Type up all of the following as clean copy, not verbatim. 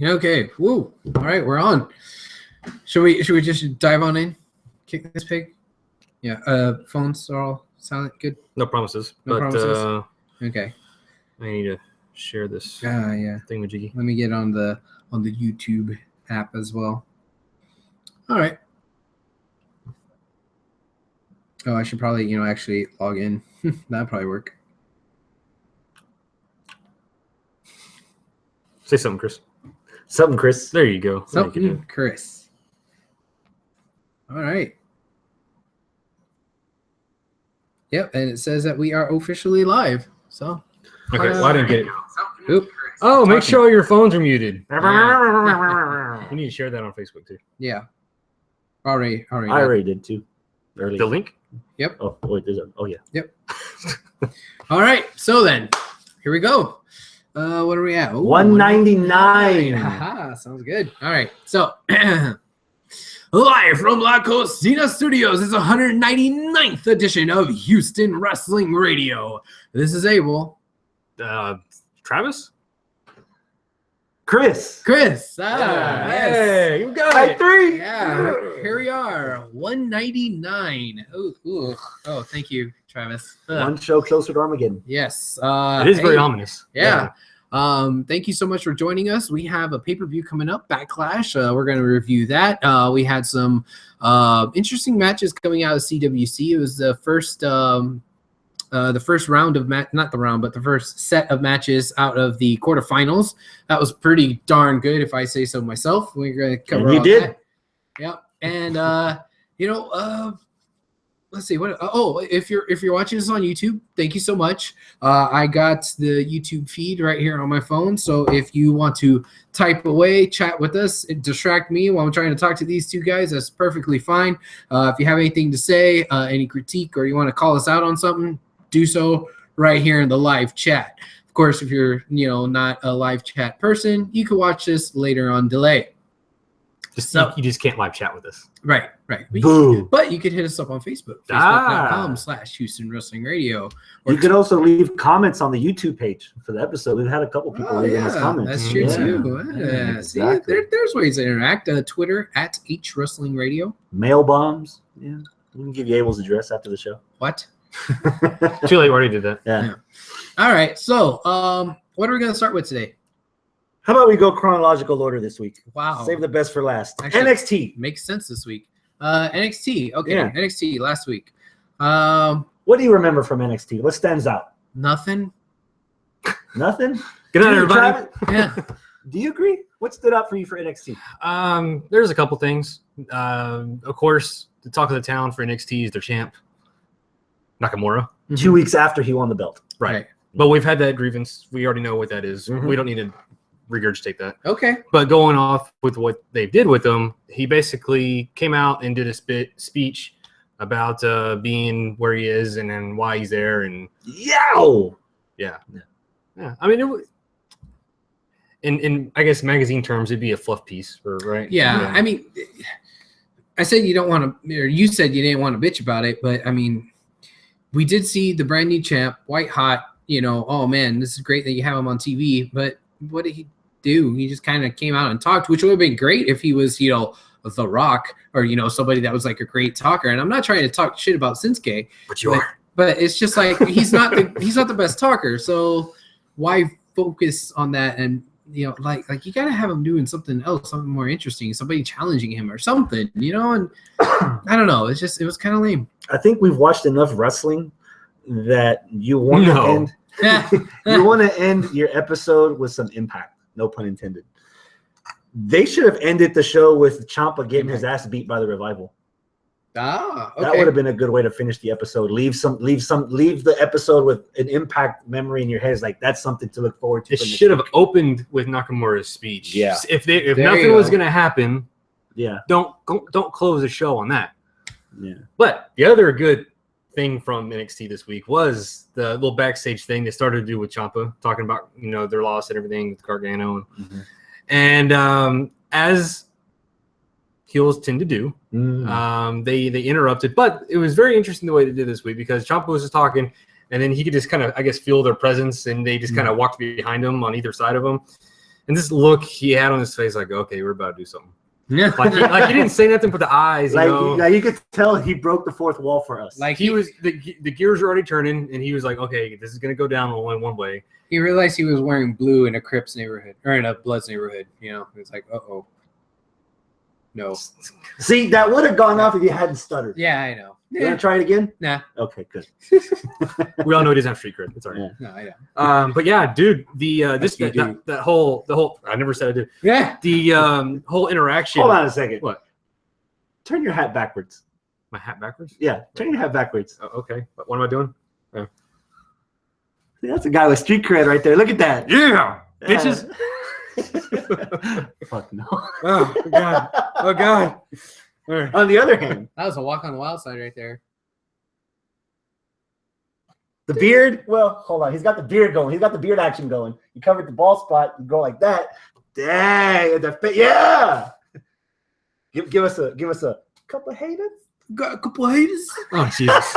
Okay. Woo. All right, we're on. Should we just dive on in? Kick this pig? Yeah. Phones are all silent. Good. No promises. No promises? Okay. I need to share this yeah. thingamajiggy. Let me get on the YouTube app as well. All right. Oh, I should probably, actually log in. That'd probably work. Say something, Chris. Something, Chris. There you go. Something, Chris. All right. Yep, and it says that we are officially live. So. Okay, well, I didn't get it. Oop. Oh, make sure all your phones are muted. You need to share that on Facebook too. Yeah. Already. I already did too. Early. The link? Yep. Oh, wait, oh yeah. Yep. All right. So then, here we go. What are we at? Ooh, 199. Haha, sounds good. All right. So, live from La Cocina Studios is 199th edition of Houston Wrestling Radio. This is Abel. Travis? Chris. Yes. Hey, you got Type it. 3. Yeah, here we are. 199. Ooh. Oh, thank you, Travis. One show closer to Armageddon. Yes. It is very ominous. Yeah. Thank you so much for joining us. We have a pay-per-view coming up, Backlash. We're going to review that. We had some interesting matches coming out of CWC. It was the first round of the first set of matches out of the quarterfinals. That was pretty darn good, if I say so myself. We're going to cover all that. Yep. And let's see what. If you're watching this on YouTube, thank you so much. I got the YouTube feed right here on my phone. So if you want to type away, chat with us, distract me while I'm trying to talk to these two guys, that's perfectly fine. If you have anything to say, any critique, or you want to call us out on something, do so right here in the live chat. Of course, if you're not a live chat person, you can watch this later on delay. You just can't live chat with us. Right. Boo. But you could hit us up on Facebook, facebook.com/Houston Wrestling Radio. You could also leave comments on the YouTube page for the episode. We've had a couple people leaving us comments. That's true too. Yeah. Exactly. See, there's ways to interact. Twitter @H Wrestling Radio. Mail bombs. Yeah. We can give you Abel's address after the show. What? Too late. We already did that. Yeah. All right. So, what are we going to start with today? How about we go chronological order this week? Wow. Save the best for last. Actually, NXT. Makes sense this week. NXT. Okay. Yeah. NXT last week. What do you remember from NXT? What stands out? Nothing. Nothing? Good night, everybody. Travis, Yeah. do you agree? What stood out for you for NXT? There's a couple things. Of course, the talk of the town for NXT is their champ, Nakamura. 2 weeks after he won the belt. Right. But we've had that grievance. We already know what that is. Mhm. We don't need to regurgitate that. Okay. But going off with what they did with him, he basically came out and did a speech about being where he is and then why he's there. And Yow! yeah. I mean, it was, in I guess magazine terms, it'd be a fluff piece, right? Yeah. I mean, I said you don't want to, or you said you didn't want to bitch about it, but I mean, we did see the brand new champ, white hot. Oh man, this is great that you have him on TV. But what did he do? He just kind of came out and talked, which would have been great if he was, The Rock or somebody that was like a great talker. And I'm not trying to talk shit about Shinsuke, But you are. But it's just like he's not the best talker. So why focus on that? And like you gotta have him doing something else, something more interesting, somebody challenging him or something, and I don't know. It was kind of lame. I think we've watched enough wrestling that you want to end. You want to end your episode with some impact. No pun intended. They should have ended the show with Ciampa getting his ass beat by the Revival. Okay. That would have been a good way to finish the episode. Leave the episode with an impact memory in your head. It's like that's something to look forward to. It should have opened with Nakamura's speech. Yeah. If nothing was gonna happen, don't close the show on that. Yeah. But the other good thing from NXT this week was the little backstage thing they started to do with Ciampa, talking about their loss and everything with Gargano, and as heels tend to do, they interrupted. But it was very interesting the way they did this week because Ciampa was just talking, and then he could just kind of feel their presence, and they just kind of walked behind him on either side of him. And this look he had on his face, like, okay, we're about to do something. Yeah, like he didn't say nothing but the eyes. Like you could tell he broke the fourth wall for us. Like he was the gears were already turning, and he was like, okay, this is gonna go down one way. He realized he was wearing blue in a Crips neighborhood or in a Bloods neighborhood. You know, it's like, uh-oh. No. See, that would have gone off if you hadn't stuttered. Yeah, I know. You want to try it again? Nah. Okay, good. We all know he doesn't have street cred. It's all right. Yeah. No, I know. But yeah, dude, that whole I never said I did. Yeah. The whole interaction. Hold on a second. What? Turn your hat backwards. My hat backwards? Yeah, turn your hat backwards. Oh, okay. What am I doing? Oh. See, that's a guy with street cred right there. Look at that. Yeah, bitches. Fuck no. Oh god. Oh god. Right. On the other hand, That was a walk on the wild side right there. the beard. Well, hold on. He's got the beard going. He's got the beard action going. You covered the bald spot. You go like that. Dang. Yeah. Give us a couple of haters. Got a couple of haters. Oh Jesus.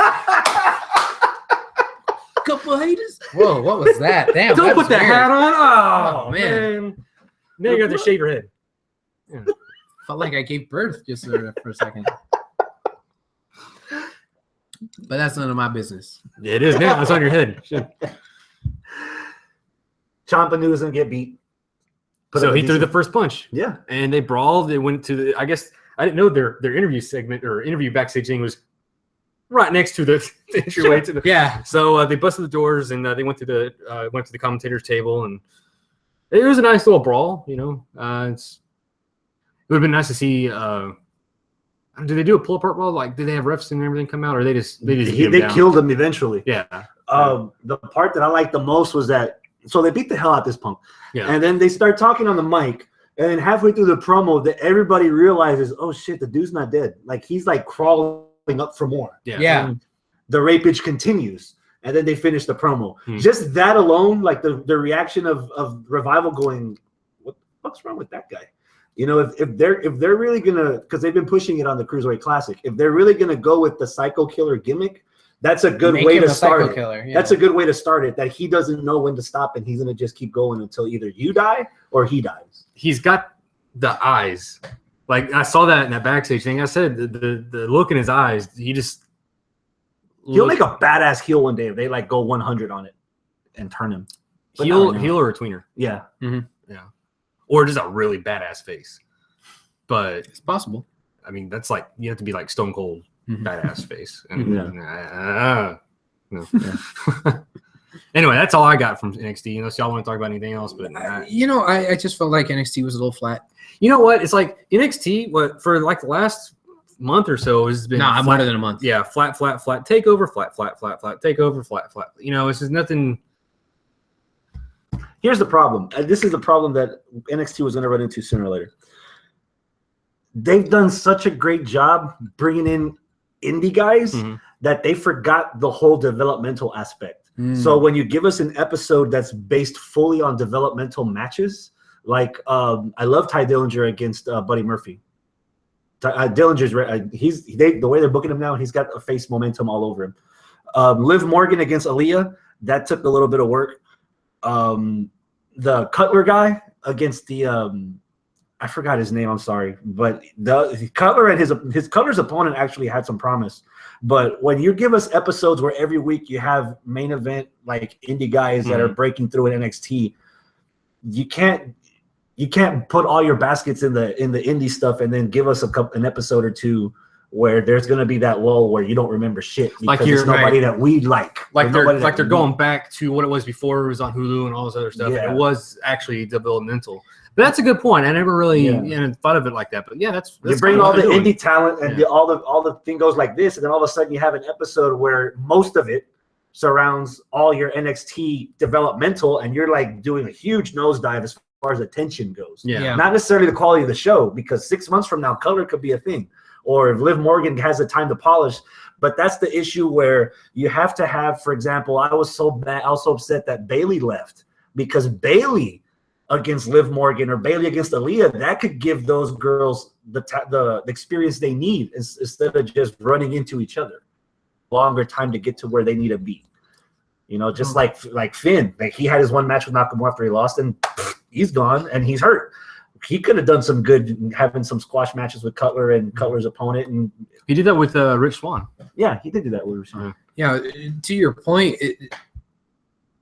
Couple of haters. Whoa, what was that? Damn. Don't put that weird. hat on. Oh, man. Now you got to shave your head. Yeah. Felt like I gave birth just for a second. But that's none of my business. It is now. It's on your head. Shit. Ciampa knew he was gonna get beat. So he threw the first punch. Yeah. And they brawled. They went to the. I guess I didn't know their interview segment or interview backstage thing was right next to the entryway to the. Yeah. So they busted the doors and they went to the commentators table, and it was a nice little brawl. You know, it would have been nice to see. Do they do a pull apart brawl? Like, did they have refs and everything come out, or they killed him eventually? Yeah. The part that I liked the most was that they beat the hell out of this punk. Yeah. And then they start talking on the mic, and then halfway through the promo, that everybody realizes, oh shit, the dude's not dead. Like he's like crawling up for more. Yeah. Yeah. And the rapage continues, and then they finish the promo. Just that alone, like the reaction of Revival going, what the fuck's wrong with that guy? You know, if they're really gonna, because they've been pushing it on the Cruiserweight Classic, if they're really gonna go with the Psycho Killer gimmick, that's a good way to start it. Killer, yeah. That's a good way to start it. That he doesn't know when to stop, and he's gonna just keep going until either you die or he dies. He's got the eyes. Like I saw that in that backstage thing. I said the look in his eyes. He'll make a badass heel one day if they like go 100 on it and turn him. Heel or a tweener. Yeah. Mm-hmm. Yeah. Or just a really badass face. But it's possible. I mean, that's like you have to be like Stone Cold badass face. And, Yeah. Anyway, that's all I got from NXT. Unless y'all want to talk about anything else, but I just felt like NXT was a little flat. You know what? It's like NXT. For like the last month or so has been more than a month. Yeah, flat takeover, flat takeover, flat. You know, it's just nothing. Here's the problem. This is the problem that NXT was going to run into sooner or later. They've done such a great job bringing in indie guys that they forgot the whole developmental aspect. So when you give us an episode that's based fully on developmental matches, like I love Ty Dillinger against Buddy Murphy. Dillinger's the way they're booking him now, he's got a face momentum all over him. Liv Morgan against Aaliyah, that took a little bit of work. The Cutler guy against the I forgot his name, I'm sorry, but the Cutler and his Cutler's opponent actually had some promise. But when you give us episodes where every week you have main event like indie guys that are breaking through in NXT, you can't put all your baskets in the indie stuff and then give us an episode or two where there's going to be that lull where you don't remember shit because it's nobody that we like. Like they're going back to what it was before it was on Hulu and all this other stuff. Yeah. And it was actually developmental. But that's a good point. I never really thought of it like that. But yeah, that's you bring all the indie talent and all the thing goes like this, and then all of a sudden you have an episode where most of it surrounds all your NXT developmental, and you're like doing a huge nosedive as far as attention goes. Yeah. Not necessarily the quality of the show, because 6 months from now, color could be a thing. Or if Liv Morgan has the time to polish. But that's the issue where you have to have, for example, I was so upset that Bayley left, because Bayley against Liv Morgan or Bayley against Aaliyah, that could give those girls the experience they need instead of just running into each other. Longer time to get to where they need to be. You know, just like Finn. Like he had his one match with Nakamura after he lost, and he's gone and he's hurt. He could have done some good having some squash matches with Cutler and Cutler's opponent, and he did that with Rich Swann. Yeah, he did do that with Rich Swann. Yeah, to your point,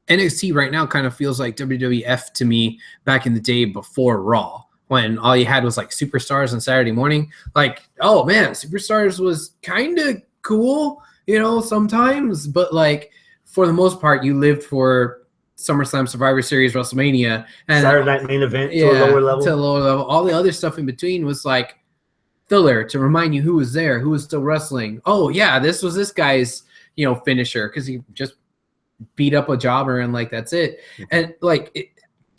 NXT right now kind of feels like WWF to me back in the day before Raw, when all you had was like Superstars on Saturday morning. Like, oh man, Superstars was kind of cool, you know, sometimes, but like for the most part, you lived for SummerSlam, Survivor Series, WrestleMania, and Saturday Night Main Event to a lower level. To a lower level. All the other stuff in between was like filler to remind you who was there, who was still wrestling. Oh yeah, this was this guy's, you know, finisher because he just beat up a jobber and like that's it. And like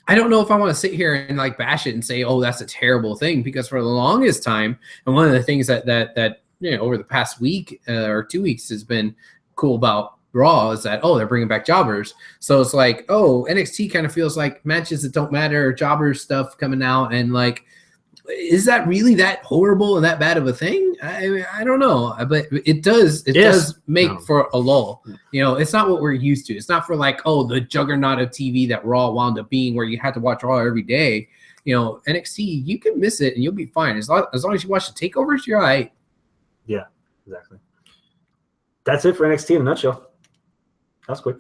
I don't know if I want to sit here and like bash it and say, oh, that's a terrible thing, because for the longest time, and one of the things that you know over the past week or 2 weeks has been cool about Raw is that, oh, they're bringing back jobbers. So it's like, oh, NXT kind of feels like matches that don't matter, jobbers stuff coming out, and like, is that really that horrible and that bad of a thing? I don't know, but it does make for a lull. You know, it's not what we're used to. It's not for like, oh, the juggernaut of TV that Raw wound up being, where you had to watch Raw every day. You know, NXT, you can miss it and you'll be fine as long as you watch the takeovers. You're all right. Yeah, exactly. That's it for NXT in a nutshell. That's quick.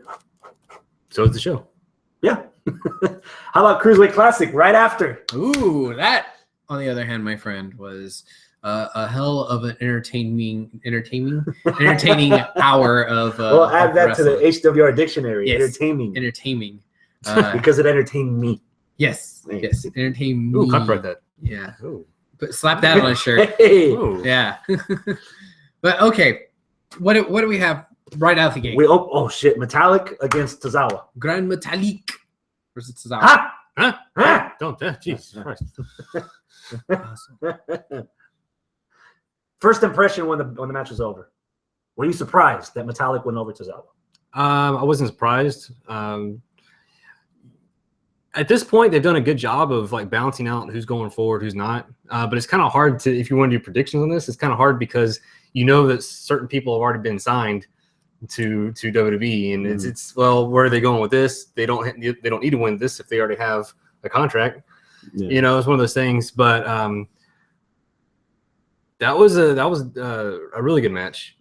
So is the show. Yeah. How about Cruiserweight Classic right after? Ooh, that, on the other hand, my friend, was a hell of an entertaining hour of well, add of that wrestling. to the HWR dictionary. Yes. Entertaining. Uh, Because it entertained me. yes, entertain me. Ooh, copyright that. Yeah, Ooh. but slap that on a shirt. Hey. Ooh. Yeah. But okay, what do we have right out the gate? Oh shit! Metallic against Tozawa. Grand Metallic versus Tozawa. Ha! Huh? Ha! Don't. Jesus Christ. Awesome. First impression when the match was over. Were you surprised that Metallic went over Tozawa? I wasn't surprised. At this point, they've done a good job of like balancing out who's going forward, who's not. But it's kind of hard to, if you want to do predictions on this, it's kind of hard because you know that certain people have already been signed to WWE, and it's well, where are they going with this? They don't need to win this if they already have a contract. Yeah. You know, it's one of those things. But that was a really good match.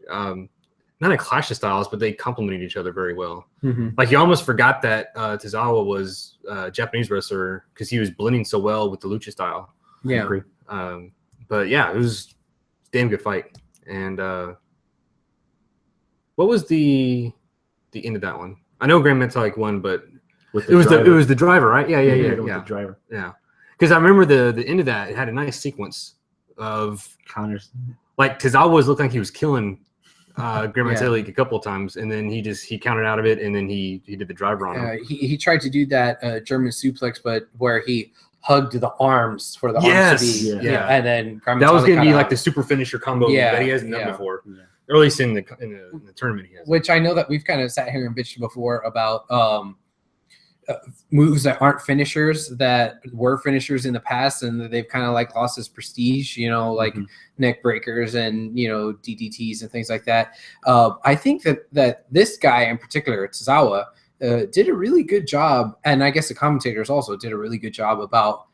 Not a clash of styles, but they complemented each other very well. Mm-hmm. Like you almost forgot that Tozawa was a Japanese wrestler because he was blending so well with the lucha style. Yeah. But yeah, it was a damn good fight. And what was the end of that one? I know Grand Metalik won, but it was the driver, right? Yeah. The driver. Yeah. Because I remember the end of that, it had a nice sequence of counters. Like Tozawa looked like he was killing Grand Metalik a couple of times, and then he counted out of it, and then he did the driver on him. He tried to do that German suplex, but where he hugged the arms for the arms to be, and then that was going to be like the super finisher combo that he hasn't done before. Yeah. Or at least in the tournament he has. Which I know that we've kind of sat here and bitched before about moves that aren't finishers that were finishers in the past, and they've kind of like lost his prestige, you know, like neck breakers and, you know, DDTs and things like that. I think that this guy in particular, Tozawa, did a really good job, and I guess the commentators also did a really good job about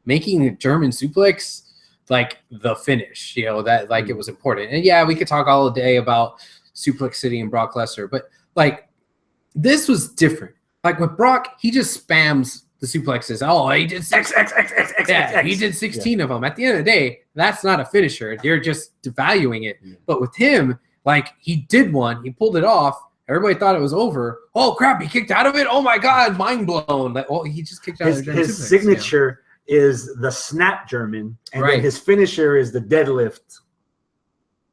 making the German suplex like the finish, you know, that like it was important. And yeah, we could talk all day about Suplex City and Brock Lesnar, but like this was different. Like with Brock, he just spams the suplexes. Oh, he did he did 16 of them. At the end of the day, that's not a finisher. You're just devaluing it. Yeah. But with him, like he did one, he pulled it off. Everybody thought it was over. Oh crap, he kicked out of it. Oh my god, mind blown. Like, well, he just kicked out of the German his suplex, signature is the snap German, and then his finisher is the deadlift,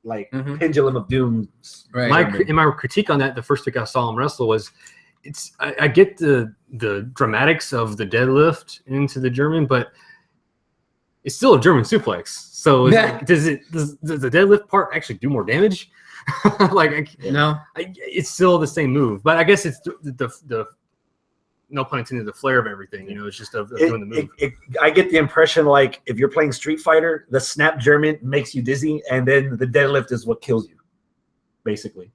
like pendulum of doom. Right. My critique on that, the first week I saw him wrestle was, I get the dramatics of the deadlift into the German, but it's still a German suplex. So does the deadlift part actually do more damage? No, it's still the same move, but I guess it's the no pun intended, the flair of everything. You know, it's just of doing the move. I get the impression like if you're playing Street Fighter, the snap German makes you dizzy, and then the deadlift is what kills you, basically.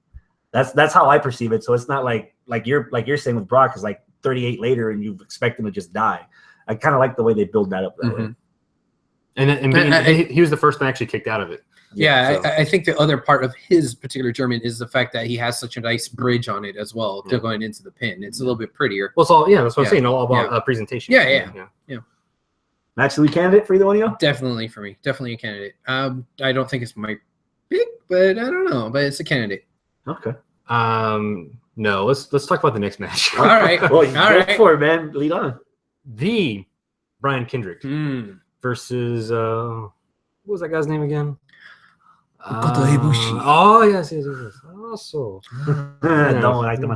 That's how I perceive it. So it's not like you're saying with Brock is like 38 later and you expect him to just die. I kind of like the way they build that up that way. And he was the first one actually kicked out of it. Yeah, so. I think the other part of his particular German is the fact that he has such a nice bridge on it as well to going into the pin. It's a little bit prettier. Well, it's all that's what I'm saying. All about presentation. Yeah. Match of the week candidate for either one of you? Definitely for me. Definitely a candidate. I don't think it's my pick, but I don't know. But it's a candidate. Okay. No, let's talk about the next match. All right. Well, go for it, man. Lead on. The Brian Kendrick versus what was that guy's name again? Oh yes. Also, don't like them.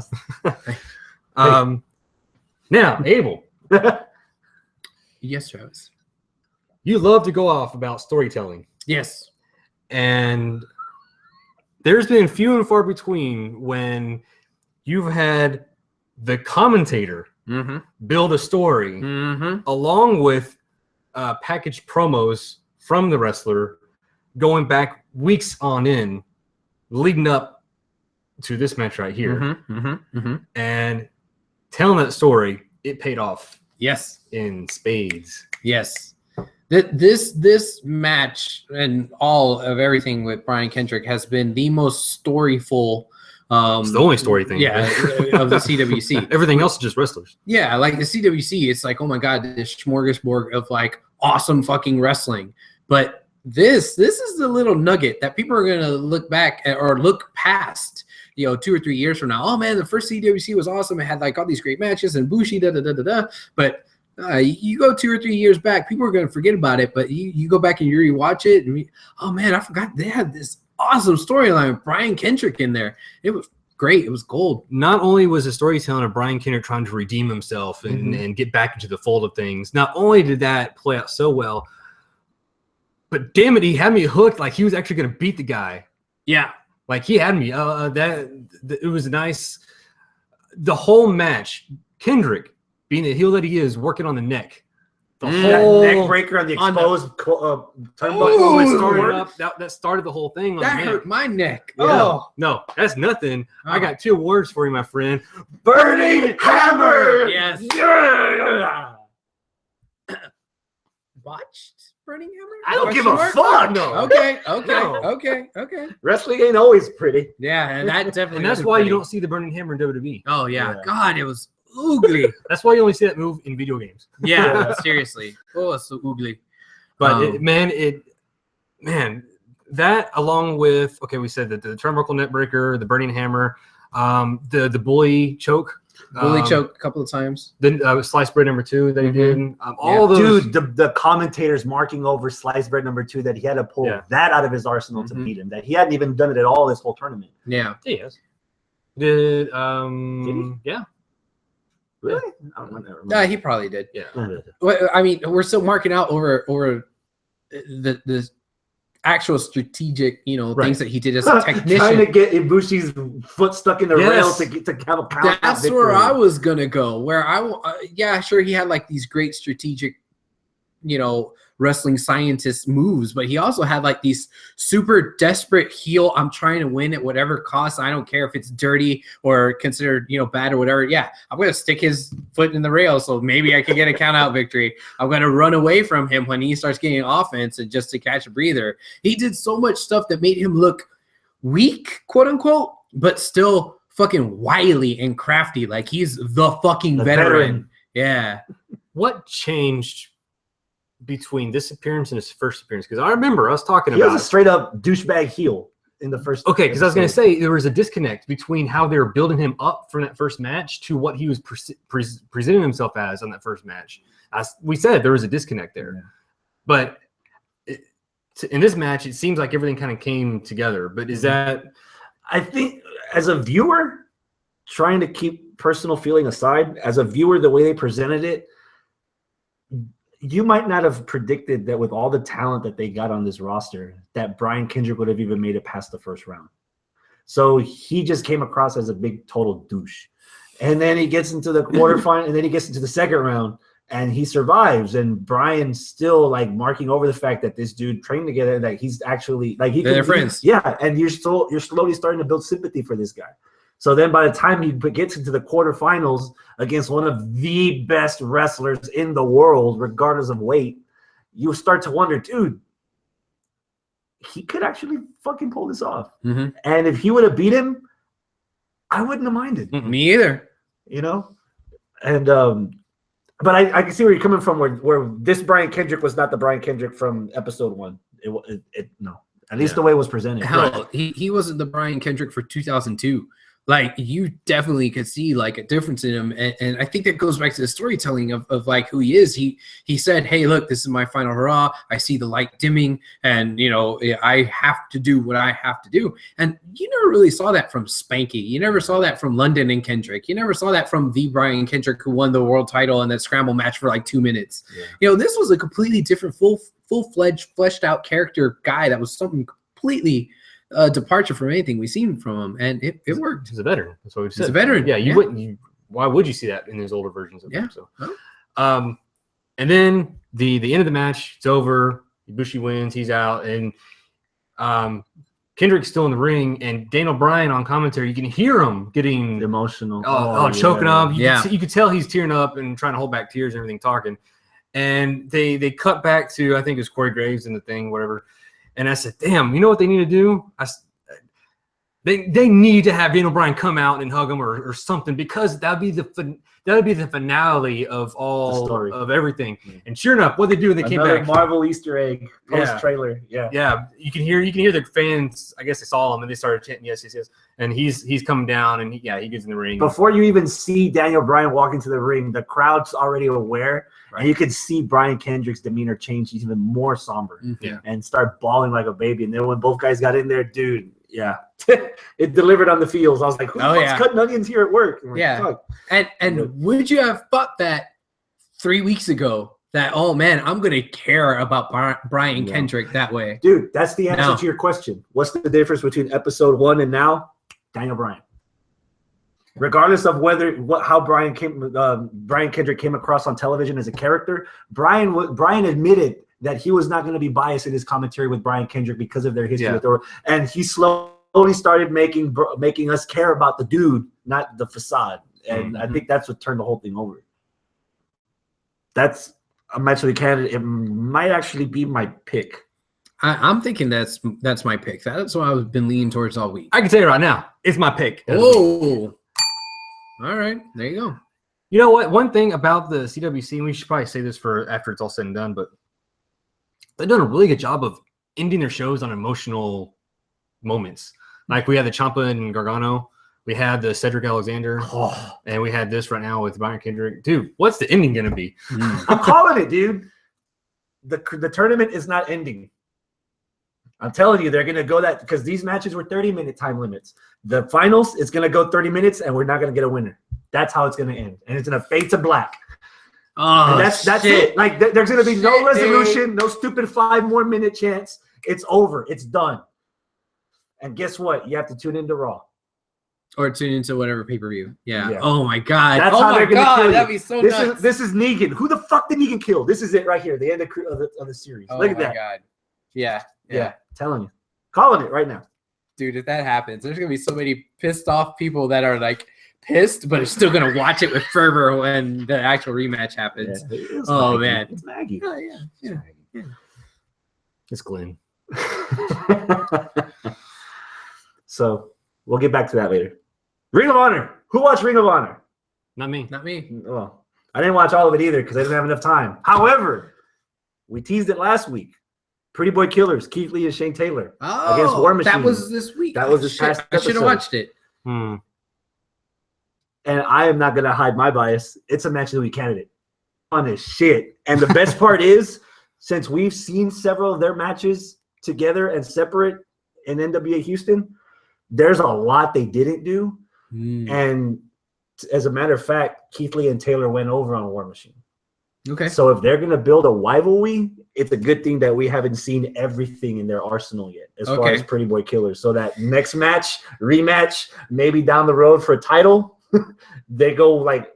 Now, Abel. Yes, Travis. You love to go off about storytelling. Yes. And there's been few and far between when you've had the commentator build a story along with packaged promos from the wrestler going back weeks on in, leading up to this match right here. And telling that story, it paid off. Yes. In spades. Yes. This match and all of everything with Brian Kendrick has been the most storyful. It's the only story thing. Yeah, of the CWC. Everything else is just wrestlers. Yeah, like the CWC, it's like, oh my God, this smorgasbord of like awesome fucking wrestling. But this is the little nugget that people are going to look back at or look past, 2 or 3 years from now. Oh man, the first CWC was awesome. It had like all these great matches and Bushi, But you go 2 or 3 years back, people are going to forget about it. But you go back and you rewatch it, and oh man, I forgot they had this awesome storyline with Brian Kendrick in there. It was great. It was gold. Not only was the storytelling of Brian Kendrick trying to redeem himself and get back into the fold of things, not only did that play out so well, but damn it, he had me hooked. Like he was actually going to beat the guy. Yeah. Like he had me. It was nice. The whole match, Kendrick, being the heel that he is, working on the neck. The whole neck breaker on the exposed turnbuckle. That started the whole thing. That hurt my neck. Yeah. Oh. No, that's nothing. Oh. I got 2 words for you, my friend. Burning Hammer! Yes. Yeah. Watched Burning Hammer? I don't give a fuck. No. Okay. Wrestling ain't always pretty. Yeah, and that definitely. And that's why you don't see the Burning Hammer in WWE. Oh yeah. God, it was oogly. That's why you only see that move in video games. Yeah, seriously. Oh, it's so oogly. But that along with we said that the turnbuckle neckbreaker, the Burning Hammer, the bully choke. Bully choke a couple of times. Then sliced bread number 2 that he did. All those. Dude, the commentators marking over sliced bread number 2 that he had to pull that out of his arsenal to beat him. That he hadn't even done it at all this whole tournament. Yeah. He has. Did he? Yeah. Really? Yeah, he probably did. Yeah. I mean, we're still marking out over the actual strategic, things that he did as a technician. Trying to get Ibushi's foot stuck in the rail to have a count. That's where I was gonna go. Where sure, he had like these great strategic, wrestling scientist moves, but he also had like these super desperate heel. I'm trying to win at whatever cost. I don't care if it's dirty or considered, bad or whatever. Yeah, I'm gonna stick his foot in the rail so maybe I can get a count out victory. I'm gonna run away from him when he starts getting offense and just to catch a breather. He did so much stuff that made him look weak, quote unquote, but still fucking wily and crafty. Like he's the fucking veteran. Yeah. What changed between this appearance and his first appearance? Because I remember us talking about he was a straight up douchebag heel in the first. Okay, because I was going to say there was a disconnect between how they were building him up from that first match to what he was presenting himself as on that first match. As we said, there was a disconnect there. Yeah. But in this match, it seems like everything kind of came together. But is that? I think as a viewer, trying to keep personal feeling aside, as a viewer, the way they presented it, you might not have predicted that with all the talent that they got on this roster, that Brian Kendrick would have even made it past the first round. So he just came across as a big total douche. And then he gets into the quarterfinal, and then he gets into the second round, and he survives. And Brian's still like marking over the fact that this dude trained together, that he's actually like they're friends. Yeah, and you're slowly starting to build sympathy for this guy. So then by the time he gets into the quarterfinals against one of the best wrestlers in the world, regardless of weight, you start to wonder, dude, he could actually fucking pull this off. Mm-hmm. And if he would have beat him, I wouldn't have minded. Me either. You know? And but I can see where you're coming from, where this Brian Kendrick was not the Brian Kendrick from episode 1. No. At least the way it was presented. Hell, he wasn't the Brian Kendrick for 2002. Like, you definitely could see like a difference in him, and I think that goes back to the storytelling of like who he is. He said, "Hey, look, this is my final hurrah. I see the light dimming, and I have to do what I have to do." And you never really saw that from Spanky. You never saw that from London and Kendrick. You never saw that from the Brian Kendrick who won the world title in that scramble match for like 2 minutes. Yeah. This was a completely different, full-fledged, fleshed out character guy that was something completely departure from anything we've seen from him, and it worked. He's a veteran. That's what we've said. He's a veteran. Yeah, you wouldn't. Why would you see that in his older versions of him? So, and then the end of the match, it's over. Ibushi wins. He's out, and Kendrick's still in the ring, and Daniel Bryan on commentary. You can hear him getting emotional. Choking up. You could tell he's tearing up and trying to hold back tears and everything, talking. And they cut back to, I think it was Corey Graves in the thing, whatever. And I said, damn, you know what they need to do? They need to have Daniel Bryan come out and hug him or something, because that'd be the finale of all of everything. And sure enough, what they do when they came back, Marvel Easter egg post trailer. Yeah. You can hear the fans. I guess they saw him and they started chanting yes. And he's coming down and he gets in the ring. Before you even see Daniel Bryan walk into the ring, the crowd's already aware. Right. And you can see Brian Kendrick's demeanor change. He's even more somber and start bawling like a baby. And then when both guys got in there, dude, it delivered on the feels. I was like, who the fuck's cutting onions here at work? And would you have thought that 3 weeks ago that, oh man, I'm going to care about Brian Kendrick that way? Dude, that's the answer to your question. What's the difference between episode 1 and now? Daniel Bryan. Regardless of how Brian Kendrick came across on television as a character, Brian admitted that he was not going to be biased in his commentary with Brian Kendrick because of their history with her, and he slowly started making us care about the dude, not the facade. And I think that's what turned the whole thing over. I'm actually candidate. It might actually be my pick. I'm thinking that's my pick. That's what I've been leaning towards all week. I can tell you right now, it's my pick. Whoa. All right, there you go. You know what? One thing about the CWC, and we should probably say this for after it's all said and done, but they've done a really good job of ending their shows on emotional moments. Like we had the Ciampa and Gargano, we had the Cedric Alexander, and we had this right now with Brian Kendrick. Dude, what's the ending going to be? I'm calling it, dude. The tournament is not ending. I'm telling you, they're going to go that, because these matches were 30-minute time limits. The finals is going to go 30 minutes, and we're not going to get a winner. That's how it's going to end. And it's going to fade to black. Oh, and that's it. Like, there's going to be no resolution, no stupid 5 more minute chance. It's over. It's done. And guess what? You have to tune into Raw. Or tune into whatever pay-per-view. Yeah. Oh, my God. That's how they're going to kill you. That'd be so nuts. This is Negan. Who the fuck did Negan kill? This is it right here. The end of the series. Look at that. Oh, my God. Yeah. Telling you. Calling it right now. Dude, if that happens, there's going to be so many pissed off people that are like pissed, but are still going to watch it with fervor when the actual rematch happens. Yeah, man. It's Maggie. Oh, yeah. It's Glenn. So we'll get back to that later. Ring of Honor. Who watched Ring of Honor? Not me. Well, I didn't watch all of it either because I didn't have enough time. However, we teased it last week. Pretty Boy Killers, Keith Lee and Shane Taylor against War Machine. That was this week. That was this past episode. I should have watched it. And I am not going to hide my bias. It's a match of the week candidate. On this shit. And the best part is, since we've seen several of their matches together and separate in NWA Houston, there's a lot they didn't do. And as a matter of fact, Keith Lee and Taylor went over on War Machine. Okay. So if they're going to build a rivalry, it's a good thing that we haven't seen everything in their arsenal yet as far as Pretty Boy Killers. So that next match, rematch, maybe down the road for a title, they go like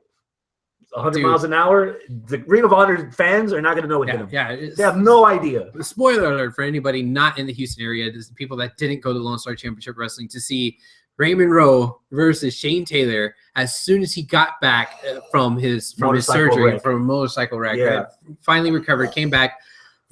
100 miles an hour. The Ring of Honor fans are not going to know what hit them. Yeah. They have no idea. Spoiler alert for anybody not in the Houston area. There's people that didn't go to Lone Star Championship Wrestling to see Raymond Rowe versus Shane Taylor as soon as he got back from his surgery, from a motorcycle wreck. Yeah. Finally recovered, came back.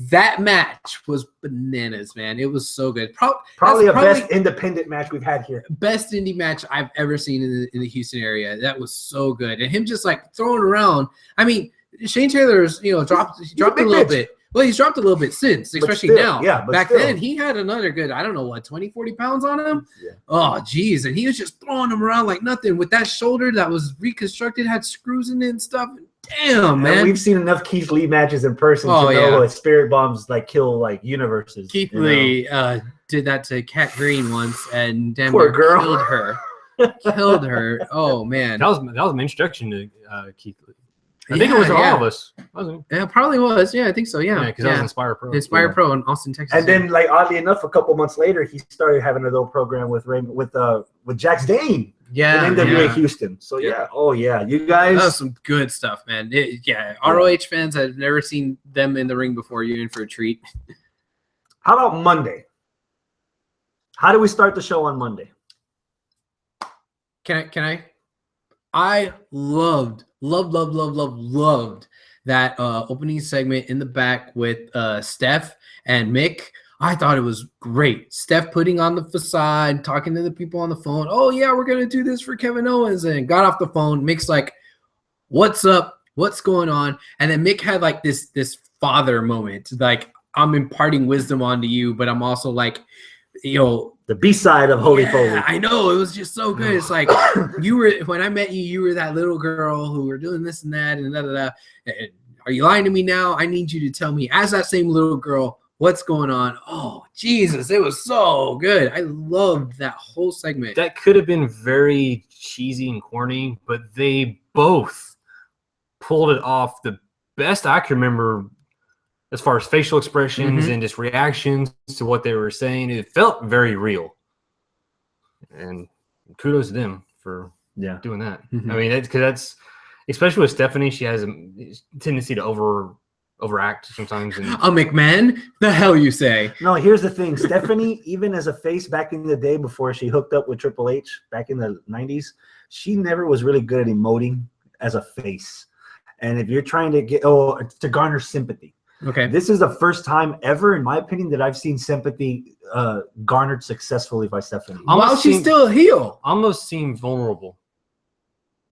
That match was bananas, man. It was so good. Probably best independent match we've had here. Best indie match I've ever seen in the Houston area. That was so good. And him just like throwing around. I mean, Shane Taylor's, dropped a little bit. Well, he's dropped a little bit since, especially now. Yeah, but back then, he had another good, I don't know what, 20, 40 pounds on him? Yeah. Oh, geez. And he was just throwing them around like nothing with that shoulder that was reconstructed, had screws in it and stuff. Damn, man. And we've seen enough Keith Lee matches in person to know spirit bombs like kill like universes. Keith Lee did that to Kat Green once, and damn poor girl killed her. Killed her. Oh, man. That was my introduction to Keith Lee. I think it was all of us, wasn't it? Yeah, it probably was. Yeah, I think so. Yeah, because I was Inspire Pro. Inspire Pro in Austin, Texas. And then, like oddly enough, a couple months later, he started having a little program with Jax Dane. Yeah, in NWA Houston. So you guys. That was some good stuff, man. ROH fans, I've never seen them in the ring before. You're in for a treat. How about Monday? How do we start the show on Monday? Can I? I loved that opening segment in the back with Steph and Mick. I thought it was great. Steph putting on the facade, talking to the people on the phone. Oh, yeah, we're going to do this for Kevin Owens. And got off the phone. Mick's like, what's up? What's going on? And then Mick had like this father moment. Like, I'm imparting wisdom onto you, but I'm also like, the B-side of Holy Foley. I know. It was just so good. It's like when I met you, you were that little girl who were doing this and that and da-da-da. Are you lying to me now? I need you to tell me, as that same little girl, what's going on? Oh, Jesus. It was so good. I loved that whole segment. That could have been very cheesy and corny, but they both pulled it off the best I can remember as far as facial expressions and just reactions to what they were saying. It felt very real. And kudos to them for doing that. I mean, that's especially with Stephanie, she has a tendency to overact sometimes. And McMahon? The hell you say? No, here's the thing. Stephanie, even as a face back in the day before she hooked up with Triple H back in the 90s, she never was really good at emoting as a face. And if you're trying to to garner sympathy, okay, this is the first time ever, in my opinion, that I've seen sympathy garnered successfully by Stephanie. While she's still a heel. Almost seemed vulnerable.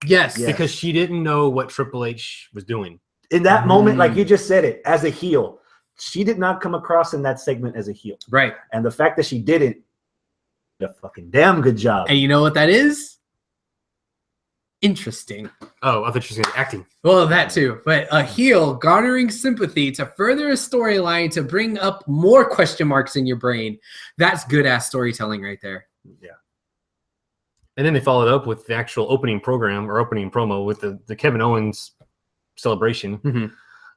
Yes. Because she didn't know what Triple H was doing. In that moment, like you just said it, as a heel, she did not come across in that segment as a heel. Right. And the fact that she didn't, a fucking damn good job. And you know what that is? Interesting. Oh, I thought you were saying acting. Well, that too. But a heel garnering sympathy to further a storyline to bring up more question marks in your brain. That's good-ass storytelling right there. Yeah. And then they followed up with the actual opening program or opening promo with the Kevin Owens celebration.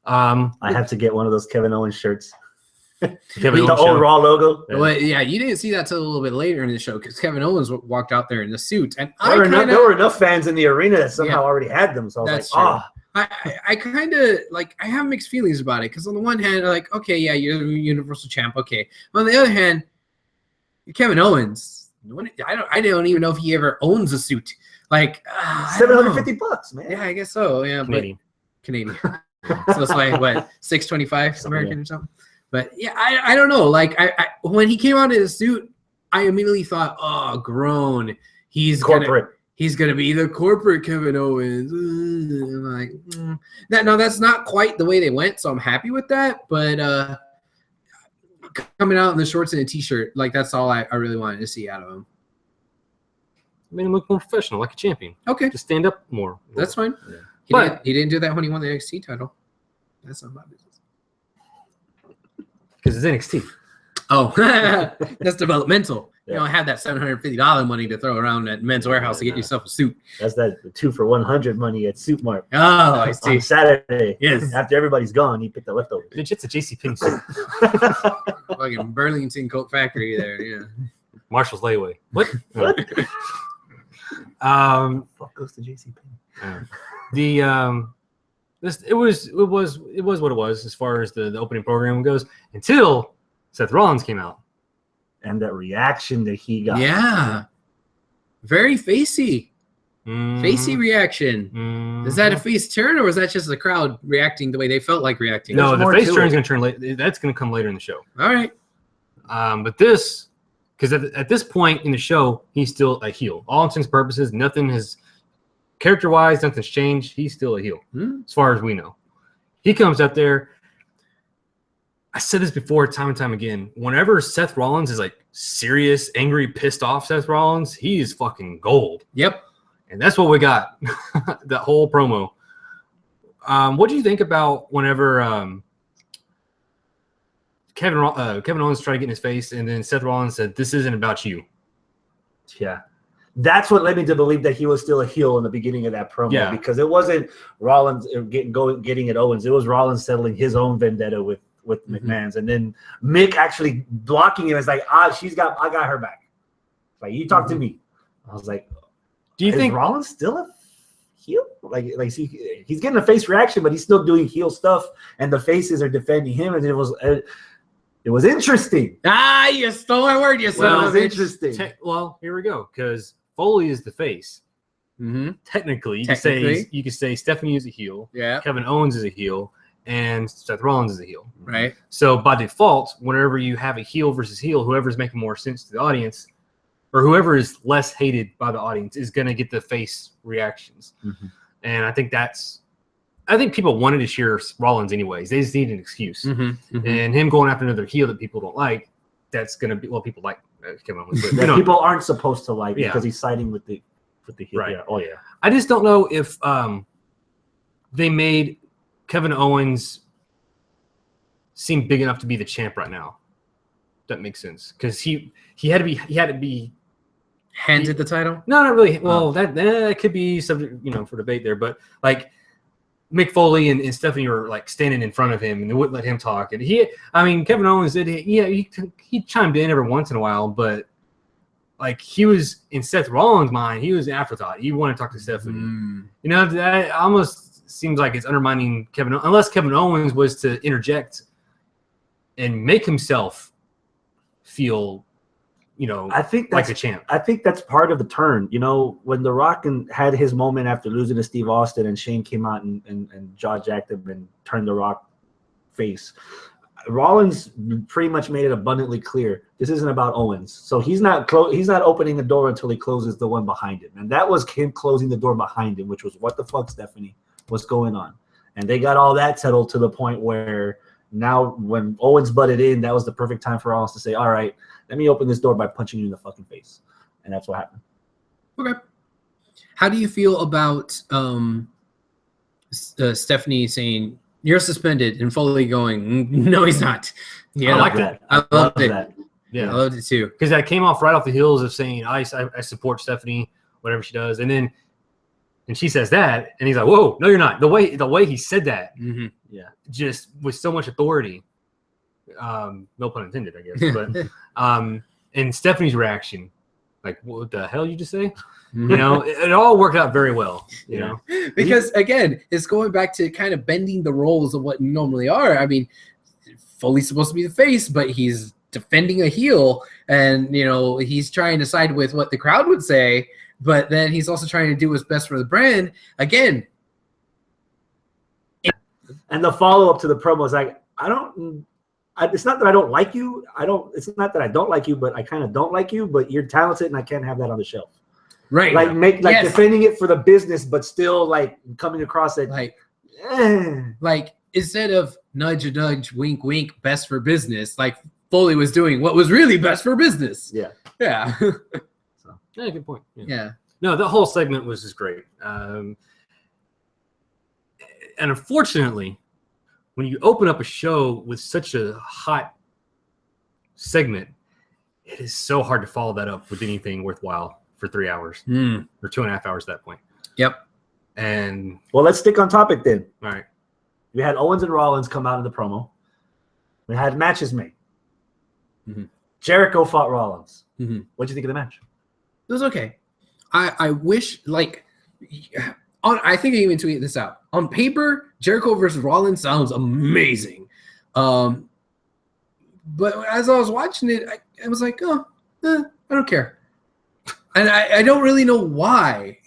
I have to get one of those Kevin Owens shirts. The old Raw logo. Well, yeah, you didn't see that till a little bit later in the show because Kevin Owens walked out there in the suit, and there were enough fans in the arena that somehow already had them. So I was I kind of like I have mixed feelings about it because on the one hand, like, okay, yeah, you're the Universal Champ, okay. But on the other hand, Kevin Owens, I don't even know if he ever owns a suit. Like $750, man. Yeah, I guess so. Yeah, Canadian. So it's like what, $625 American or something. But yeah, I don't know. Like I when he came out in his suit, I immediately thought, oh, grown. He's corporate. He's gonna be the corporate Kevin Owens. I'm like, no, that's not quite the way they went. So I'm happy with that. But coming out in the shorts and a t-shirt, like that's all I really wanted to see out of him. I made him look more professional, like a champion. Okay, just stand up more. That's fine. Yeah. He didn't do that when he won the NXT title. That's not my business. Because it's NXT. Oh, that's developmental. Yeah. You don't have that $750 money to throw around at Men's Warehouse to get yourself a suit. That's that 2 for $100 money at Suit Mart. Oh, I see. On Saturday. Yes. After everybody's gone, he picked the leftovers. It's a JCPenney suit. Fucking Burlington Coat Factory there, yeah. Marshall's layaway. What? What? Fuck goes to JCPenney. It was what it was as far as the opening program goes until Seth Rollins came out. And that reaction that he got. Yeah. very facey. Facey reaction. Is that a face turn, or was that just the crowd reacting the way they felt like reacting? No, the face turn is going to turn late. That's going to come later in the show. All right. But this, because at this point in the show, he's still a heel. All intents and purposes, nothing has, character-wise, nothing's changed. He's still a heel, as far as we know. He comes up there. I said this before time and time again. Whenever Seth Rollins is like serious, angry, pissed off Seth Rollins, he is fucking gold. Yep. And that's what we got, that whole promo. What do you think about whenever Kevin Owens tried to get in his face, and then Seth Rollins said, "This isn't about you"? Yeah. That's what led me to believe that he was still a heel in the beginning of that promo, because it wasn't Rollins getting at Owens. It was Rollins settling his own vendetta with McMahon's, and then Mick actually blocking him. It's like, I got her back. Like, you talk to me. I was like, do you think Rollins still a heel? Like he's getting a face reaction, but he's still doing heel stuff, and the faces are defending him, and it was interesting. Ah, you stole my word. You son of a bitch. Interesting. Well, here we go, because Foley is the face. Technically, you could say Stephanie is a heel. Yeah. Kevin Owens is a heel, and Seth Rollins is a heel. Right. So by default, whenever you have a heel versus heel, whoever's making more sense to the audience, or whoever is less hated by the audience, is going to get the face reactions. And I think people wanted to cheer Rollins anyways. They just need an excuse. And him going after another heel that people don't like, that's going to be, well, people like Kevin Owens. But, people aren't supposed to like because he's siding with the heel. Right. Yeah. Oh, yeah. I just don't know if they made Kevin Owens seem big enough to be the champ right now. That makes sense, because he had to be handed the title. No, not really. Well, that could be subject, for debate there. But like Mick Foley and Stephanie were like standing in front of him, and they wouldn't let him talk. And Kevin Owens did. He chimed in every once in a while, but like he was in Seth Rollins' mind, he was an afterthought. He wanted to talk to Stephanie. That almost seems like it's undermining Kevin, unless Kevin Owens was to interject and make himself feel, I think that's, like a champ. I think that's part of the turn. When The Rock had his moment after losing to Steve Austin, and Shane came out and jaw-jacked him and turned The Rock face, Rollins pretty much made it abundantly clear this isn't about Owens. So he's not opening the door until he closes the one behind him. And that was him closing the door behind him, which was, what the fuck, Stephanie? What's going on? And they got all that settled to the point where now when Owens butted in, that was the perfect time for Rollins to say, all right, let me open this door by punching you in the fucking face. And that's what happened. Okay. How do you feel about Stephanie saying, "You're suspended," and Foley going, "No, he's not"? Yeah, I like that. I loved it. That. Yeah, I loved it too. Because that came off right off the heels of saying, I support Stephanie, whatever she does. And she says that, and he's like, "Whoa, no, you're not." The way he said that, just with so much authority. No pun intended, I guess. But and Stephanie's reaction, like, what the hell you just say? It all worked out very well. You know, because again, it's going back to kind of bending the roles of what normally are. I mean, Foley's supposed to be the face, but he's defending a heel, and he's trying to side with what the crowd would say, but then he's also trying to do what's best for the brand. Again, and the follow up to the promo is like, it's not that I don't like you. It's not that I don't like you, but I kind of don't like you. But you're talented, and I can't have that on the shelf. Right. Like defending it for the business, but still like coming across it like instead of nudge, wink, wink, best for business. Like Foley was doing what was really best for business. Yeah. Yeah. Yeah, good point. Yeah. No, the whole segment was just great. And unfortunately, when you open up a show with such a hot segment, it is so hard to follow that up with anything worthwhile for 3 hours or 2.5 hours at that point. Yep. And well, let's stick on topic then. All right. We had Owens and Rollins come out in the promo. We had matches made. Jericho fought Rollins. What'd you think of the match? It was okay. I wish, like, I think I even tweeted this out. On paper, Jericho versus Rollins sounds amazing. But as I was watching it, I was like, I don't care. And I don't really know why.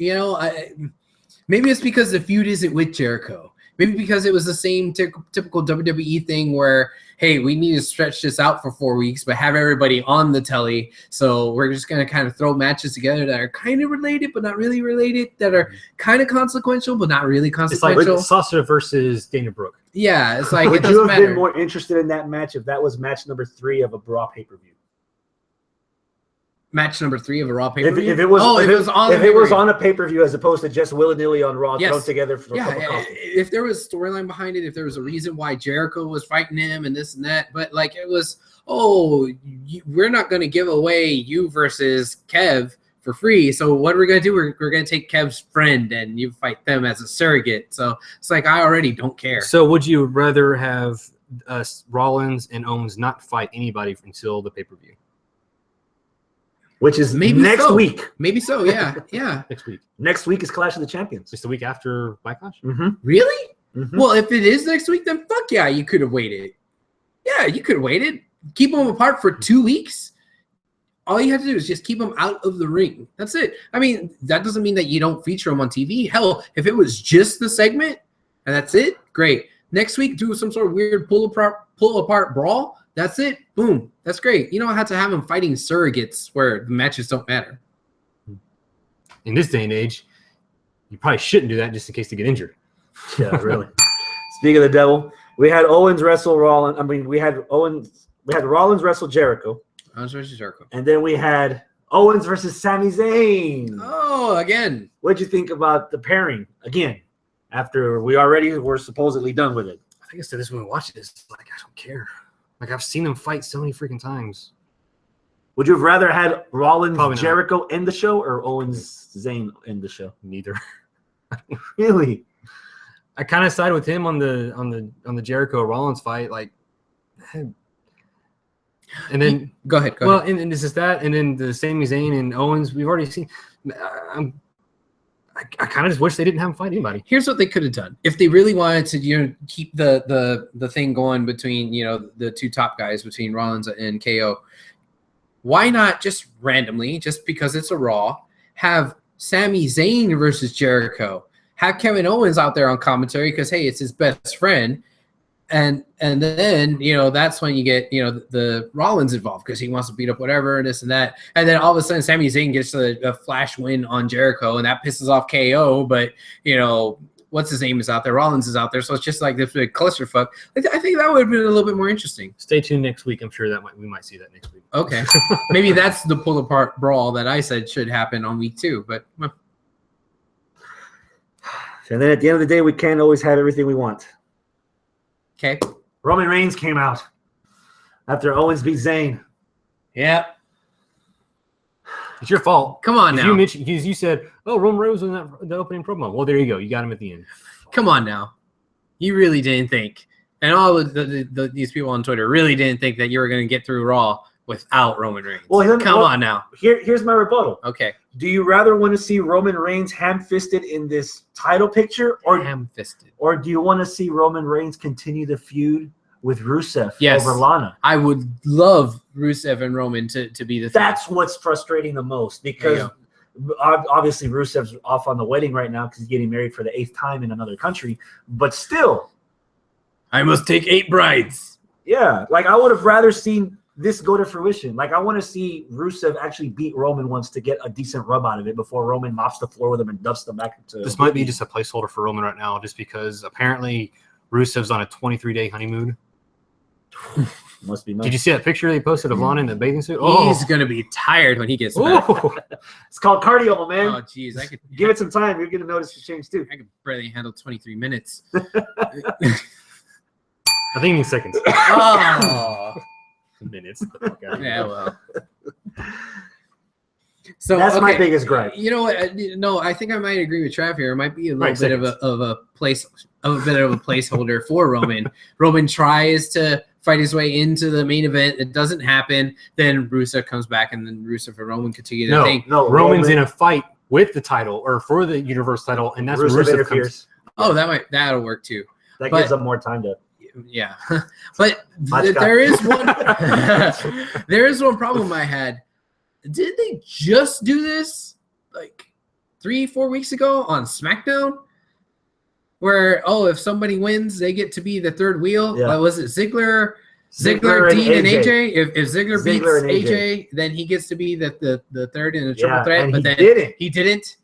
Maybe it's because the feud isn't with Jericho. Maybe because it was the same typical WWE thing where, hey, we need to stretch this out for 4 weeks, but have everybody on the telly. So we're just going to kind of throw matches together that are kind of related, but not really related, that are kind of consequential, but not really consequential. It's like Sasha versus Dana Brooke. Yeah, it's like, would you have been more interested in that match if that was match number 3 of a Raw pay-per-view? Match number 3 of a Raw pay-per-view? If it was on a pay-per-view as opposed to just willy-nilly on Raw thrown together for a cup of coffee. If there was storyline behind it, if there was a reason why Jericho was fighting him and this and that, but like it was, we're not going to give away you versus Kev for free. So what are we going to do? We're going to take Kev's friend and you fight them as a surrogate. So it's like, I already don't care. So would you rather have Rollins and Owens not fight anybody until the pay-per-view? Which is maybe next week. Maybe so, yeah. Next week. Next week is Clash of the Champions. Just the week after Backlash? Mm-hmm. Really? Mm-hmm. Well, if it is next week, then fuck yeah, you could have waited. Yeah, you could have waited. Keep them apart for 2 weeks. All you have to do is just keep them out of the ring. That's it. I mean, that doesn't mean that you don't feature them on TV. Hell, if it was just the segment and that's it, great. Next week, do some sort of weird pull apart brawl. That's it. Boom. That's great. You don't have to have them fighting surrogates where the matches don't matter. In this day and age, you probably shouldn't do that just in case they get injured. Yeah, really. Speaking of the devil, we had Owens wrestle Rollins. I mean, we had Rollins wrestle Jericho. Owens versus Jericho. And then we had Owens versus Sami Zayn. Oh, again. What'd you think about the pairing again? After we already were supposedly done with it. I think I said this when we watched this. Like, I don't care. Like, I've seen them fight so many freaking times. Would you have rather had Rollins Jericho end the show or Owens Zayn end the show? Neither. Really? I kind of sided with him on the Jericho Rollins fight. Like, and then go ahead. Well, and this is that, and then the Sami Zayn and Owens. We've already seen. I kind of just wish they didn't have them fight anybody. Here's what they could have done if they really wanted to, keep the thing going between the two top guys between Rollins and KO. Why not just randomly, just because it's a Raw, have Sami Zayn versus Jericho, have Kevin Owens out there on commentary because hey, it's his best friend. And then that's when you get the Rollins involved because he wants to beat up whatever and this and that, and then all of a sudden Sami Zayn gets a flash win on Jericho and that pisses off KO, but what's his name is out there, Rollins is out there, so it's just like this big clusterfuck. I think that would have been a little bit more interesting. Stay tuned next week. I'm sure we might see that next week. Okay, maybe that's the pull apart brawl that I said should happen on week 2, but. And then at the end of the day, we can't always have everything we want. Okay. Roman Reigns came out after Owens beat Zayn. Yeah. It's your fault. Come on now. You said, Roman Reigns was in the opening promo. Well, there you go. You got him at the end. Come on now. You really didn't think, and all of these people on Twitter really didn't think that you were going to get through Raw without Roman Reigns. Well, come on now. Here's my rebuttal. Okay. Do you rather want to see Roman Reigns ham-fisted in this title picture, or ham-fisted, or do you want to see Roman Reigns continue the feud with Rusev over Lana? I would love Rusev and Roman to be the. That's what's frustrating the most because obviously Rusev's off on the wedding right now because he's getting married for the 8th time in another country. But still, I must take 8 brides. Yeah, like I would have rather seen this go to fruition. Like I want to see Rusev actually beat Roman once to get a decent rub out of it before Roman mops the floor with him and dusts them back into. This might be just a placeholder for Roman right now, just because apparently Rusev's on a 23-day honeymoon. Must be nice. Did you see that picture they posted of Lana in the bathing suit? He's gonna be tired when he gets back. It's called cardio, man. Oh, jeez, I could give it some time. You're gonna notice the change too. I could barely handle 23 minutes. I think you mean seconds. Minutes. Yeah, well. So that's my biggest gripe. You know what? No, I think I might agree with Trav here. It might be a little bit of a placeholder for Roman. Roman tries to fight his way into the main event. It doesn't happen. Then Rusev comes back, and then Rusev and Roman continue the thing. No, Roman's in a fight with the title or for the Universe title, and that's Rusev interferes. Oh, that'll work too. That gives them more time to. Yeah, but there is one. There is one problem I had. did they just do this like 3-4 weeks ago on SmackDown? Where, if somebody wins, they get to be the third wheel. Yeah. Was it Ziggler, Dean, and AJ? If Ziggler beats AJ, then he gets to be the third in a triple threat. But then he didn't.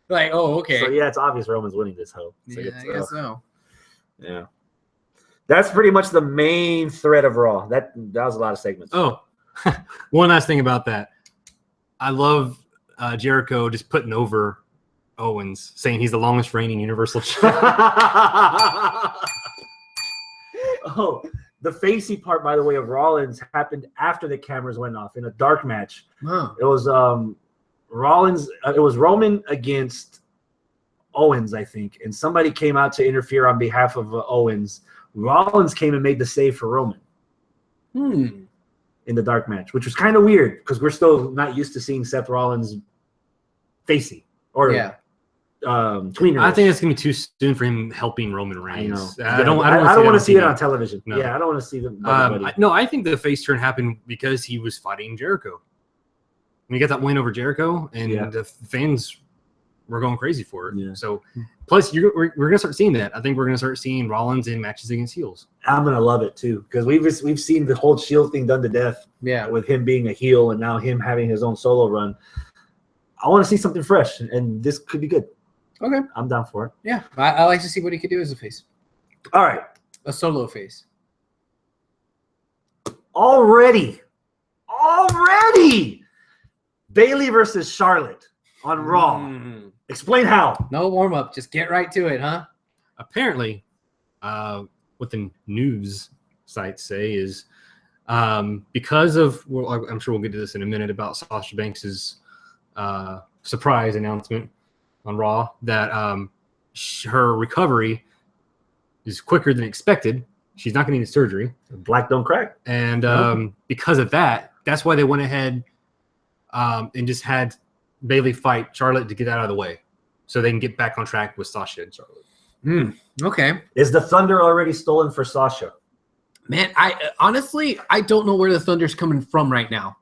Like, okay. So it's obvious Roman's winning this hoe. So I guess so. Yeah. That's pretty much the main thread of Raw. That was a lot of segments. Oh, one last thing about that. I love Jericho just putting over Owens, saying he's the longest reigning Universal Champion. The facey part, by the way, of Rollins happened after the cameras went off in a dark match. Wow. It was Rollins. It was Roman against Owens, I think, and somebody came out to interfere on behalf of Owens. Rollins came and made the save for Roman. In the dark match, which was kind of weird because we're still not used to seeing Seth Rollins facey or tweener. I think it's gonna be too soon for him helping Roman Reigns. I don't want to see it on television. No. Yeah, I don't want to see them. I think the face turn happened because he was fighting Jericho. When he got that win over Jericho, and the fans were going crazy for it. Yeah. So, plus we're gonna start seeing that. I think we're gonna start seeing Rollins in matches against heels. I'm gonna love it too because we've seen the whole Shield thing done to death. Yeah, with him being a heel and now him having his own solo run. I want to see something fresh, and this could be good. Okay, I'm down for it. Yeah, I like to see what he could do as a face. All right, a solo face. Already, Bayley versus Charlotte on Raw. Explain how. No warm up, just get right to it, huh? Apparently, what the news sites say is because of. Well, I'm sure we'll get to this in a minute about Sasha Banks's surprise announcement on Raw that her recovery is quicker than expected. She's not going to need surgery. Black don't crack. And because of that, that's why they went ahead and just had Bayley fight Charlotte to get that out of the way so they can get back on track with Sasha and Charlotte. Okay. Is the Thunder already stolen for Sasha? Man, I honestly don't know where the Thunder's coming from right now.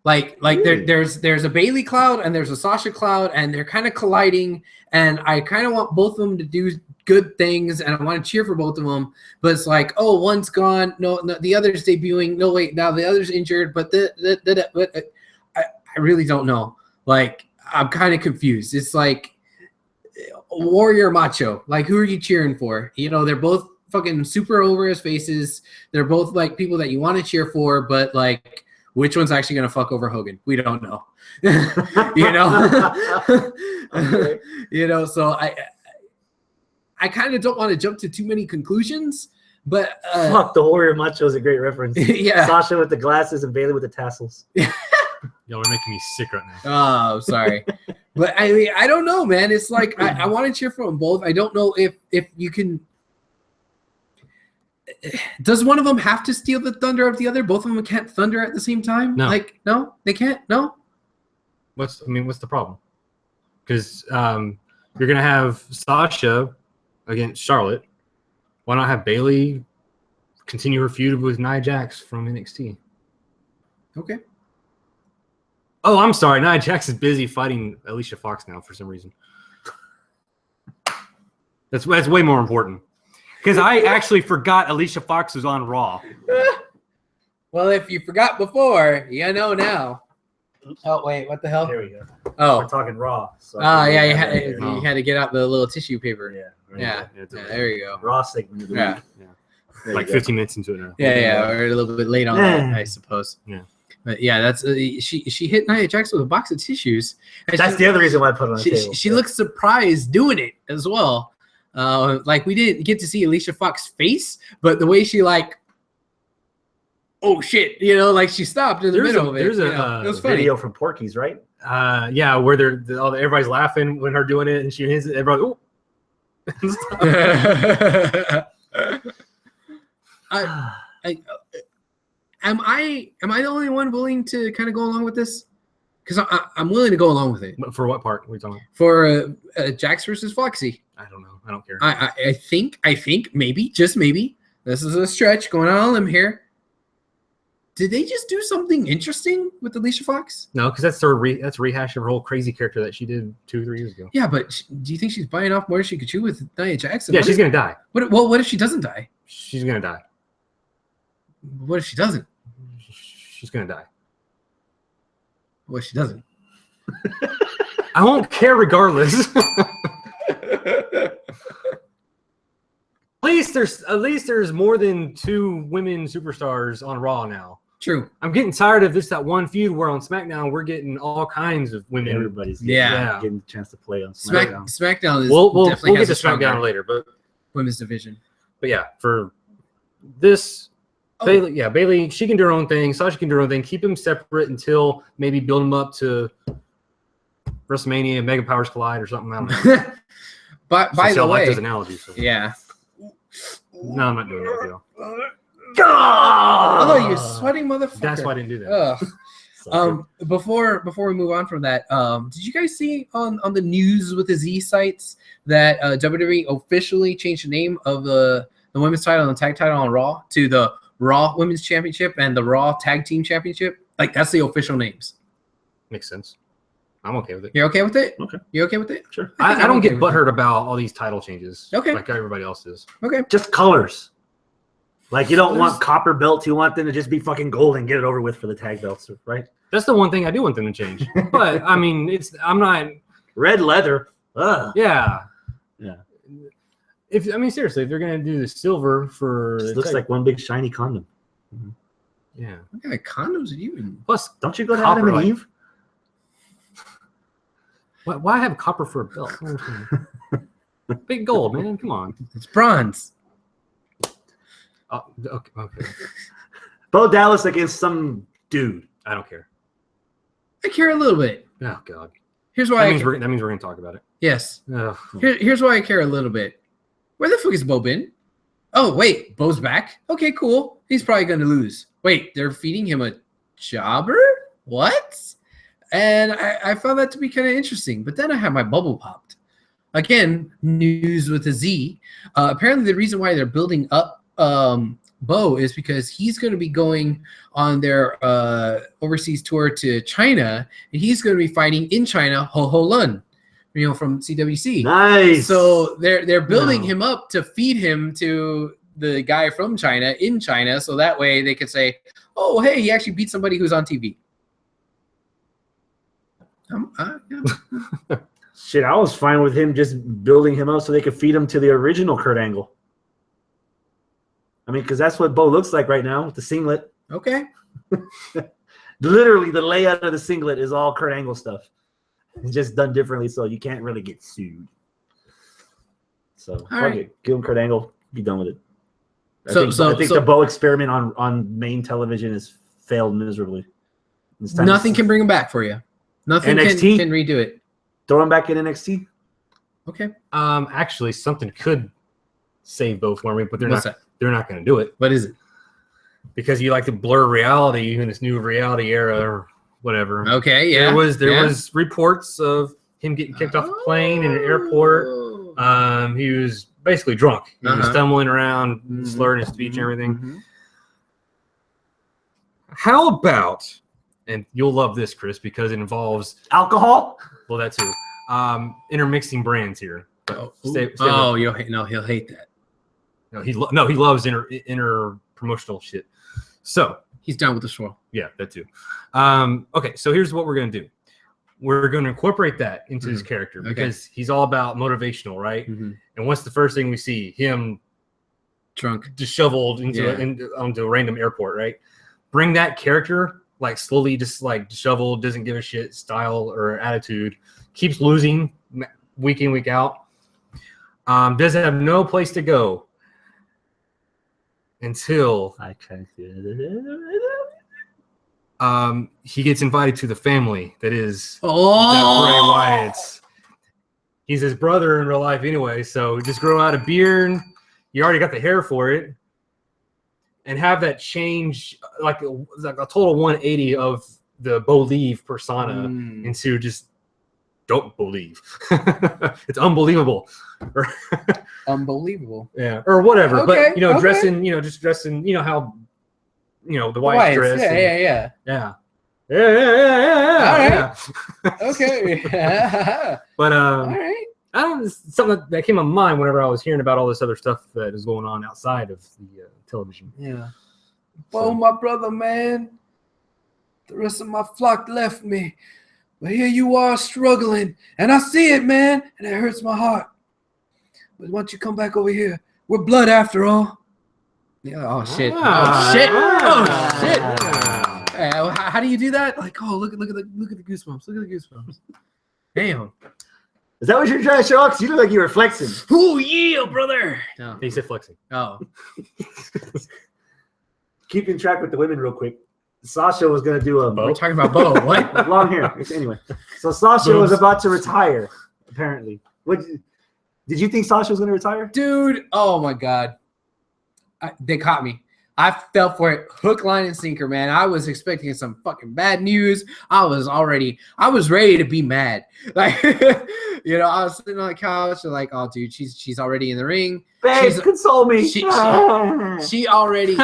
Like there's a Bayley cloud and there's a Sasha cloud and they're kind of colliding and I kind of want both of them to do good things and I want to cheer for both of them. But it's like, one's gone. No, the other's debuting. No, wait, now the other's injured. But I really don't know. Like, I'm kind of confused. It's like Warrior Macho. Like, who are you cheering for? They're both fucking super over as faces. They're both like people that you want to cheer for, but like, which one's actually going to fuck over Hogan? We don't know. Okay. So I kind of don't want to jump to too many conclusions, but fuck, the Warrior Macho is a great reference. Yeah. Sasha with the glasses and Bayley with the tassels. Y'all are making me sick right now. Oh, sorry. But I mean, I don't know, man. It's like I want to cheer for them both. I don't know if you can. Does one of them have to steal the thunder of the other? Both of them can't thunder at the same time? No. Like, no, they can't? No? What's the problem? Because you're going to have Sasha against Charlotte. Why not have Bayley continue her feud with Nia Jax from NXT? Okay. Oh, I'm sorry. Nia Jax is busy fighting Alicia Fox now for some reason. That's way more important. Because I actually forgot Alicia Fox was on Raw. Well, if you forgot before, you know now. Oh, wait, what the hell? There we go. Oh. We're talking Raw. So yeah, you had to get out the little tissue paper. Yeah. There you go. Raw segment of the week. Yeah. Like 15 minutes into it now. Yeah, we're a little bit late on that, I suppose. Yeah. But yeah, that's she hit Nia Jax with a box of tissues. That's the other reason why I put it on the table. She looks surprised doing it as well. Like we didn't get to see Alicia Fox's face, but the way she like, oh shit, like she stopped in the middle of it. There's it was funny. Video from Porky's, right? Yeah, where everybody's laughing when her doing it, and she hits it. Everybody, ooh. Am I the only one willing to kind of go along with this? Because I'm willing to go along with it. For what part are we talking about? For Jax versus Foxy. I don't know. I don't care. I think maybe, just maybe, this is a stretch going on a limb here. Did they just do something interesting with Alicia Fox? No, because that's a rehash of her whole crazy character that she did 2 or 3 years ago. Yeah, but do you think she's biting off more than she could chew with Nia Jackson? Yeah, she's gonna die. What if she doesn't die? She's gonna die. What if she doesn't? She's gonna die. What if she doesn't? I won't care regardless. At least there's more than 2 women superstars on Raw now. True. I'm getting tired of that one feud where on SmackDown we're getting all kinds of women. Everybody's getting a chance to play on SmackDown. SmackDown is we'll get to SmackDown later, but women's division. But yeah, for this, Bayley, she can do her own thing. Sasha can do her own thing. Keep them separate until maybe build them up to WrestleMania, Mega Powers Collide or something. I don't know. By the way, those analogies. So. Yeah. No, I'm not doing that deal. Oh, you sweating motherfucker! That's why I didn't do that. Before we move on from that, did you guys see on the news with the Z sites that WWE officially changed the name of the women's title and the tag title on Raw to the Raw Women's Championship and the Raw Tag Team Championship? Like, that's the official names. Makes sense. I'm okay with it. You're okay with it? Okay. You okay with it? Sure. I don't get butthurt about all these title changes. Okay. Like everybody else is. Okay. Just colors. Like, you don't want copper belts. You want them to just be fucking gold and get it over with for the tag belts, right? That's the one thing I do want them to change. But, I mean, I'm not... Red leather. Ugh. Yeah. Yeah. Seriously, if they're going to do the silver for... It looks like one big shiny condom. Mm-hmm. Yeah. What kind of condoms are you in? Plus, don't you go to Adam and Eve? Why have copper for a belt? Big gold, man. Come on. It's bronze. Okay. Bo Dallas against some dude. I don't care. I care a little bit. Oh, God. Here's why. That means we're going to talk about it. Yes. Ugh. Here's why I care a little bit. Where the fuck is Bo been? Oh, wait. Bo's back? Okay, cool. He's probably going to lose. Wait, they're feeding him a jobber? What? And I found that to be kind of interesting. But then I had my bubble popped. Again, news with a Z. Apparently, the reason why they're building up Bo is because he's going to be going on their overseas tour to China, and he's going to be fighting in China Ho Ho Lun, from CWC. Nice. So they're building him up to feed him to the guy from China in China, so that way they could say, "Oh, hey, he actually beat somebody who's on TV." Shit, I was fine with him just building him up so they could feed him to the original Kurt Angle. I mean, because that's what Bo looks like right now with the singlet. Okay. Literally, the layout of the singlet is all Kurt Angle stuff. It's just done differently, so you can't really get sued. So, fuck it. Give him Kurt Angle. Be done with it. I think the Bo experiment on main television has failed miserably. Nothing can bring him back for you. Nothing NXT? can redo it. Throw him back in NXT. Okay. Actually, something could save Bo for me, but they're What's not. that? They're not going to do it. What is it? Because you like to blur reality in this new reality era or whatever. Okay, yeah. There was reports of him getting kicked off a plane in an airport. He was basically drunk. He was stumbling around, slurring his speech and everything. Mm-hmm. How about, and you'll love this, Chris, because it involves alcohol? Well, that too. Intermixing brands here. He'll hate that. No, he loves inter promotional shit. So he's down with the swirl. Yeah, that too. Okay, so here's what we're gonna do. We're gonna incorporate that into his character because he's all about motivational, right? Mm-hmm. And what's the first thing we see? Him drunk, disheveled onto a random airport, right? Bring that character like slowly, just like disheveled, doesn't give a shit style or attitude, keeps losing week in, week out. Doesn't have no place to go until he gets invited to the family that is Bray Wyatt's. He's his brother in real life anyway, so just grow out a beard. You already got the hair for it, and have that change like a total 180 of the believe persona into just don't believe. It's unbelievable. Unbelievable. Yeah, or whatever. Okay, but dressing, just dressing, how the white dress. Yeah. All right. Okay. But all right. I don't. Something that came to mind whenever I was hearing about all this other stuff that is going on outside of the television. Yeah. Well, my brother, man, the rest of my flock left me, but here you are struggling, and I see it, man, and it hurts my heart. But why don't you come back over here? We're blood after all. Yeah. Oh shit. Oh shit. Oh shit. How do you do that? Like, oh, look at the goosebumps. Look at the goosebumps. Damn. Is that what you're trying to show off? Because you look like you were flexing. Oh yeah, brother. No. He said flexing. Oh. Keeping track with the women real quick. Sasha was going to do a... We're talking about Bo. What? Long hair. Anyway. So Sasha was about to retire, apparently. Did you think Sasha was going to retire? Dude, oh my God. They caught me. I fell for it hook, line, and sinker, man. I was expecting some fucking bad news. I was ready to be mad. Like, I was sitting on the couch and like, oh, dude, she's already in the ring. Babe, console me. She already.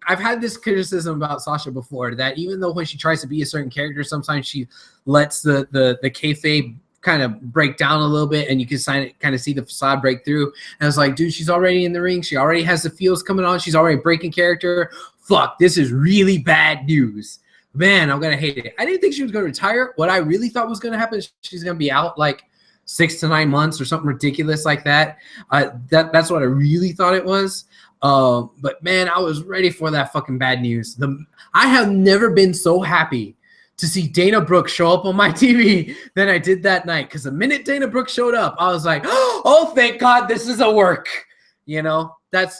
I've had this criticism about Sasha before that even though when she tries to be a certain character, sometimes she lets the kayfabe kind of break down a little bit, and you can kind of see the facade break through. And I was like, dude, she's already in the ring. She already has the feels coming on. She's already breaking character. Fuck, this is really bad news. Man, I'm gonna hate it. I didn't think she was gonna retire. What I really thought was gonna happen is she's gonna be out like 6 to 9 months or something ridiculous like that. That's what I really thought it was. But man, I was ready for that fucking bad news. I have never been so happy to see Dana Brooke show up on my TV than I did that night. Because the minute Dana Brooke showed up, I was like, oh, thank God this is a work.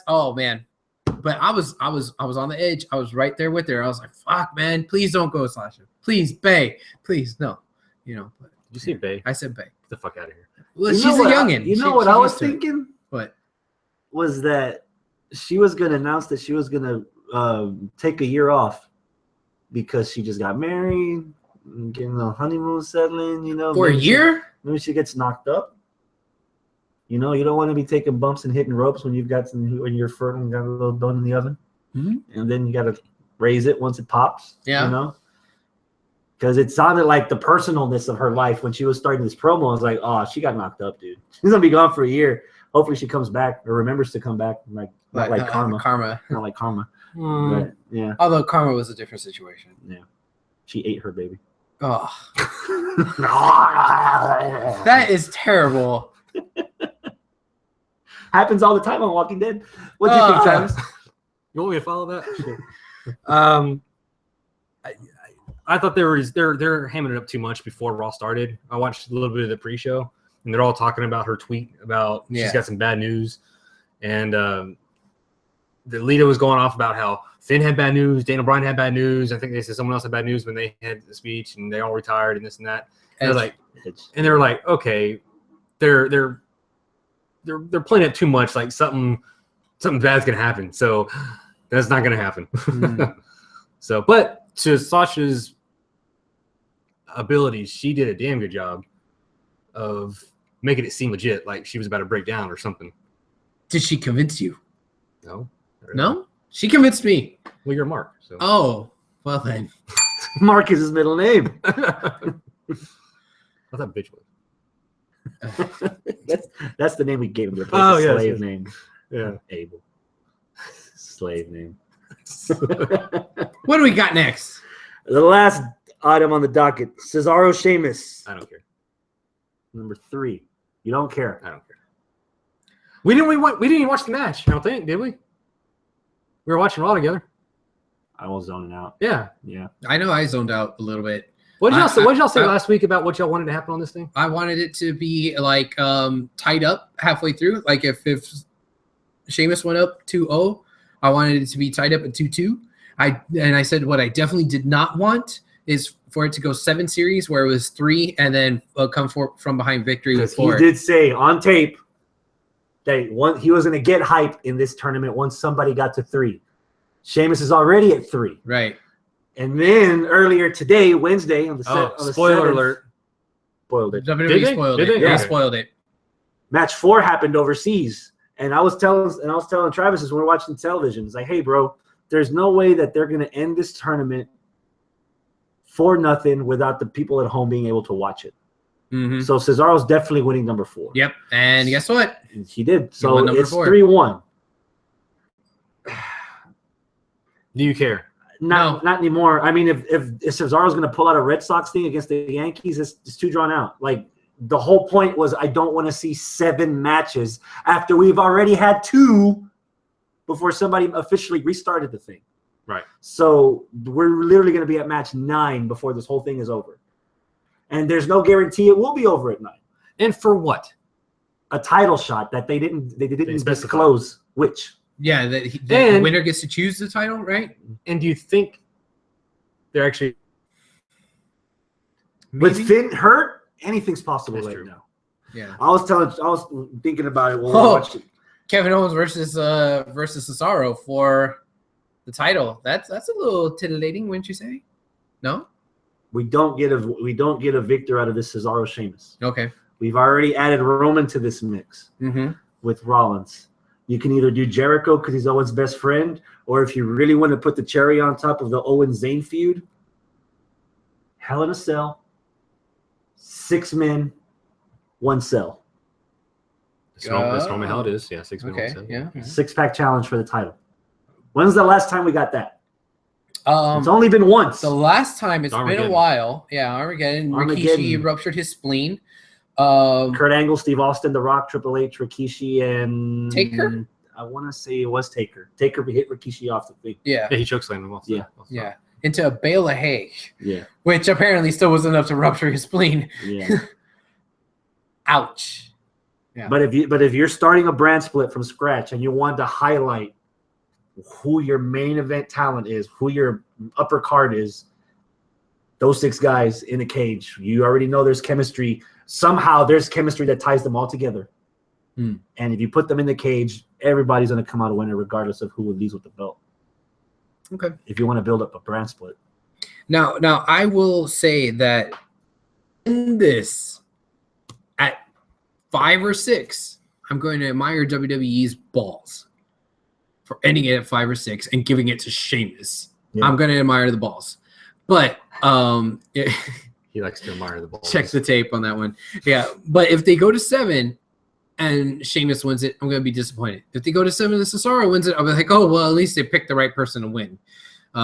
Oh man. But I was on the edge. I was right there with her. I was like, fuck, man, please don't go, Sasha. Please, Bae. Please, no. But you see Bae? I said Bae. Get the fuck out of here. Well, she's a youngin. What I was thinking? What? Was that she was going to announce that she was going to take a year off because she just got married, getting the honeymoon settling, For a year? Maybe she gets knocked up. You don't want to be taking bumps and hitting ropes when when you're fertile and got a little bone in the oven. Mm-hmm. And then you got to raise it once it pops. Yeah. Because it sounded like the personalness of her life when she was starting this promo. I was like, oh, she got knocked up, dude. She's going to be gone for a year. Hopefully she comes back or remembers to come back. Not like Karma. Not like Karma. But, yeah. Although Karma was a different situation. Yeah. She ate her baby. Oh. That is terrible. Happens all the time on Walking Dead. What do you think, Travis? You want me to follow that? I thought they're hamming it up too much before Raw started. I watched a little bit of the pre-show, and they're all talking about her tweet about she's got some bad news, and the Lita was going off about how Finn had bad news, Daniel Bryan had bad news. I think they said someone else had bad news when they had the speech, and they all retired and this and that. And they're like, okay, they're playing it too much, like something bad's gonna happen. So that's not gonna happen. So, but to Sasha's abilities, she did a damn good job of making it seem legit, like she was about to break down or something. Did she convince you? No. No? She convinced me. Well, you're Mark. So. Oh, well then. Mark is his middle name. I thought bitch was. That's the name we gave him. To replace the slave name. Yeah. Abel. Slave name. What do we got next? The last item on the docket: Cesaro Sheamus. I don't care. Number 3. You don't care. I don't care. We didn't even watch the match. I don't think, did we? We were watching Raw together. I was zoning out. Yeah. I know I zoned out a little bit. What did y'all say last week about what y'all wanted to happen on this thing? I wanted it to be like tied up halfway through. Like if Sheamus went up 2-0, I wanted it to be tied up at 2-2. I said what I definitely did not want is for it to go 7 series where it was 3 and then come from behind victory with 4. He did say on tape that he was going to get hype in this tournament once somebody got to 3. Sheamus is already at 3. Right. And then earlier today, Wednesday, on the spoiler 7th, alert. Spoiled it. WWE spoiled it. Yeah. They spoiled it. Match 4 happened overseas. And I was telling Travis as we were watching television, it's like, hey, bro, there's no way that they're going to end this tournament for nothing without the people at home being able to watch it. Mm-hmm. So Cesaro's definitely winning number 4. Yep. And guess what? He did. So it's 4. 3-1. Do you care? Not anymore. I mean, if Cesaro's going to pull out a Red Sox thing against the Yankees, it's too drawn out. Like, the whole point was I don't want to see 7 matches after we've already had 2 before somebody officially restarted the thing. Right. So we're literally going to be at match 9 before this whole thing is over. And there's no guarantee it will be over at 9. And for what? A title shot that they didn't disclose which. Yeah, the winner gets to choose the title, right? And do you think they're actually with Finn hurt? Anything's possible now. Yeah. I was thinking about it while we watched it. Kevin Owens versus Cesaro for the title. That's a little titillating, wouldn't you say? No? We don't get a victor out of this Cesaro Sheamus. Okay. We've already added Roman to this mix with Rollins. You can either do Jericho because he's Owens' best friend, or if you really want to put the cherry on top of the Owens-Zayn feud, Hell in a Cell, 6 men, 1 cell. That's normally how it is. Yeah, 6 men, 1 cell. Yeah. 6-pack challenge for the title. When's the last time we got that? It's only been once. The last time it's been a while. Yeah, Armageddon. Rikishi ruptured his spleen. Kurt Angle, Steve Austin, The Rock, Triple H, Rikishi, and Taker. I want to say it was Taker. Taker hit Rikishi off the thing. Yeah. Yeah, he chokeslammed him. Also. Yeah. Into a bale of hay. Yeah. Which apparently still was enough to rupture his spleen. Yeah. Ouch. Yeah. But if you're starting a brand split from scratch and you want to highlight who your main event talent is, who your upper card is, those 6 guys in a cage, you already know there's chemistry. Somehow there's chemistry that ties them all together. And if you put them in the cage, everybody's going to come out a winner regardless of who leads with the belt. Okay. If you want to build up a brand split. Now I will say that in this, at 5 or 6, I'm going to admire WWE's balls for ending it at 5 or 6 and giving it to Sheamus. Yeah. I'm going to admire the balls. But he likes to admire the balls. Check the tape on that one. Yeah, but if they go to 7 and Sheamus wins it, I'm going to be disappointed. If they go to 7 and Cesaro wins it, I'll be like, oh, well, at least they picked the right person to win. But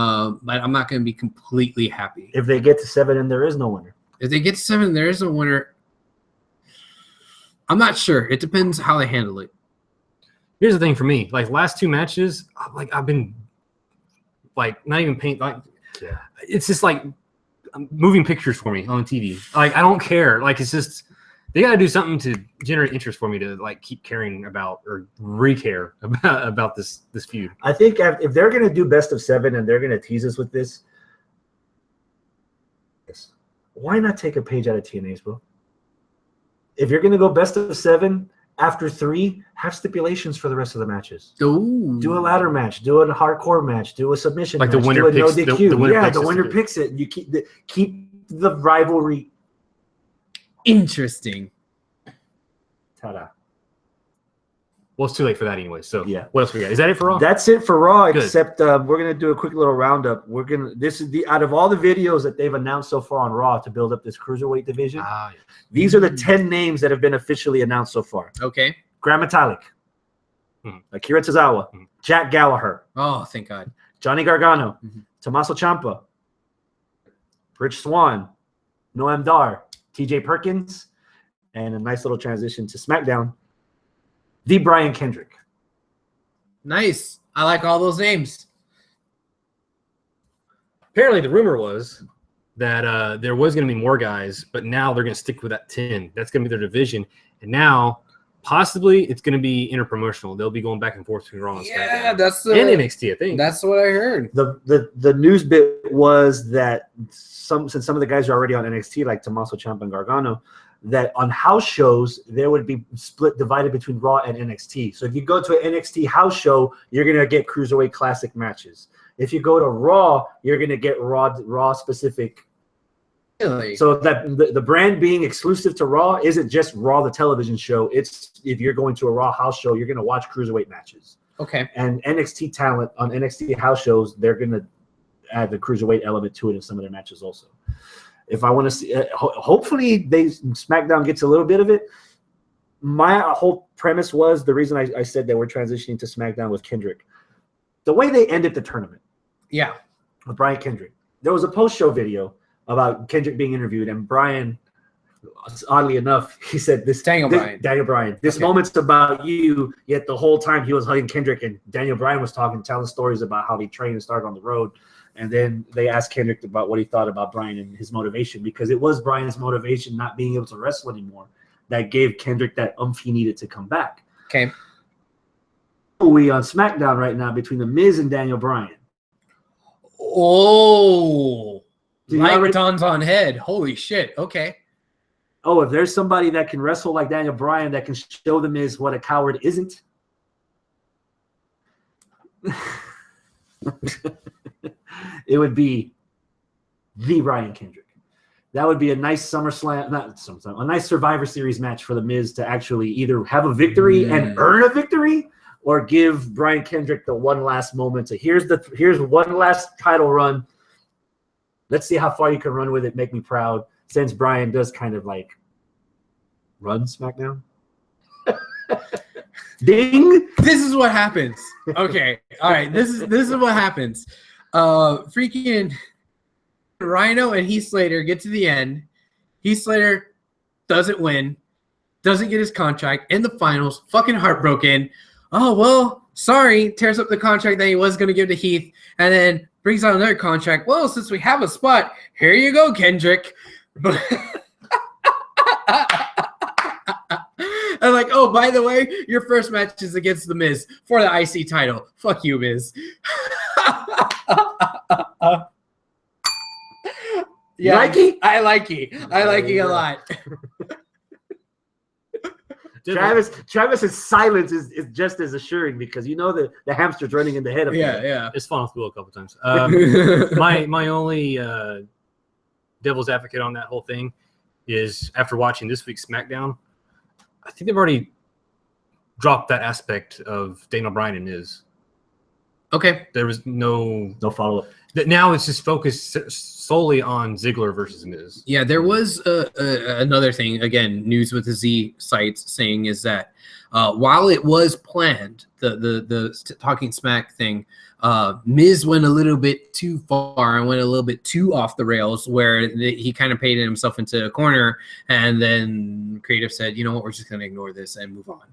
I'm not going to be completely happy. If they get to 7 and there is no winner. If they get to 7 and there is no winner, I'm not sure. It depends how they handle it. Here's the thing for me. Like, last 2 matches, I've been, like, not even paying. Like, it's just, like, moving pictures for me on TV. Like, I don't care. Like, it's just they got to do something to generate interest for me to like keep caring about or re-care about this feud. I think if they're going to do best of 7 and they're going to tease us with this, why not take a page out of TNA's book? If you're going to go best of 7 after 3, have stipulations for the rest of the matches. Ooh. Do a ladder match, do a hardcore match, do a submission like match, the winner do a picks, no DQ. the winner picks it. You keep the rivalry interesting. Ta-da. Well, it's too late for that anyway. So yeah, what else we got? Is that it for Raw? That's it for Raw. Good. Except we're gonna do a quick little roundup. This is out of all the videos that they've announced so far on Raw to build up this cruiserweight division. These are the 10 names that have been officially announced so far. Okay. Gran Metalik, Akira Tozawa, Jack Gallagher. Oh, thank God. Johnny Gargano, Tommaso Ciampa, Rich Swann, Noam Dar, TJ Perkins, and a nice little transition to SmackDown, the Brian Kendrick. Nice. I like all those names. Apparently, the rumor was that there was going to be more guys, but now they're going to stick with that 10. That's going to be their division. And now, possibly, it's going to be interpromotional. They'll be going back and forth between Raw and SmackDown. That's and NXT, I think. That's what I heard. The news bit was that since some of the guys are already on NXT, like Tommaso Ciampa and Gargano, that on house shows, there would be divided between Raw and NXT. So if you go to an NXT house show, you're going to get Cruiserweight Classic matches. If you go to Raw, you're going to get Raw specific. Really? So that the brand being exclusive to Raw isn't just Raw, the television show. It's if you're going to a Raw house show, you're going to watch Cruiserweight matches. Okay. And NXT talent on NXT house shows, they're going to add the cruiserweight element to it in some of their matches also. If I want to see, hopefully SmackDown gets a little bit of it. My whole premise was the reason I said that we're transitioning to SmackDown with Kendrick. The way they ended the tournament. Yeah. With Brian Kendrick. There was a post-show video about Kendrick being interviewed, and Brian, oddly enough, he said Daniel Bryan. This moment's about you, yet the whole time he was hugging Kendrick, and Daniel Bryan was telling stories about how he trained and started on the road. And then they asked Kendrick about what he thought about Bryan and his motivation, because it was Bryan's motivation not being able to wrestle anymore that gave Kendrick that he needed to come back. Okay. We on SmackDown right now between The Miz and Daniel Bryan. Oh, light batons on head. Holy shit. Okay. Oh, if there's somebody that can wrestle like Daniel Bryan that can show The Miz what a coward isn't. It would be the Brian Kendrick. That would be a nice a nice Survivor Series match for The Miz to actually either have a victory and earn a victory, or give Brian Kendrick the one last moment to here's one last title run. Let's see how far you can run with it. Make me proud. Since Brian does kind of like run SmackDown. Ding. This is what happens. Okay. All right. This is what happens. Freaking Rhino and Heath Slater get to the end. Heath Slater doesn't win, doesn't get his contract in the finals, fucking heartbroken. Oh, well, sorry, tears up the contract that he was going to give to Heath, and then brings out another contract. Well, since we have a spot, here you go, Kendrick. I'm like, oh, by the way, your first match is against The Miz for the IC title. Fuck you, Miz. Yeah, I like it a lot. Travis's silence is just as assuring, because you know the hamster's running in the head of him. Yeah. It's fallen through a couple times. My only devil's advocate on that whole thing is, after watching this week's SmackDown, I think they've already dropped that aspect of Daniel Bryan and Miz. Okay. There was no follow-up. Now it's just focused solely on Ziggler versus Miz. Yeah, there was another thing, again, News with the Z sites saying is that while it was planned, the Talking Smack thing, Miz went a little bit too far and went a little bit too off the rails, where he kind of painted himself into a corner, and then creative said, you know what, we're just going to ignore this and move on.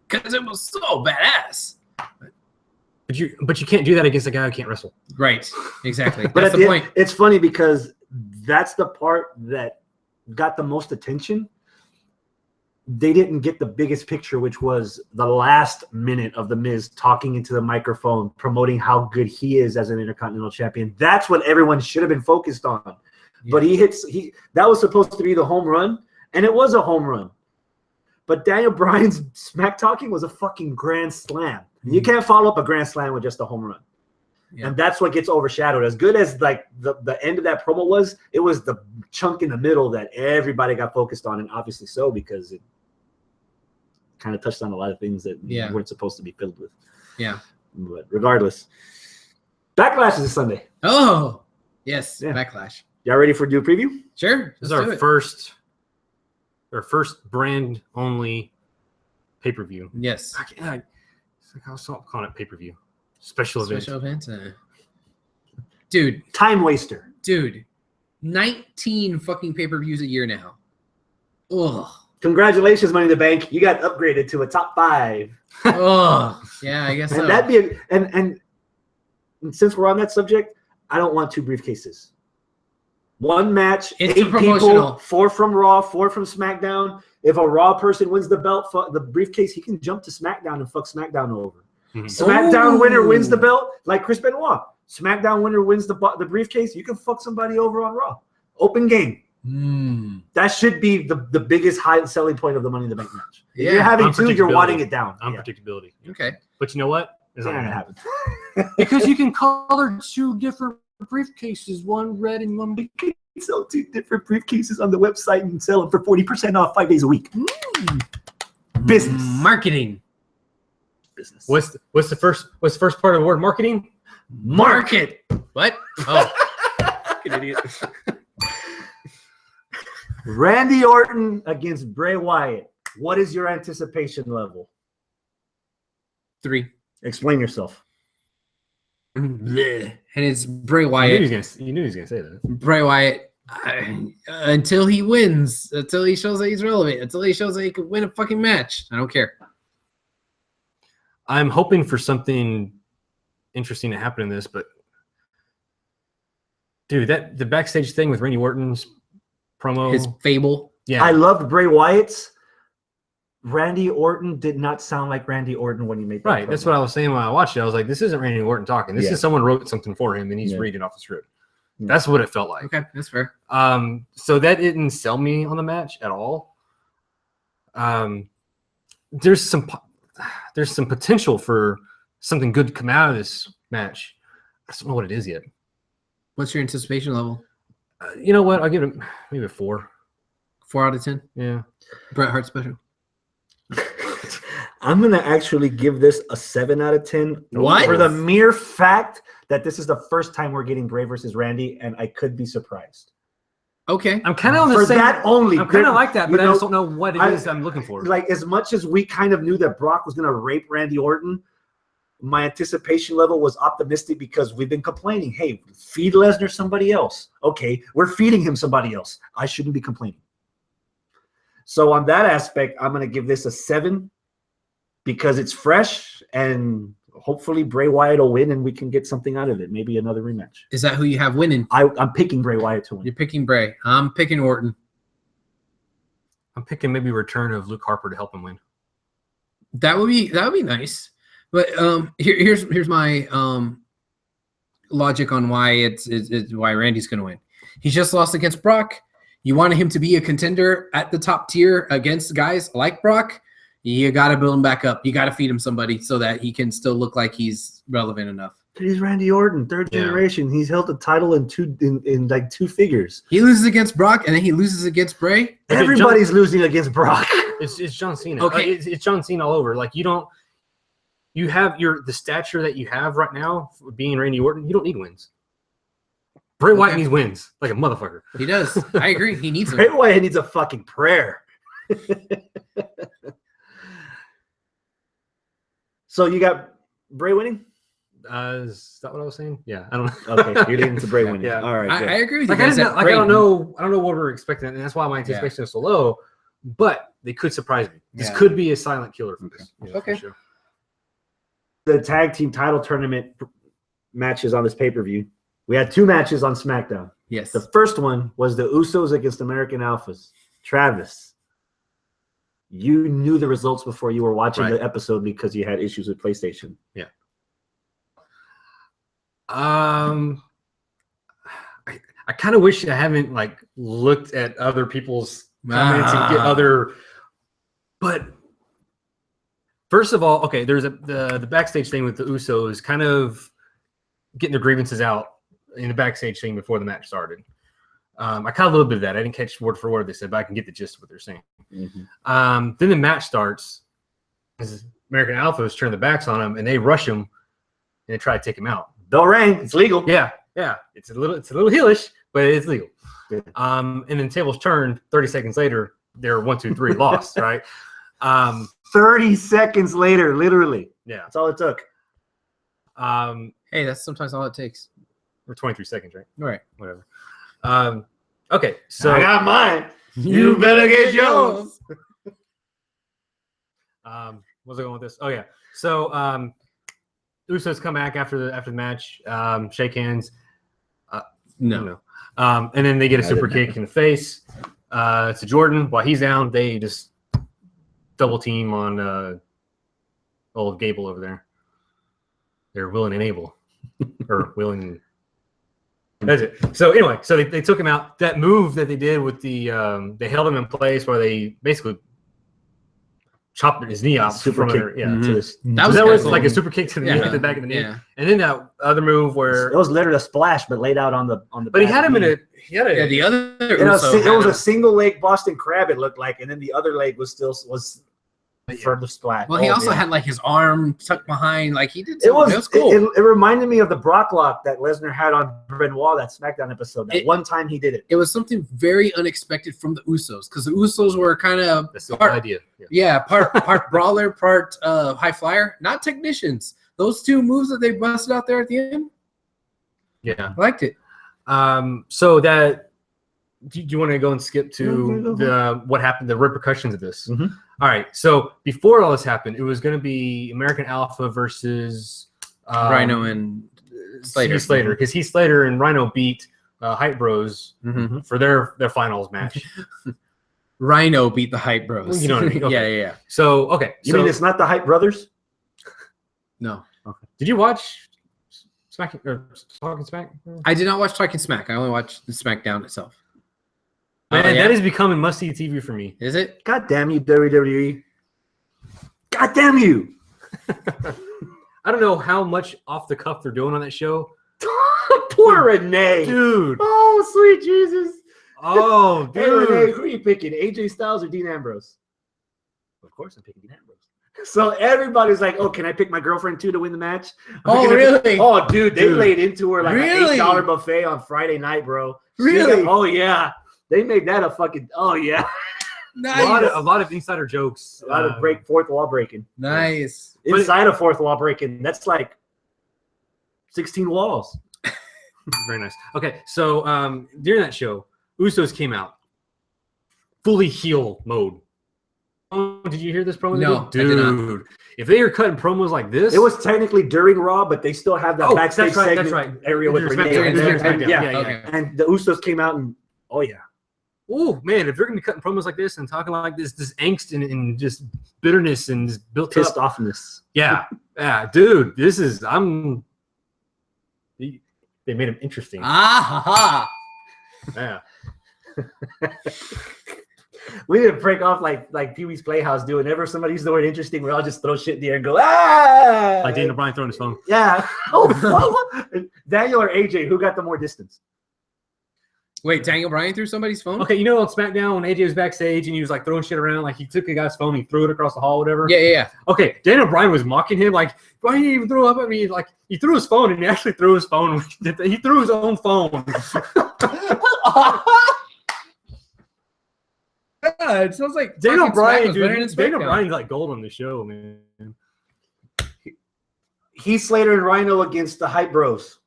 Because it was so badass. But you can't do that against a guy who can't wrestle. Right. Exactly. But that's the point. It's funny because that's the part that got the most attention. They didn't get the biggest picture, which was the last minute of The Miz talking into the microphone, promoting how good he is as an Intercontinental Champion. That's what everyone should have been focused on. Yeah. But that was supposed to be the home run, and it was a home run. But Daniel Bryan's smack talking was a fucking grand slam. You can't follow up a grand slam with just a home run. Yeah. And that's what gets overshadowed. As good as like the end of that promo was, it was the chunk in the middle that everybody got focused on, and obviously so, because it kind of touched on a lot of things that weren't supposed to be filled with. Yeah. But regardless, Backlash is Sunday. Oh, yes, Backlash. Y'all ready for do a preview? Sure. This is our first brand only pay-per-view. Yes. I'll stop calling it pay-per-view. Special event. Dude. Time waster. Dude. 19 fucking pay-per-views a year now. Ugh. Congratulations, Money in the Bank. You got upgraded to a top 5. Oh, yeah, I guess and so. That'd be and since we're on that subject, I don't want 2 briefcases. One match, it's 8 people, 4 from Raw, 4 from SmackDown. If a Raw person wins the belt, the briefcase, he can jump to SmackDown and fuck SmackDown over. Mm-hmm. SmackDown winner wins the belt, like Chris Benoit. SmackDown winner wins the briefcase. You can fuck somebody over on Raw. Open game. That should be the biggest high selling point of the Money in the Bank match. If you're having 2, you're watering it down. Unpredictability. Yeah. Okay. But you know what? It's not going to happen. Because you can color 2 different briefcases, one red and one blue. You can sell 2 different briefcases on the website and sell them for 40% off 5 days a week. Business. Marketing. business. What's the first part of the word marketing? Market. What? Oh, Fucking idiot. Randy Orton against Bray Wyatt. What is your anticipation level? 3. Explain yourself. And it's Bray You Wyatt. knew he was gonna say that. Bray Wyatt. Until he wins, until he shows that he's relevant, until he shows that he could win a fucking match, I don't care. I'm hoping for something interesting to happen in this, but dude, the backstage thing with Randy Orton's promo, His fable. yeah, I loved Bray Wyatt's. Randy Orton did not sound like Randy Orton when he made that right. promo. That's what I was saying when I watched it. I was like, this isn't Randy Orton talking. This is someone wrote something for him and he's reading off the script. Yeah. That's what it felt like. Okay, that's fair. So that didn't sell me on the match at all. There's some potential for something good to come out of this match. I just don't know what it is yet. What's your anticipation level? You know what? I'll give it maybe a 4. 4 out of 10. Yeah. Bret Hart special. I'm going to actually give this a 7 out of 10. What? For the mere fact that this is the first time we're getting Bray versus Randy, and I could be surprised. Okay. I'm kind of on the For same. that only. I'm kind of like that, but I just don't know what it I- is I'm looking for. Like, as much as we kind of knew that Brock was going to rape Randy Orton, my anticipation level was optimistic because we've been complaining. Hey, feed Lesnar somebody else. Okay, we're feeding him somebody else. I shouldn't be complaining. So on that aspect, I'm going to give this a 7 because it's fresh and hopefully Bray Wyatt will win and we can get something out of it. Maybe another rematch. Is that who you have winning? I'm picking Bray Wyatt to win. You're picking Bray. I'm picking Orton. I'm picking maybe return of Luke Harper to help him win. That would be nice. But here's my logic on why it's why Randy's going to win. He's just lost against Brock. You wanted him to be a contender at the top tier against guys like Brock. You got to build him back up. You got to feed him somebody so that he can still look like he's relevant enough. He's Randy Orton, third generation. He's held the title in like 2 figures. He loses against Brock, and then he loses against Bray. Everybody's losing against Brock. It's John Cena. Okay. Like, it's John Cena all over. Like you have the stature that you have right now for being Randy Orton. You don't need wins. Bray Wyatt needs wins like a motherfucker. He does. I agree. He needs Bray them. Wyatt needs a fucking prayer. So you got Bray winning? Is that what I was saying? Yeah, I don't know. Okay, you're leading to Bray winning. Yeah. All right. I good. agree with you. Like I guys. don't know what we're expecting, and that's why my anticipation is so low. But they could surprise me. This could be a silent killer for this. Okay. For sure. The tag team title tournament matches on this pay-per-view. We had 2 matches on SmackDown. Yes. The first one was the Usos against American Alphas. Travis, you knew the results before you were watching the episode because you had issues with PlayStation. Yeah. I kind of wish I haven't looked at other people's comments and get other. But first of all, okay, there's the backstage thing with the Usos kind of getting their grievances out in the backstage thing before the match started. I caught a little bit of that. I didn't catch word for word what they said, but I can get the gist of what they're saying. Mm-hmm. Then the match starts. American Alphas turn their backs on him and they rush him and they try to take him out. Bell rang. It's legal. Yeah. It's a little heelish, but it's legal. And then tables turned 30 seconds later, they're 1, 2, 3 lost, right? 30 seconds later, literally. Yeah. That's all it took. Hey, that's sometimes all it takes. Or 23 seconds, right? Right. Whatever. Okay, so I got mine. You better get yours. What was I going with this? Oh yeah. So Usos come back after the match, shake hands. No. And then they get a super kick in the face to Jordan. While he's down, they just double team on old Gable over there. They're willing and able. Or willing. That's it. So anyway, so they took him out. That move that they did with the they held him in place where they basically chopped his knee off Super from kick. under, That was like a super kick to the knee, to the back of the knee. Yeah. And then that other move where It was literally a splash, but laid out on the. but he back had him knee. The other It was a single leg Boston Crab. It looked like, and then the other leg was for the splat. Well, he also had like his arm tucked behind, like he did. It was cool. It reminded me of the Brock lock that Lesnar had on Benoit, that SmackDown episode. One time he did it. It was something very unexpected from the Usos, because the Usos were kind of idea. Part brawler, part high flyer, not technicians. Those two moves that they busted out there at the end. Yeah, I liked it. So that. Do you want to go and skip to the what happened, the repercussions of this? Mm-hmm. All right. So before all this happened, it was going to be American Alpha versus Rhino and Slater. Heath Slater, because Heath Slater and Rhino beat Hype Bros for their finals match. Rhino beat the Hype Bros. You know what I mean? Okay. Yeah. So you mean it's not the Hype Brothers? No. Okay. Did you watch Talking Smack? I did not watch Talking Smack. I only watched the SmackDown itself. Man, that is becoming must-see TV for me. Is it? God damn you, WWE. God damn you. I don't know how much off the cuff they're doing on that show. Poor Renee. Dude. Oh, sweet Jesus. Oh, dude. Hey, Renee, who are you picking? AJ Styles or Dean Ambrose? Of course I'm picking Dean Ambrose. So everybody's like, oh, can I pick my girlfriend too to win the match? Oh, really? Oh, dude, they laid into her like an $8 buffet on Friday night, bro. Really? Oh, yeah. They made that a fucking nice. A lot of insider jokes. A lot of fourth wall breaking. Nice. Inside of fourth wall breaking, that's like 16 walls. Very nice. Okay, so during that show, Usos came out fully heel mode. Oh, did you hear this promo? No, dude. I did not. If they are cutting promos like this, it was technically during Raw, but they still have that backstage segment area with Renee. Yeah. And the Usos came out and oh man, if you're gonna be cutting promos like this and talking like this angst and just bitterness and just built pissed offness. Yeah, dude, this is they made him interesting. Yeah. We need to break off like Pee Wee's Playhouse do. Whenever somebody uses the word interesting, we all just throw shit in the air and go, ah! Like Daniel Bryan throwing his phone. Yeah. Daniel or AJ, who got the more distance? Wait, Daniel Bryan threw somebody's phone? Okay, you know on SmackDown when AJ was backstage and he was like throwing shit around, like he took a guy's phone, he threw it across the hall, whatever. Yeah. Okay, Daniel Bryan was mocking him, like, why didn't he even throw up at me? Like, he threw his phone and he actually threw his phone. He threw his own phone. Yeah, it sounds like Daniel Bryan, dude. Daniel Bryan's like gold on the show, man. Heath Slater and Rhino against the Hype Bros.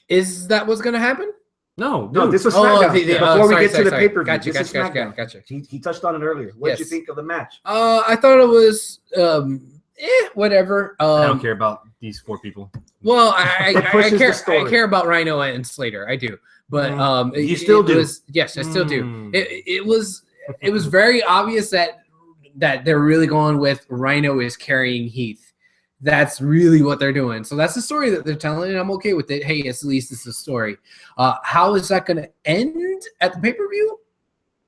Is that what's going to happen? No, this was SmackDown. Before we get to the pay-per-view. Gotcha. He touched on it earlier. What did you think of the match? I thought it was whatever. I don't care about these four people. Well, I care about Rhino and Slater. I do. But you still do. Yes, I still do. It was very obvious that they're really going with Rhino is carrying Heath. That's really what they're doing. So that's the story that they're telling, and I'm okay with it. Hey, at least it's a story. How is that going to end at the pay-per-view?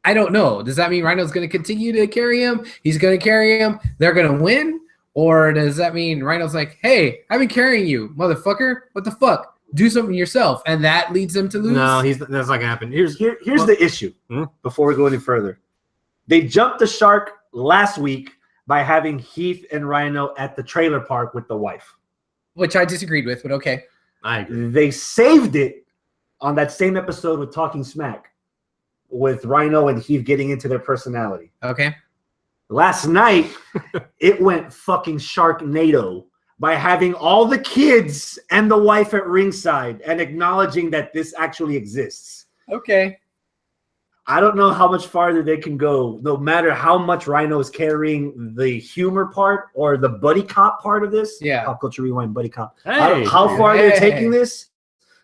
I don't know. Does that mean Rhino's going to continue to carry him? He's going to carry him. They're going to win? Or does that mean Rhino's like, hey, I've been carrying you, motherfucker. What the fuck? Do something yourself. And that leads them to lose? No, that's not going to happen. Here's the issue before we go any further. They jumped the shark last week by having Heath and Rhino at the trailer park with the wife. Which I disagreed with, but okay. I agree. They saved it on that same episode with Talking Smack with Rhino and Heath getting into their personality. Okay. Last night, it went fucking Sharknado by having all the kids and the wife at ringside and acknowledging that this actually exists. Okay. I don't know how much farther they can go, no matter how much Rhino is carrying the humor part or the buddy cop part of this. Yeah. Pop Culture Rewind, buddy cop. Hey, I don't know how far they're taking this,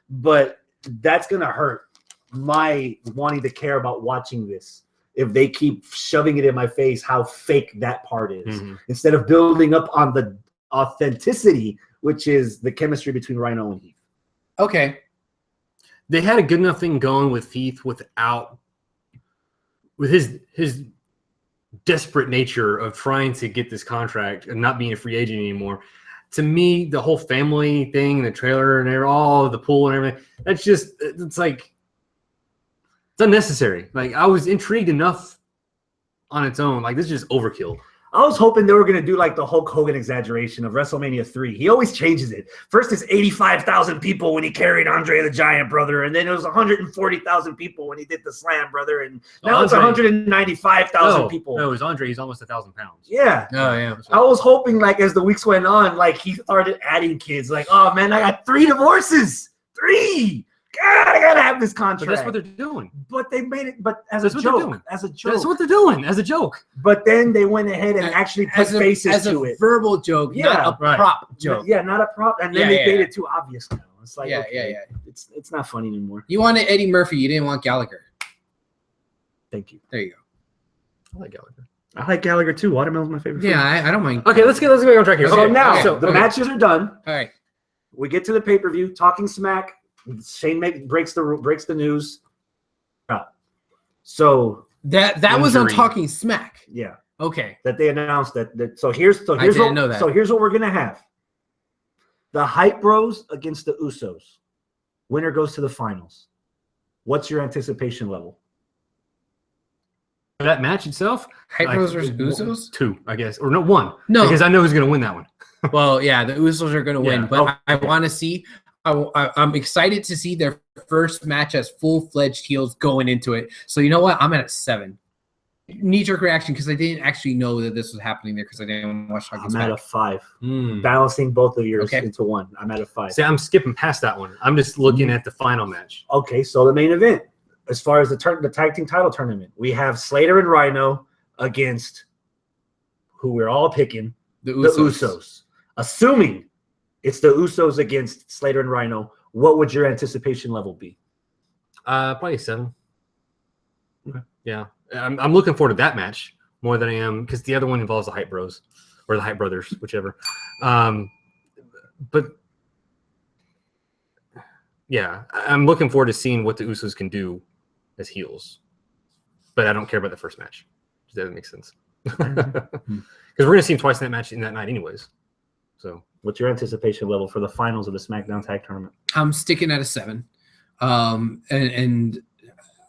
but that's going to hurt my wanting to care about watching this if they keep shoving it in my face how fake that part is. Instead of building up on the authenticity, which is the chemistry between Rhino and Heath. Okay. They had a good enough thing going with Heath with his desperate nature of trying to get this contract and not being a free agent anymore. To me, the whole family thing, the trailer and all the pool and everything, it's like it's unnecessary. Like I was intrigued enough on its own. Like this is just overkill. I was hoping they were going to do like the Hulk Hogan exaggeration of WrestleMania 3. He always changes it. First it's 85,000 people when he carried Andre the Giant, brother, and then it was 140,000 people when he did the Slam, brother, and now it's 195,000 people. No, it was Andre. He's almost 1,000 pounds. Yeah. Oh, yeah. I was hoping, like, as the weeks went on, like, he started adding kids. Like, oh, man, I got 3 divorces. 3. God, I gotta have this contract. But that's what they're doing. But they made it, but as a joke. As a joke. That's what they're doing, as a joke. But then they went ahead and actually put faces to it. As a verbal joke, not a prop joke. Yeah, not a prop. And then they made it too obvious now. It's like, yeah. It's not funny anymore. You wanted Eddie Murphy. You didn't want Gallagher. Thank you. There you go. I like Gallagher. I like Gallagher too. Watermelon's my favorite food. Yeah, I don't mind. Okay, let's get on track here. So now the matches are done. All right. We get to the pay-per-view, talking smack. Shane breaks the news. So that was on Talking Smack. Yeah. Okay. That they announced that. So here's what we're gonna have. The Hype Bros against the Usos. Winner goes to the finals. What's your anticipation level? That match itself, Hype Bros versus Usos? 2, I guess, or no 1. No, because I know who's gonna win that one. Well, yeah, the Usos are gonna win, but I want to see. I'm excited to see their first match as full-fledged heels going into it. So you know what? I'm at a 7. Knee-jerk reaction because I didn't actually know that this was happening there because I didn't watch Talking Smack. I'm at a 5. Balancing both of yours into one. I'm at a 5. See, I'm skipping past that one. I'm just looking at the final match. Okay, so the main event. As far as the tag team title tournament, we have Slater and Rhino against who we're all picking, the Usos. Assuming it's the Usos against Slater and Rhino, what would your anticipation level be? Probably a 7. Okay. Yeah. I'm looking forward to that match more than I am because the other one involves the Hype Bros or the Hype Brothers, whichever. But yeah, I'm looking forward to seeing what the Usos can do as heels. But I don't care about the first match. Does that make sense? Because we're going to see him twice in that match in that night anyways. So what's your anticipation level for the finals of the SmackDown Tag Tournament? I'm sticking at a 7. And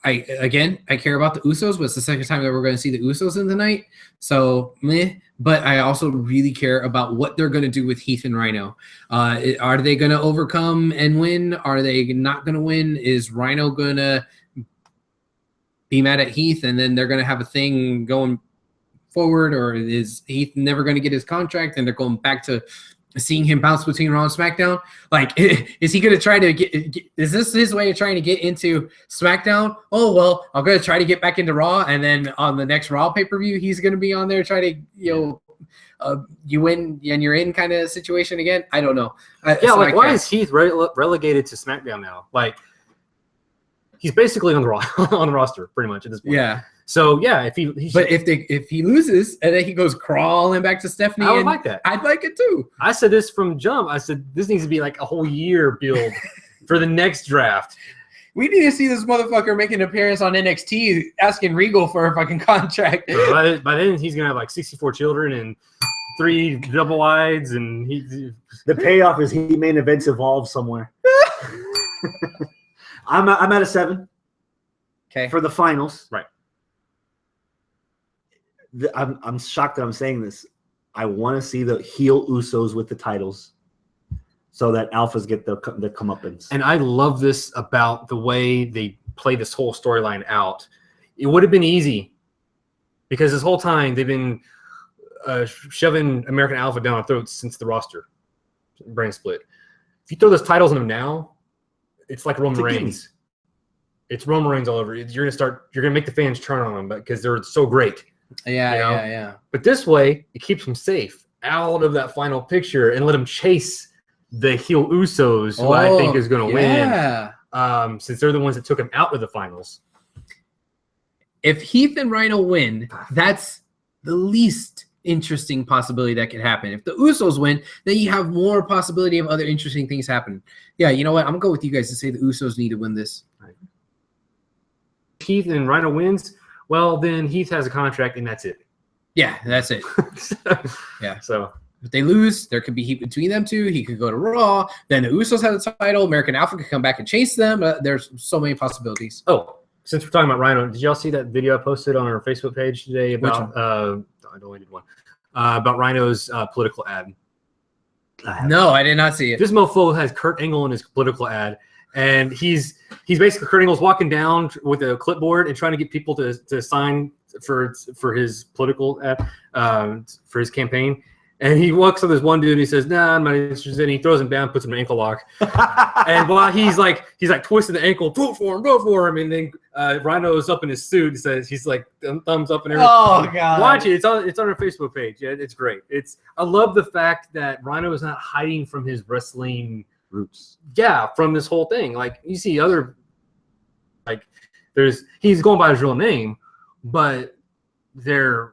I care about the Usos, but it's the second time that we're going to see the Usos in the night. So meh. But I also really care about what they're going to do with Heath and Rhino. Are they going to overcome and win? Are they not going to win? Is Rhino going to be mad at Heath and then they're going to have a thing going forward? Or is Heath never going to get his contract and they're going back to seeing him bounce between Raw and SmackDown? Like, is he going to try to get is this his way of trying to get into SmackDown? Oh, well, I'm going to try to get back into Raw, and then on the next Raw pay-per-view, he's going to be on there trying to, you win and you're in kind of situation again? I don't know. Why is Heath relegated to SmackDown now? Like, he's basically on the roster pretty much at this point. Yeah. So yeah, if he loses and then he goes crawling back to Stephanie, I would like that. I'd like it too. I said this from jump. I said this needs to be like a whole year build for the next draft. We need to see this motherfucker make an appearance on NXT asking Regal for a fucking contract. By then he's gonna have like 64 children and 3 double wides, and the payoff is he main events Evolve somewhere. I'm at a 7. Okay. For the finals. Right. I'm shocked that I'm saying this. I want to see the heel Usos with the titles so that alphas get the comeuppance. And I love this about the way they play this whole storyline out. It would have been easy because this whole time they've been shoving American Alpha down our throats since the roster brand split. If you throw those titles on them now, it's like Roman Reigns. It's Roman Reigns all over. You're gonna make the fans turn on them because they're so great. Yeah. But this way, it keeps them safe out of that final picture and let them chase the heel Usos, who I think is going to win. Since they're the ones that took him out of the finals. If Heath and Rhino win, that's the least interesting possibility that could happen. If the Usos win, then you have more possibility of other interesting things happen. Yeah, you know what? I'm going to go with you guys to say the Usos need to win this. Right. Heath and Rhino wins. Well, then Heath has a contract, and that's it. Yeah, that's it. Yeah. So if they lose, there could be heat between them two. He could go to Raw. Then the Usos have the title. American Alpha could come back and chase them. There's so many possibilities. Oh, since we're talking about Rhino, did y'all see that video I posted on our Facebook page today about? I only did one. about Rhino's political ad. No, I did not see it. This mofo has Kurt Angle in his political ad, and he's basically Kurt Angle's walking down with a clipboard and trying to get people to sign for his political ad, for his campaign. And he walks up to this one dude and he says, "Nah, I'm not interested." And he throws him down, puts him in an ankle lock. And while he's like twisting the ankle, vote for him. And then Rhino's up in his suit. He's like thumbs up and everything. Oh god! Watch it. It's on our Facebook page. Yeah, it's great. I love the fact that Rhino is not hiding from his wrestling roots. Yeah, from this whole thing. Like you see other, like he's going by his real name, but they're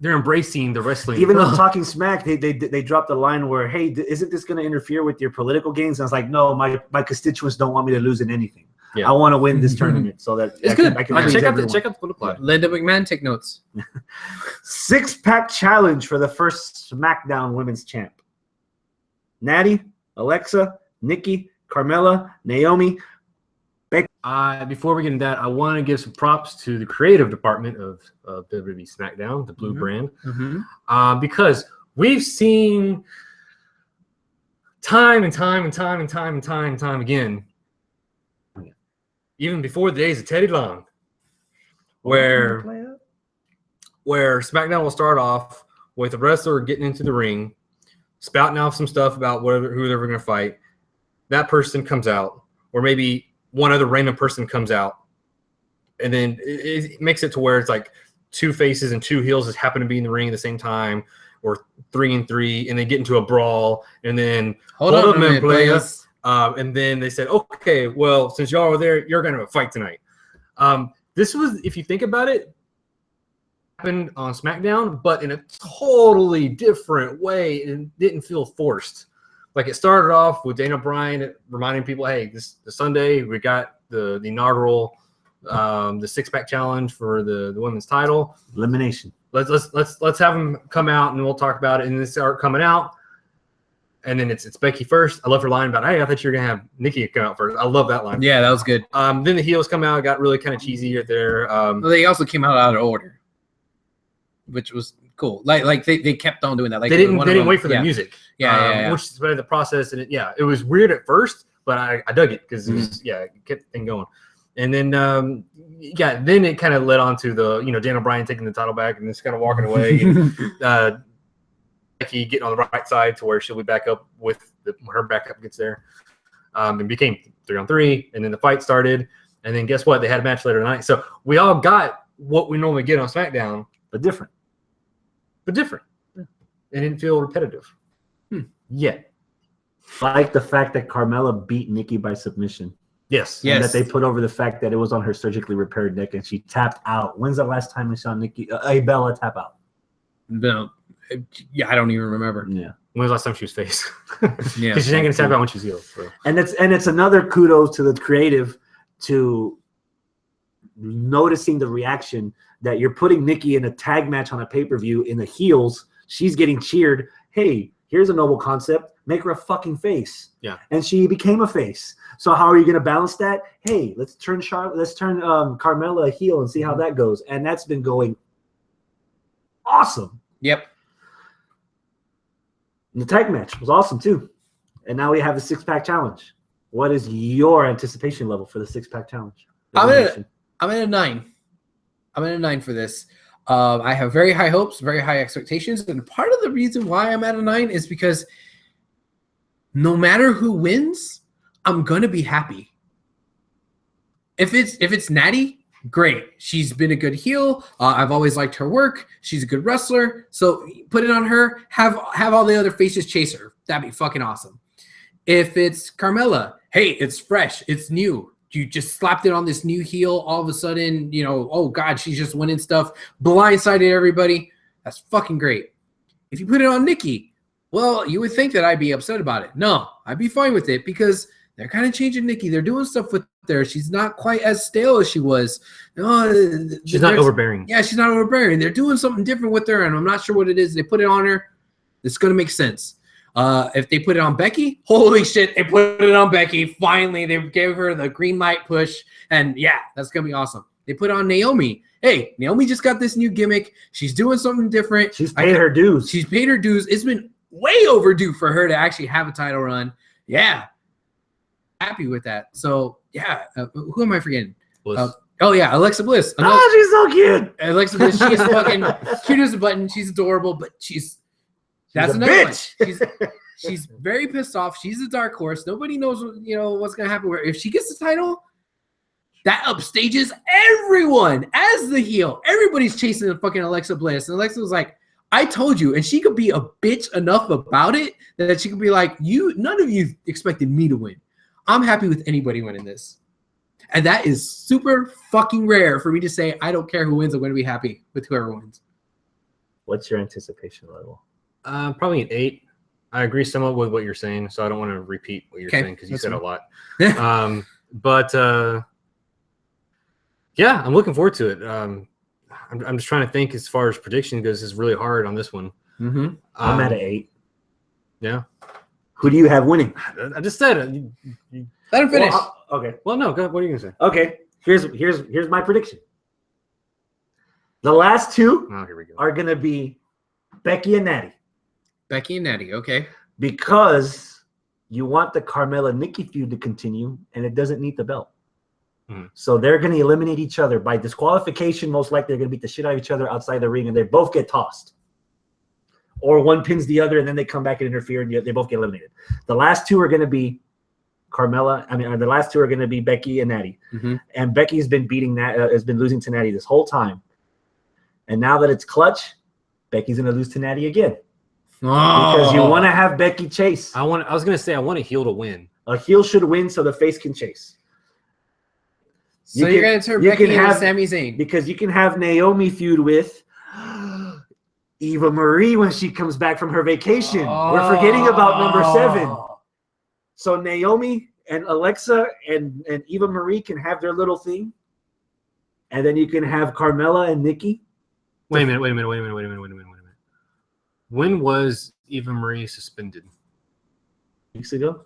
embracing the wrestling. Even though Talking Smack, they dropped a line where, "Hey, isn't this going to interfere with your political gains?" And I was like, "No, my constituents don't want me to lose in anything. Yeah. I want to win this tournament so that it's good. I can check out the political ad. Linda McMahon, take notes. 6-pack challenge for the first SmackDown Women's Champ. Natty, Alexa, Nikki, Carmella, Naomi. Before we get into that, I want to give some props to the creative department of WWE SmackDown, the Blue brand, because we've seen time and time again, even before the days of Teddy Long, where SmackDown will start off with a wrestler getting into the ring, spouting off some stuff about who they're going to fight. That person comes out, or maybe one other random person comes out, and then it makes it to where it's like 2 faces and 2 heels just happen to be in the ring at the same time, or 3 and 3, and they get into a brawl, and then hold on a minute, please. And then they said, "Okay, well, since y'all are there, you're going to have a fight tonight." This was, if you think about it, happened on SmackDown, but in a totally different way, and didn't feel forced. Like it started off with Dana Bryan reminding people, "Hey, this Sunday we got the inaugural the 6-pack challenge for the women's title elimination. Let's have them come out and we'll talk about it." And they start coming out, and then it's Becky first. I love her line about, "Hey, I thought you were gonna have Nikki come out first." I love that line. Yeah, that was good. Then the heels come out, got really kind of cheesy right there. They also came out of order, which was cool. Like they kept on doing that. Like they didn't wait for the music. Yeah. Which is better the process. And it was weird at first, but I dug it because it was it kept the thing going. And then then it kind of led on to the Daniel Bryan taking the title back and just kind of walking away. And, Becky getting on the right side to where she'll be back up with when her backup gets there. And became 3-on-3, and then the fight started. And then guess what? They had a match later tonight. So we all got what we normally get on SmackDown, but different. Yeah. It didn't feel repetitive. Yeah. Like the fact that Carmella beat Nikki by submission. Yes. And that they put over the fact that it was on her surgically repaired neck and she tapped out. When's the last time we saw Bella tap out? No. Yeah, I don't even remember. Yeah. When was the last time she was faced? Yeah. Because she's not going to tap out when she's healed. So. And it's another kudos to the creative to noticing the reaction that you're putting Nikki in a tag match on a pay-per-view in the heels. She's getting cheered. Hey, here's a noble concept. Make her a fucking face. Yeah. And she became a face. So how are you going to balance that? Hey, let's turn Carmella a heel and see how that goes. And that's been going awesome. Yep. And the tag match was awesome too. And now we have the 6-pack challenge. What is your anticipation level for the 6-pack challenge? I'm at a 9. I'm at a 9 for this. I have very high hopes, very high expectations, and part of the reason why I'm at a 9 is because no matter who wins, I'm gonna be happy. If it's Natty, great. She's been a good heel. I've always liked her work. She's a good wrestler. So put it on her. Have all the other faces chase her. That'd be fucking awesome. If it's Carmella, hey, it's fresh. It's new. You just slapped it on this new heel. All of a sudden, oh God, she's just winning stuff. Blindsided everybody. That's fucking great. If you put it on Nikki, well, you would think that I'd be upset about it. No, I'd be fine with it because they're kind of changing Nikki. They're doing stuff with her. She's not quite as stale as she was. She's not overbearing. Yeah, she's not overbearing. They're doing something different with her, and I'm not sure what it is. They put it on her. It's going to make sense. If they put it on Becky, holy shit, they put it on Becky. Finally, they gave her the green light push, and yeah, that's going to be awesome. They put on Naomi. Hey, Naomi just got this new gimmick. She's doing something different. She's paid her dues. She's paid her dues. It's been way overdue for her to actually have a title run. Yeah. Happy with that. So, yeah. Who am I forgetting? Oh, yeah. Alexa Bliss. Oh, she's so cute. Alexa Bliss, she's fucking cute as a button. She's adorable, but that's another bitch. One. She's very pissed off. She's a dark horse. Nobody knows, what's going to happen. If she gets the title, that upstages everyone as the heel. Everybody's chasing the fucking Alexa Bliss. And Alexa was like, I told you. And she could be a bitch enough about it that she could be like, none of you expected me to win. I'm happy with anybody winning this. And that is super fucking rare for me to say, I don't care who wins. I'm going to be happy with whoever wins. What's your anticipation level? Probably an 8. I agree somewhat with what you're saying, so I don't want to repeat what you're saying because you said a lot. But yeah, I'm looking forward to it. I'm just trying to think as far as prediction goes. It's really hard on this one. Mm-hmm. I'm at an 8. Yeah. Who do you have winning? I just said it. Let him finish. Well, okay. Well, no. Go ahead. What are you gonna say? Okay. Here's my prediction. The last two here we go. are gonna be Becky and Natty. Becky and Natty, okay. Because you want the Carmella-Nikki feud to continue, and it doesn't need the belt. Mm-hmm. So they're going to eliminate each other. By disqualification, most likely they're going to beat the shit out of each other outside the ring, and they both get tossed. Or one pins the other, and then they come back and interfere, and they both get eliminated. The last two are going to be the last two are going to be Becky and Natty. Mm-hmm. And Becky's been has been losing to Natty this whole time. And now that it's clutch, Becky's going to lose to Natty again. Because you want to have Becky chase. I was going to say I want a heel to win. A heel should win so the face can chase. So you're going to turn Becky into Sami Zayn. Because you can have Naomi feud with Eva Marie when she comes back from her vacation. We're forgetting about number 7. So Naomi and Alexa and Eva Marie can have their little thing. And then you can have Carmella and Nikki. Wait a minute. When was Eva Marie suspended? Weeks ago.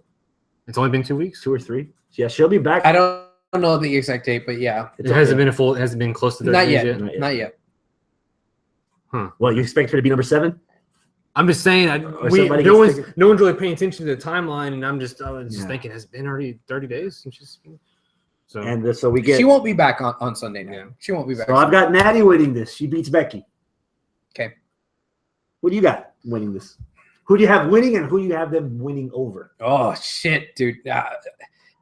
It's only been 2 weeks, 2 or 3. Yeah, she'll be back. I don't know the exact date, but yeah, it hasn't been close to 30 Not days yet. Not yet. Huh? Well, you expect her to be number 7? I'm just saying, no one's really paying attention to the timeline, and I was just thinking, has it been already 30 days since she's been? So and so we get. She won't be back on Sunday now. Yeah. She won't be back. So I've got Natty winning this. She beats Becky. Okay. What do you got winning this? Who do you have winning, and who do you have them winning over? Oh shit, dude!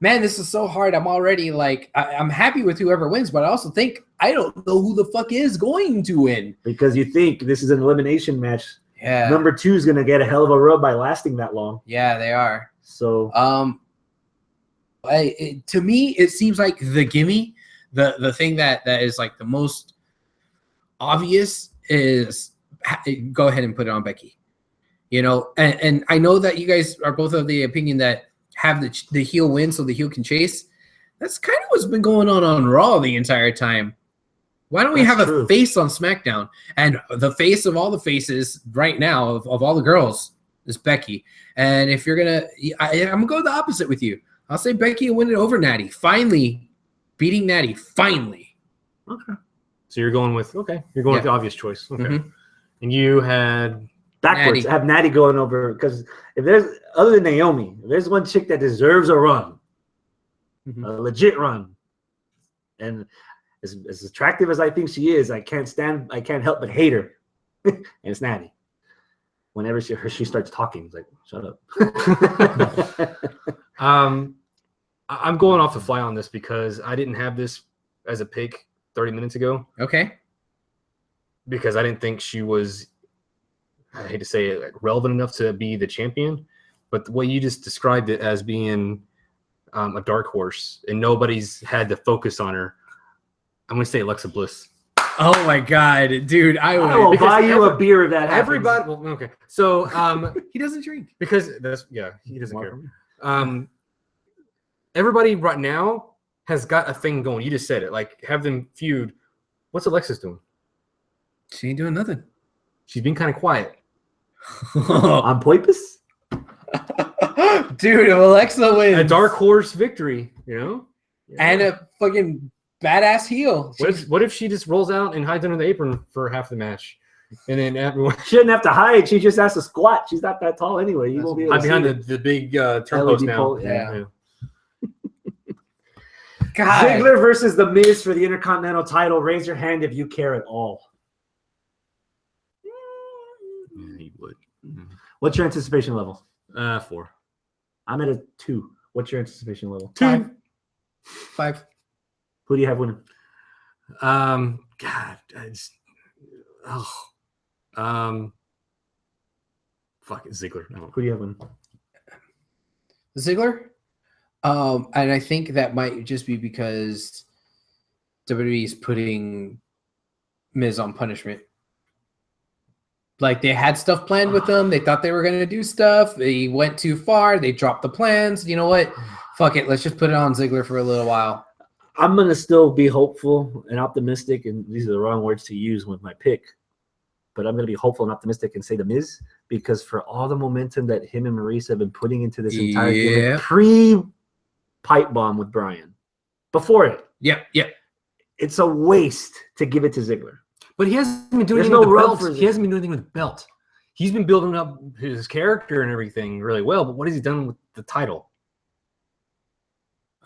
Man, this is so hard. I'm already like, I'm happy with whoever wins, but I also think I don't know who the fuck is going to win because you think this is an elimination match. Yeah. Number 2 is gonna get a hell of a rub by lasting that long. Yeah, they are. So, to me, it seems like the gimme, the thing that is like the most obvious is go ahead and put it on Becky. And I know that you guys are both of the opinion that have the heel win so the heel can chase. That's kind of what's been going on Raw the entire time. Why don't we have a face on SmackDown? And the face of all the faces right now of all the girls is Becky. And if you're going to – I'm going to go the opposite with you. I'll say Becky will win it over Natty. Finally beating Natty. Finally. Okay. So you're going with with the obvious choice. Okay. Mm-hmm. And you had backwards. I have Natty going over because if there's other than Naomi, if there's one chick that deserves a run, a legit run, and as attractive as I think she is, I can't help but hate her. And it's Natty. Whenever she starts talking, it's like, shut up. I'm going off the fly on this because I didn't have this as a pick 30 minutes ago. Okay. Because I didn't think she was, I hate to say it, like relevant enough to be the champion. But the way you just described it as being a dark horse and nobody's had to focus on her, I'm going to say Alexa Bliss. Oh my God, dude! I will buy you a beer if that happens. Everybody, well, okay. So he doesn't drink because he doesn't care. Everybody right now has got a thing going. You just said it. Like have them feud. What's Alexa's doing? She ain't doing nothing. She's been kind of quiet. On purpose, dude. If Alexa wins, a dark horse victory, and a fucking badass heel. What if she just rolls out and hides under the apron for half the match, and then everyone She shouldn't have to hide. She just has to squat. She's not that tall anyway. You won't be able to behind see the big turnpost now. pole. Yeah. God. Ziggler versus The Miz for the Intercontinental title. Raise your hand if you care at all. Yeah, he would. What's your anticipation level? 4. I'm at a 2. What's your anticipation level? 5. Who do you have winning? God, fuck it, Ziggler. Who do you have winning? Ziggler? And I think that might just be because WWE is putting Miz on punishment. Like, they had stuff planned with them. They thought they were going to do stuff. They went too far. They dropped the plans. You know what? Fuck it. Let's just put it on Ziggler for a little while. I'm going to still be hopeful and optimistic, and these are the wrong words to use with my pick, but I'm going to be hopeful and optimistic and say The Miz, because for all the momentum that him and Maurice have been putting into this entire game, pre-pipe bomb with Bryan, before it. Yep. It's a waste to give it to Ziggler. But he hasn't been doing anything with the belt. He hasn't been doing anything with the belt. He's been building up his character and everything really well, but what has he done with the title?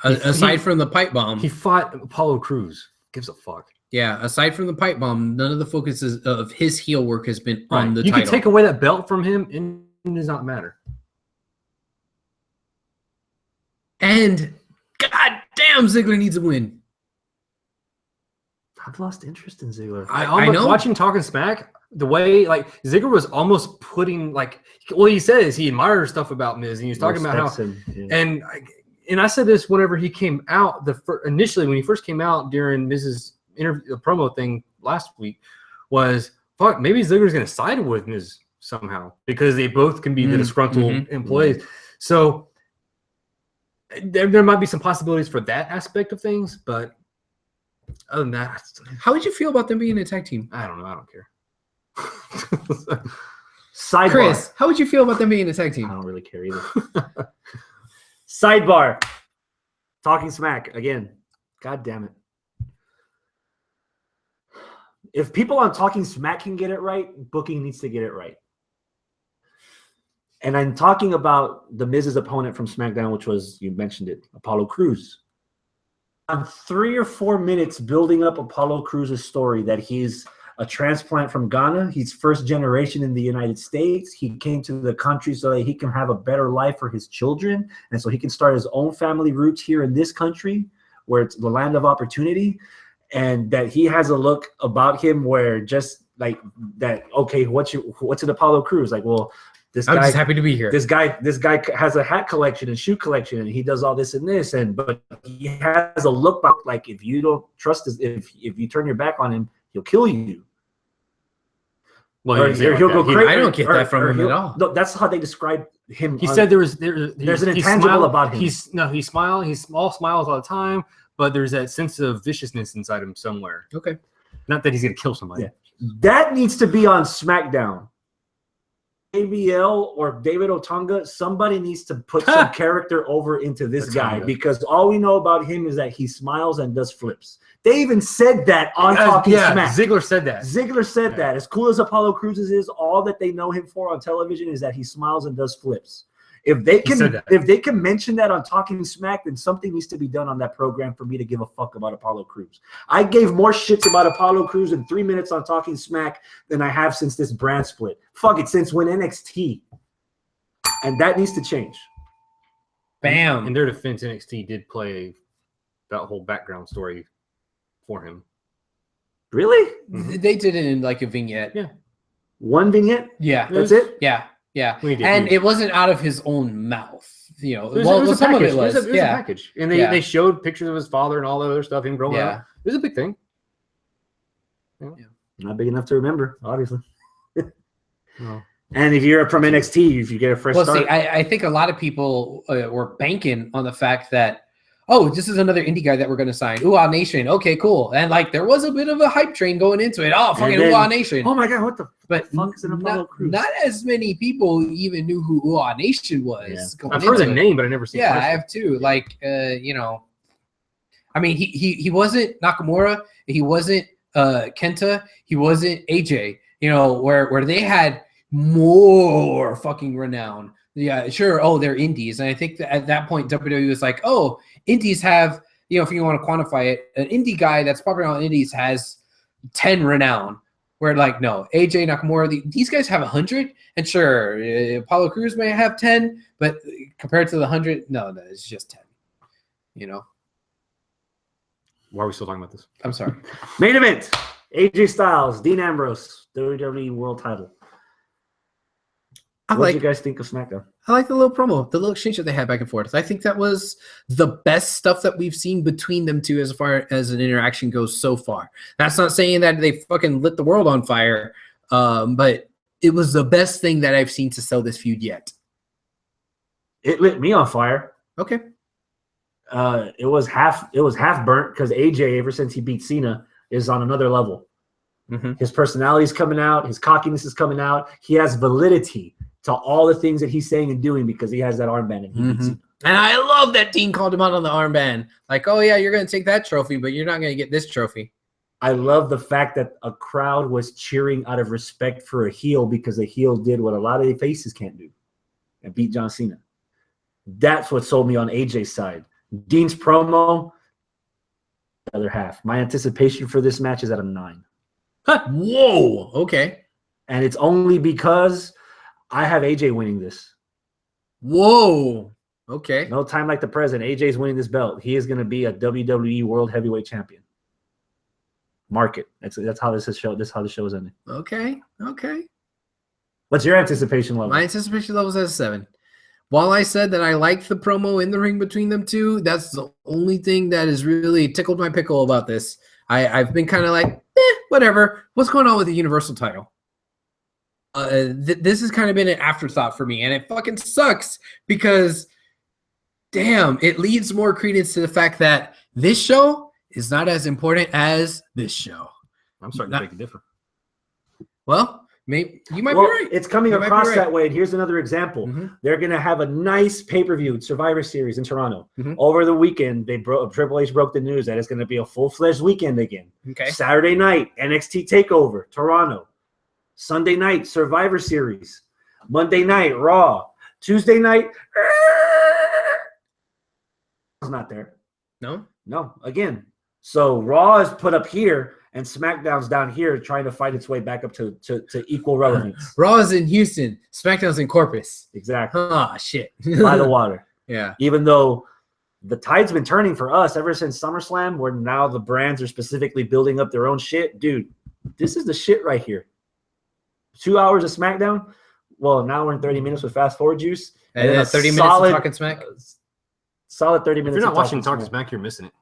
Aside from the pipe bomb. He fought Apollo Crews. Gives a fuck. Yeah, aside from the pipe bomb, none of the focus of his heel work has been on the title. You can take away that belt from him, and it does not matter. And god damn, Ziggler needs a win. I've lost interest in Ziggler. I know. Watching Talking Smack, the way like Ziggler was almost putting he says he admires stuff about Miz, and he was talking about how and I said this whenever he came out initially when he first came out during Miz's interview promo thing last week was fuck, maybe Ziggler's going to side with Miz somehow because they both can be the disgruntled employees. So there might be some possibilities for that aspect of things, but other than that, how would you feel about them being a tag team? I don't know. I don't care. Sidebar. Chris, how would you feel about them being a tag team? I don't really care either. Sidebar. Talking Smack again. God damn it. If people on Talking Smack can get it right, booking needs to get it right. And I'm talking about the Miz's opponent from SmackDown, which was, you mentioned it, Apollo Crews. I'm 3 or 4 minutes building up Apollo Crews' story that he's a transplant from Ghana. He's first generation in the United States. He came to the country so that he can have a better life for his children, and so he can start his own family roots here in this country where it's the land of opportunity, and that he has a look about him where just like that, okay, what's an Apollo Crews? Like, well, I'm just happy to be here. This guy has a hat collection and shoe collection, and he does all this and this, but he has a look like if you don't trust this, if you turn your back on him, he'll kill you. Well, he'll go crazy. I don't get that from him at all. No, that's how they describe him. He said there's an intangible about him. He smiles. He all smiles all the time, but there's that sense of viciousness inside him somewhere. Okay, not that he's gonna kill somebody. Yeah. That needs to be on SmackDown. ABL or David Otunga, somebody needs to put some character over into this guy, because all we know about him is that he smiles and does flips. They even said that on Talking Smack. Ziggler said that. Ziggler said that. As cool as Apollo Crews is, all that they know him for on television is that he smiles and does flips. If they can mention that on Talking Smack, then something needs to be done on that program for me to give a fuck about Apollo Crews. I gave more shits about Apollo Crews in 3 minutes on Talking Smack than I have since this brand split. Fuck it, since when NXT. And that needs to change. Bam. In their defense, NXT did play that whole background story for him. Really? Mm-hmm. They did it in like a vignette. Yeah. One vignette? Yeah. That's it? Yeah. Yeah, and it wasn't out of his own mouth, you know. Some of it was. It was a package, and they showed pictures of his father and all the other stuff, him growing up. It was a big thing. Yeah. Not big enough to remember, obviously. No. And if you're from NXT, if you get a fresh start. See, I think a lot of people were banking on the fact that, oh, this is another indie guy that we're going to sign. Ooh, Nation. Okay, cool. And like there was a bit of a hype train going into it. Oh, fucking Ooh, Nation. Oh my God, what the fuck is an Apollo Crews? Not as many people even knew who Ooh, Nation was. Yeah. I've heard the name, but I never seen it. Yeah, I have too. Like, you know, I mean, he wasn't Nakamura. He wasn't Kenta. He wasn't AJ. You know, where they had more fucking renown. Yeah, sure. Oh, they're indies. And I think that at that point, WWE was like, oh, indies have, you know, if you want to quantify it, an indie guy that's popular on indies has 10 renown. Where like, no, AJ Nakamura, these guys have 100. And sure, Apollo Crews may have 10, but compared to the 100, no, it's just 10. You know? Why are we still talking about this? I'm sorry. Main event: AJ Styles, Dean Ambrose, WWE World Title. What did you guys think of SmackDown? I like the little promo, the little exchange that they had back and forth. I think that was the best stuff that we've seen between them two as far as an interaction goes so far. That's not saying that they fucking lit the world on fire, but it was the best thing that I've seen to sell this feud yet. It lit me on fire. Okay. It was half burnt because AJ, ever since he beat Cena, is on another level. Mm-hmm. His personality is coming out. His cockiness is coming out. He has validity to all the things that he's saying and doing because he has that armband. And, and I love that Dean called him out on the armband. Like, oh, yeah, you're going to take that trophy, but you're not going to get this trophy. I love the fact that a crowd was cheering out of respect for a heel because a heel did what a lot of the faces can't do and beat John Cena. That's what sold me on AJ's side. Dean's promo, the other half. My anticipation for this match is at a 9. Huh. Whoa. Okay. And it's only because I have AJ winning this. Whoa. Okay. No time like the present. AJ's winning this belt. He is going to be a WWE World Heavyweight Champion. Mark it. That's how this is show. This is how the show is ending. Okay. Okay. What's your anticipation level? My anticipation level is at a 7. While I said that I liked the promo in the ring between them two, that's the only thing that has really tickled my pickle about this. I've been kind of like, whatever. What's going on with the Universal title? This has kind of been an afterthought for me, and it fucking sucks because, damn, it leads more credence to the fact that this show is not as important as this show. I'm starting to make it different. Well, maybe you might be right. It's coming across that way. And here's another example. They're going to have a nice pay-per-view Survivor Series in Toronto. Over the weekend, Triple H broke the news that it's going to be a full-fledged weekend again. Okay. Saturday night, NXT TakeOver, Toronto. Sunday night, Survivor Series. Monday night, Raw. Tuesday night, it's not there. No? No, again. So Raw is put up here, and SmackDown's down here trying to fight its way back up to equal relevance. Raw is in Houston. SmackDown's in Corpus. Exactly. Ah, shit. By the water. Yeah. Even though the tide's been turning for us ever since SummerSlam, where now the brands are specifically building up their own shit. Dude, this is the shit right here. 2 hours of SmackDown. Well, an hour and 30 minutes with fast forward juice. And then 30 minutes of Talking Smack. Solid 30 minutes. If you're not watching Talking Smack, you're missing it.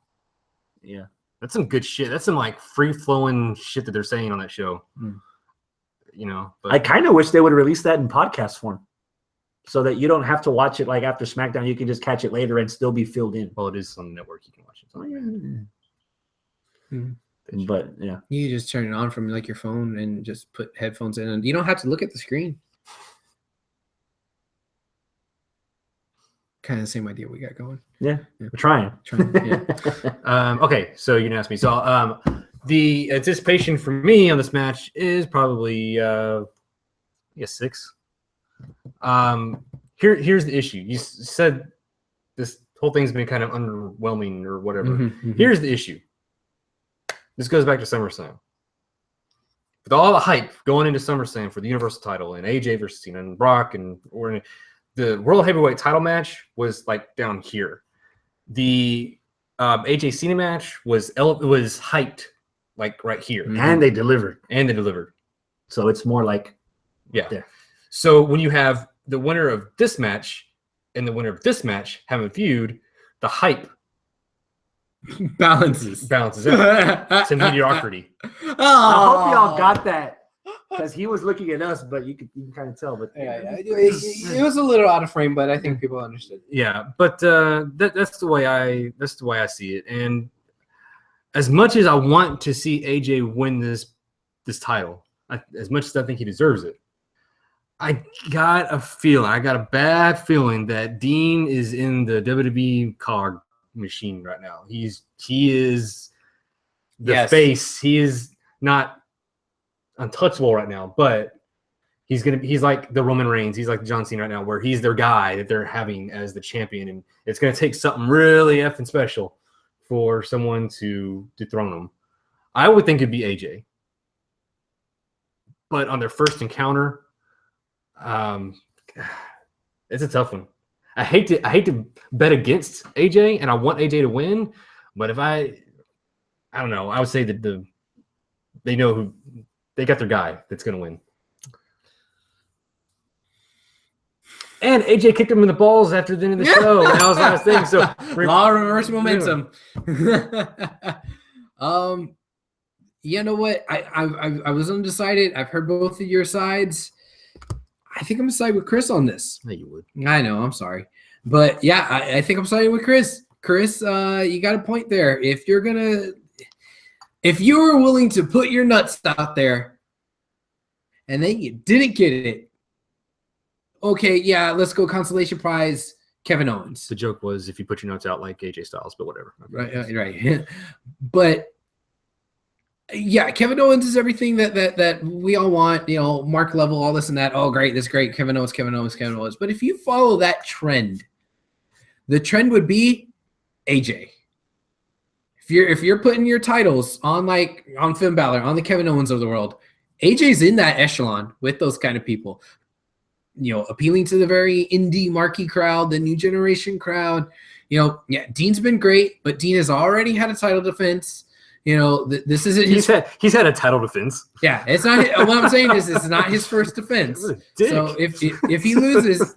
Yeah. That's some good shit. That's some like free-flowing shit that they're saying on that show. You know, but I kind of wish they would release that in podcast form so that you don't have to watch it like after SmackDown. You can just catch it later and still be filled in. Well, it is on the network. You can watch it. But yeah, you just turn it on from like your phone and just put headphones in, and you don't have to look at the screen. Kind of the same idea we got going. Yeah. We're trying. Yeah. Okay, so you can ask me. So the anticipation for me on this match is probably 6. Here's the issue. You said this whole thing's been kind of underwhelming or whatever. Here's the issue. This goes back to SummerSlam. With all the hype going into SummerSlam for the Universal title and AJ versus Cena and Brock and the World Heavyweight title match was like down here. The AJ Cena match was hyped like right here. And they delivered. So it's more like there. So when you have the winner of this match and the winner of this match have a feud, the hype balances out to mediocrity. I hope y'all got that. Because he was looking at us, but you can kind of tell. But it was a little out of frame, but I think people understood. Yeah, but that's the way I see it. And as much as I want to see AJ win this title, as much as I think he deserves it, I got a bad feeling that Dean is in the WWE cog machine right now. He is the face. He is not untouchable right now, but he's like the Roman Reigns. He's like John Cena right now, where he's their guy that they're having as the champion, and it's gonna take something really effing special for someone to dethrone him. I would think it'd be AJ, but on their first encounter, it's a tough one. I hate to bet against AJ, and I want AJ to win, but if I don't know, I would say that they know who they got their guy that's gonna win. And AJ kicked him in the balls after the end of the show. And that was the last thing. So law of reverse momentum. You know what? I was undecided. I've heard both of your sides. I think I'm gonna side with Chris on this. Yeah, you would. I know. I'm sorry, but yeah, I think I'm siding with Chris. Chris, you got a point there. If you're willing to put your nuts out there, and then you didn't get it. Okay, yeah, let's go consolation prize, Kevin Owens. The joke was if you put your notes out like AJ Styles, but whatever. Right. But yeah, Kevin Owens is everything that we all want, Mark level, all this and that. Oh, great, that's great. Kevin Owens. But if you follow that trend, the trend would be AJ. If you're putting your titles on Finn Balor, on the Kevin Owens of the world, AJ's in that echelon with those kind of people. Appealing to the very indie marquee crowd, the new generation crowd. Dean's been great, but Dean has already had a title defense. This isn't his. He's had a title defense. Yeah, it's not. What I'm saying is, it's not his first defense. So if he loses,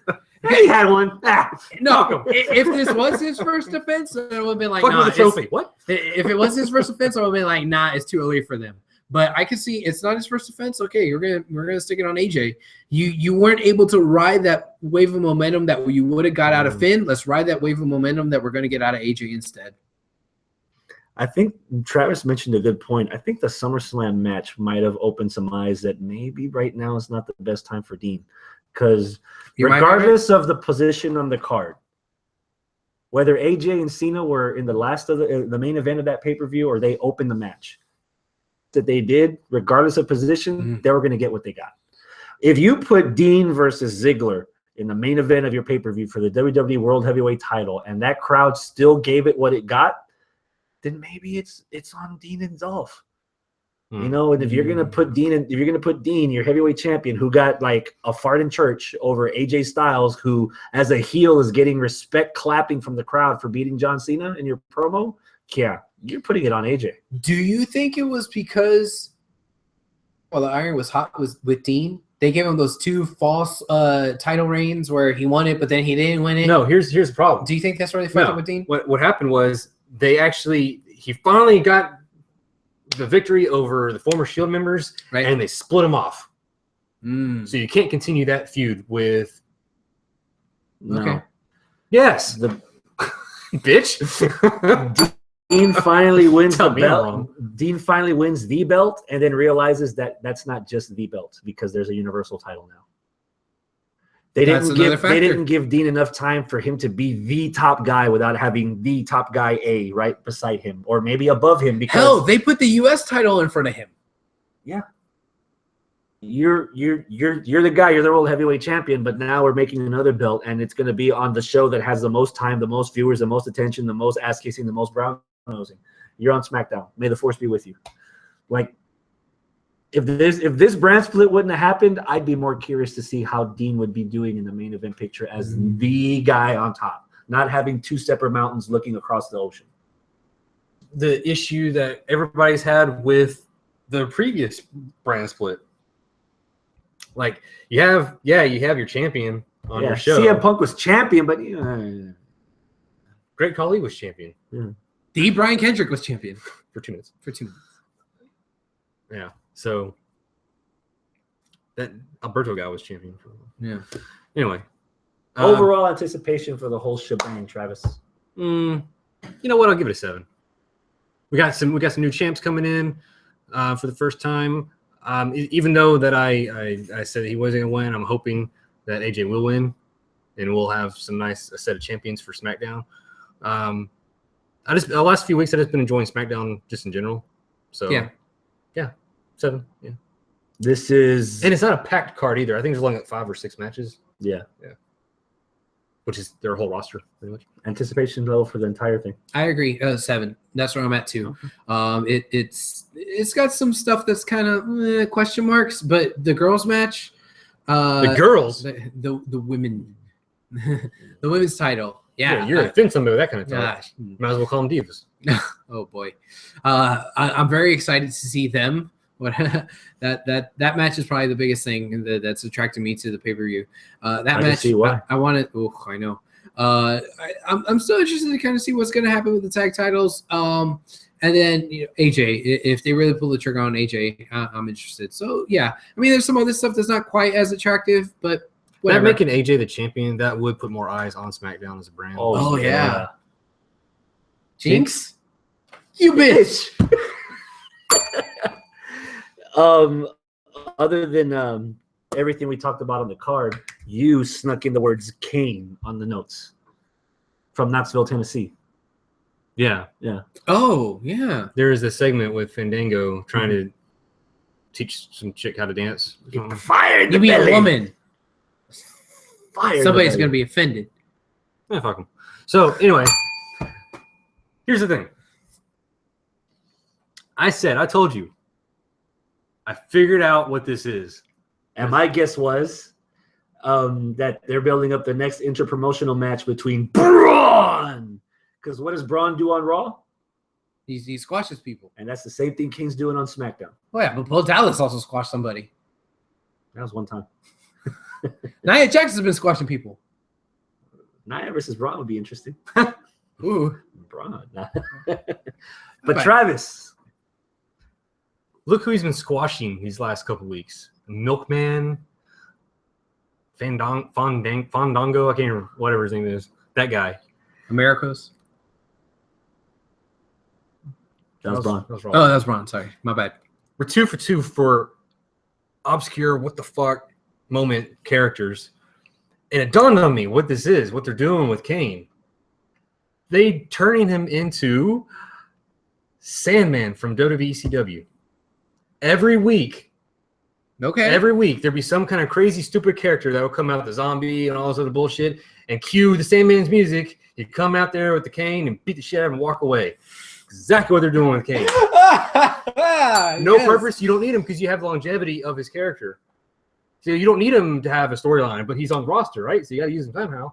he had one. No, if this was his first defense, it would have been like, nah, the trophy. What? If it was his first defense, I would have been like, nah, it's too early for them. But I can see it's not his first defense. Okay, we're gonna stick it on AJ. You weren't able to ride that wave of momentum that you would have got out of Finn. Let's ride that wave of momentum that we're gonna get out of AJ instead. I think Travis mentioned a good point. I think the SummerSlam match might have opened some eyes that maybe right now is not the best time for Dean, because regardless of the position on the card, whether AJ and Cena were in the last of the main event of that pay-per-view or they opened the match that they did, regardless of position, they were going to get what they got. If you put Dean versus Ziggler in the main event of your pay-per-view for the WWE World Heavyweight title and that crowd still gave it what it got, then maybe it's on Dean and Dolph. And if you're gonna put Dean your heavyweight champion who got like a fart in church over AJ Styles, who as a heel is getting respect clapping from the crowd for beating John Cena in your promo, yeah, you're putting it on AJ. Do you think it was because the iron was hot with Dean? They gave him those two false title reigns where he won it, but then he didn't win it. No, here's the problem. Do you think that's where they fucked up with Dean? What happened was he finally got the victory over the former Shield members, right? And they split them off. So you can't continue that feud with. No. Okay. Yes. The bitch. Dean finally wins the belt. Dean finally wins the belt, and then realizes that that's not just the belt because there's a universal title now. They didn't give Dean enough time for him to be the top guy without having the top guy right beside him or maybe above him. Because hell, they put the U.S. title in front of him. Yeah, you're the guy. You're the world heavyweight champion, but now we're making another belt, and it's going to be on the show that has the most time, the most viewers, the most attention, the most ass kissing, the most brown nosing. You're on SmackDown. May the force be with you. Like. If this brand split wouldn't have happened, I'd be more curious to see how Dean would be doing in the main event picture as the guy on top, not having two separate mountains looking across the ocean. The issue that everybody's had with the previous brand split, like you have your champion on your show. CM Punk was champion, but Great Khali was champion. Yeah. The Brian Kendrick was champion for 2 minutes. Yeah. So that Alberto guy was champion for a while. Yeah. Anyway, overall anticipation for the whole shebang, Travis. You know what? I'll give it a 7. We got some new champs coming in for the first time. Even though that I said he wasn't gonna win, I'm hoping that AJ will win, and we'll have a set of champions for SmackDown. the last few weeks I just been enjoying SmackDown just in general. So yeah, 7. Yeah. This is, and it's not a packed card either. I think there's only like 5 or 6 matches. Yeah. Which is their whole roster, pretty much. Anticipation level for the entire thing. I agree. 7. That's where I'm at too. It's got some stuff that's kind of question marks, but the girls match, the girls, the women, the women's title. Yeah, you're offending somebody with that kind of title. Gosh. Might as well call them divas. Oh boy, I'm very excited to see them. What that match is probably the biggest thing that's attracted me to the pay-per-view. That match, see why. I want it. Oh, I know. I'm still interested to kind of see what's going to happen with the tag titles. And then AJ, if they really pull the trigger on AJ, I'm interested. So yeah, I mean, there's some other stuff that's not quite as attractive, but whatever. That making AJ the champion, that would put more eyes on SmackDown as a brand. Oh yeah. Jinx, you bitch. Other than everything we talked about on the card, you snuck in the words Kane on the notes from Knoxville, Tennessee. Yeah. Oh yeah. There is a segment with Fandango trying to teach some chick how to dance. Fired. You be a woman. Fired. Somebody's gonna be offended. Yeah, fuck them. So anyway, here's the thing. I told you. I figured out what this is. And my guess was that they're building up the next interpromotional match between Braun. Because what does Braun do on Raw? He squashes people. And that's the same thing Kane's doing on SmackDown. Oh yeah, but Bo Dallas also squashed somebody. That was one time. Nia Jax has been squashing people. Nia versus Braun would be interesting. Ooh. Braun. But Travis. Look who he's been squashing these last couple weeks. Milkman, Fandango, I can't remember, whatever his name is. That guy. Americos. That was Braun. Oh, that's Braun. Sorry. My bad. We're 2 for 2 for obscure, what the fuck moment characters. And it dawned on me what this is, what they're doing with Kane. They turning him into Sandman from WWE CW. Every week, there'd be some kind of crazy, stupid character that would come out, the zombie and all this other bullshit, and cue the Sandman's music. He'd come out there with the cane and beat the shit out of him and walk away. Exactly what they're doing with Kane. No purpose. You don't need him because you have the longevity of his character. So you don't need him to have a storyline, but he's on the roster, right? So you got to use him somehow.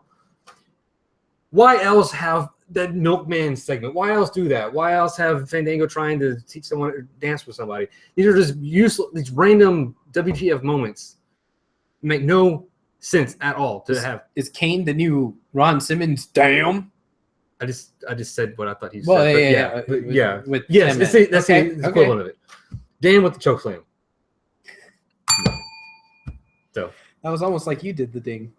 Why else have that Milkman segment? Why else do that? Why else have Fandango trying to teach someone to dance with somebody? These are just useless, these random WTF moments. Make no sense at all to have. Is Kane the new Ron Simmons? Damn. I just said what I thought he said. Well, yeah. With yes, that's the equivalent of it. Dan with the choke slam. So that was almost like you did the ding.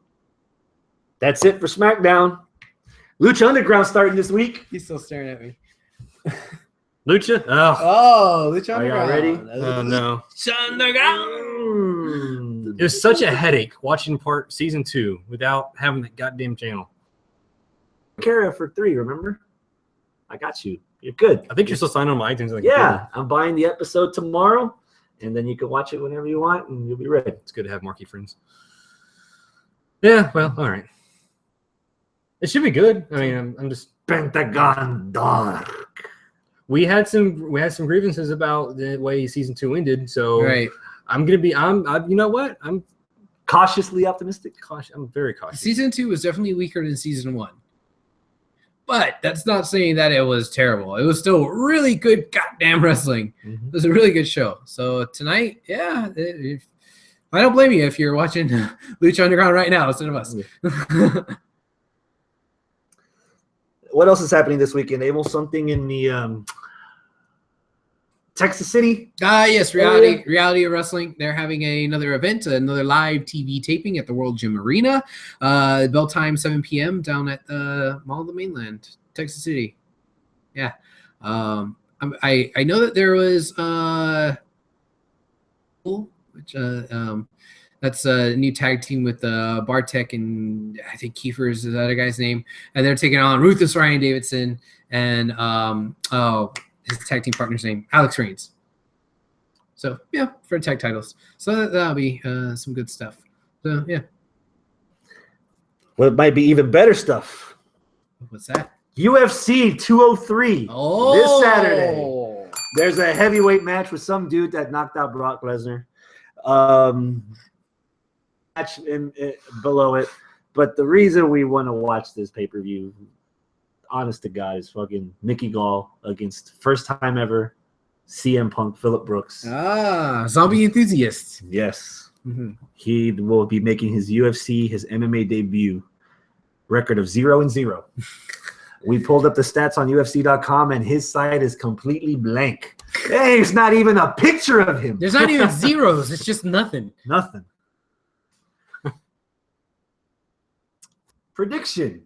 That's it for SmackDown. Lucha Underground starting this week. He's still staring at me. Lucha? Oh, Lucha Underground. Are y'all ready? Oh, no. Lucha Underground. It was such a headache watching season 2 without having that goddamn channel. Kara for 3, remember? I got you. You're good. I think you're still signed on my iTunes. Yeah, I'm buying the episode tomorrow, and then you can watch it whenever you want, and you'll be ready. It's good to have marquee friends. Yeah, well, all right. It should be good. I mean, I'm just Pentagon Dark. We had some grievances about the way season 2 ended, so right. I'm gonna be. You know what? I'm cautiously optimistic. I'm very cautious. Season 2 was definitely weaker than season 1, but that's not saying that it was terrible. It was still really good goddamn wrestling. Mm-hmm. It was a really good show. So tonight, yeah, I don't blame you if you're watching Lucha Underground right now instead of us. Yeah. What else is happening this weekend, Abel? Something in the Texas City? Yes, Reality of Wrestling. They're having another event, another live TV taping at the World Gym Arena. Bell time 7 p.m. down at the Mall of the Mainland, Texas City. Yeah. I know that there was That's a new tag team with Bartek and I think Kiefer is the other guy's name, and they're taking on Ruthless Ryan Davidson and his tag team partner's name, Alex Reigns. So yeah, for tag titles. So that'll be some good stuff. So yeah. Well, it might be even better stuff. What's that? UFC 203 this Saturday. There's a heavyweight match with some dude that knocked out Brock Lesnar. Match below it, but the reason we want to watch this pay-per-view, honest to God, is fucking Mickey Gall against first time ever CM Punk Phillip Brooks. Zombie enthusiast. Yes. He will be making his UFC, his MMA debut. Record of 0-0. We pulled up the stats on UFC.com, and his site is completely blank. There's not even a picture of him. There's not even zeros. It's just nothing. Nothing. Prediction.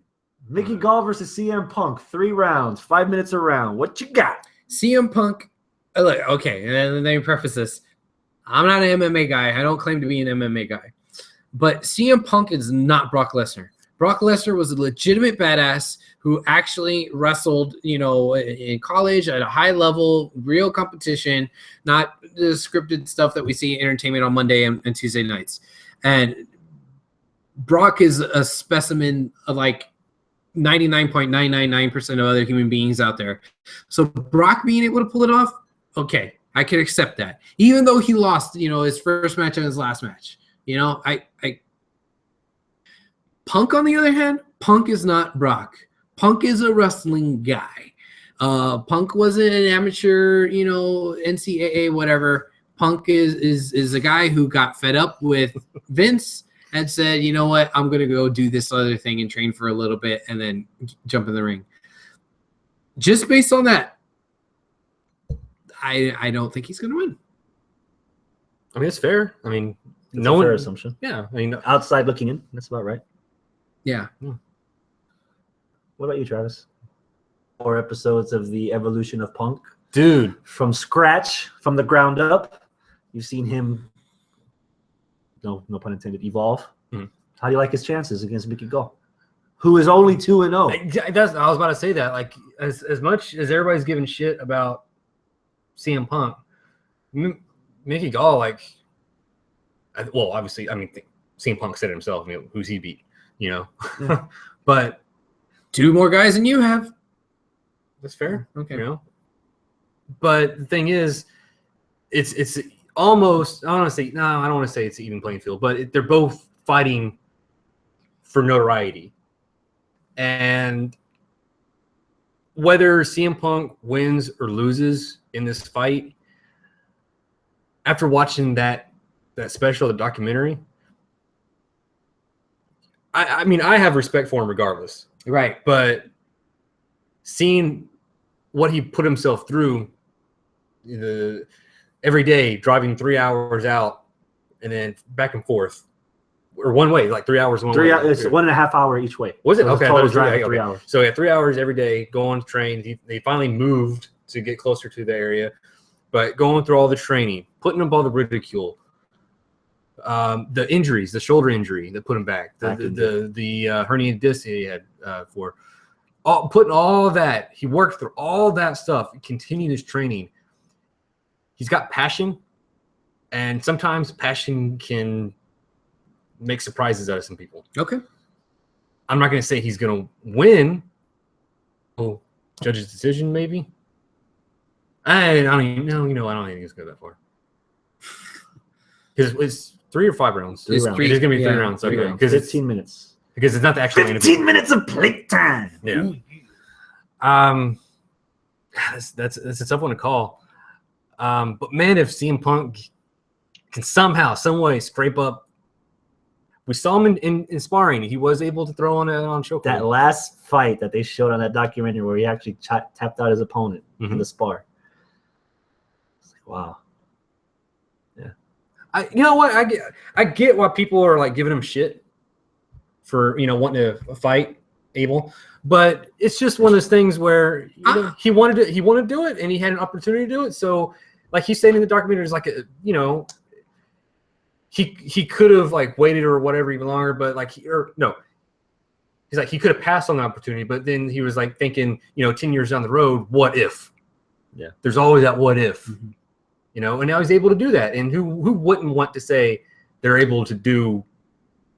Mickey Gall versus CM Punk. 3 rounds, 5 minutes a round. What you got? CM Punk. Look, okay, and let me preface this. I'm not an MMA guy. I don't claim to be an MMA guy. But CM Punk is not Brock Lesnar. Brock Lesnar was a legitimate badass who actually wrestled, in college at a high level, real competition, not the scripted stuff that we see in entertainment on Monday and Tuesday nights. And Brock is a specimen of like 99.999% of other human beings out there. So Brock being able to pull it off, okay, I can accept that. Even though he lost, his first match and his last match. Punk, on the other hand, Punk is not Brock. Punk is a wrestling guy. Punk wasn't an amateur, NCAA, whatever. Punk is a guy who got fed up with Vince and said, you know what, I'm going to go do this other thing and train for a little bit and then jump in the ring. Just based on that, I don't think he's going to win. I mean, it's fair. I mean, it's a fair assumption. Yeah. I mean, outside looking in, that's about right. Yeah. What about you, Travis? 4 episodes of the evolution of Punk. Dude. From scratch, from the ground up. You've seen him, no pun intended, evolve. How do you like his chances against Mickey Gall, who is only 2-0? I was about to say that. Like, as much as everybody's giving shit about CM Punk, Mickey Gall, obviously, I mean, CM Punk said it himself. I mean, who's he beat? But 2 more guys than you have. That's fair. Okay. But the thing is, it's almost, I don't want to say it's an even playing field, but they're both fighting for notoriety. And whether CM Punk wins or loses in this fight, after watching that special, the documentary, I mean, I have respect for him regardless. Right. But seeing what he put himself through every day, driving 3 hours out and then back and forth, or one way, like 3 hours one way. It's 1.5 hour each way. Was it? So okay. Total drive 3 hours. So yeah, 3 hours every day, going to train. They finally moved to get closer to the area, but going through all the training, putting up all the ridicule, the injuries, the shoulder injury that put him back, the herniated disc he had putting all of that. He worked through all that stuff, continued his training. He's got passion, and sometimes passion can make surprises out of some people. Okay. I'm not going to say he's going to win. Oh, judge's decision, maybe. I don't even know. I don't think he's going to go that far. Because it's 3 or 5 rounds. Three rounds. It's going to be 3 rounds. Okay. Because 15 minutes. Because it's not the actual 15 minutes of plate time. Yeah. That's a tough one to call. But man, if CM Punk can somehow, some way scrape up, we saw him in sparring. He was able to throw on choke. That last fight that they showed on that documentary where he actually tapped out his opponent in the spar. It's like, wow. Yeah. You know what? I get why people are like giving him shit for wanting to fight Abel, but it's just one of those things where he wanted to do it and he had an opportunity to do it. So, like he's saying in the documentary, it's like he could have like waited or whatever even longer, but like he's like he could have passed on the opportunity, but then he was like thinking, 10 years down the road, what if? Yeah, there's always that what if, and now he's able to do that, and who wouldn't want to say they're able to do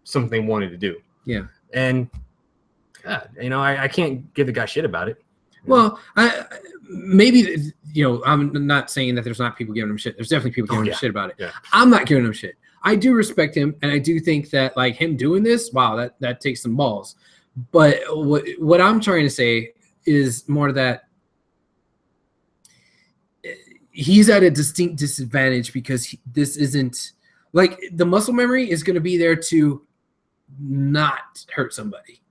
something they wanted to do? Yeah, and God, I can't give the guy shit about it. Well, maybe I'm not saying that there's not people giving him shit. There's definitely people giving him shit about it. Yeah. I'm not giving him shit. I do respect him, and I do think that like him doing this, wow, that takes some balls. But what I'm trying to say is more that he's at a distinct disadvantage because this isn't like the muscle memory is going to be there to not hurt somebody,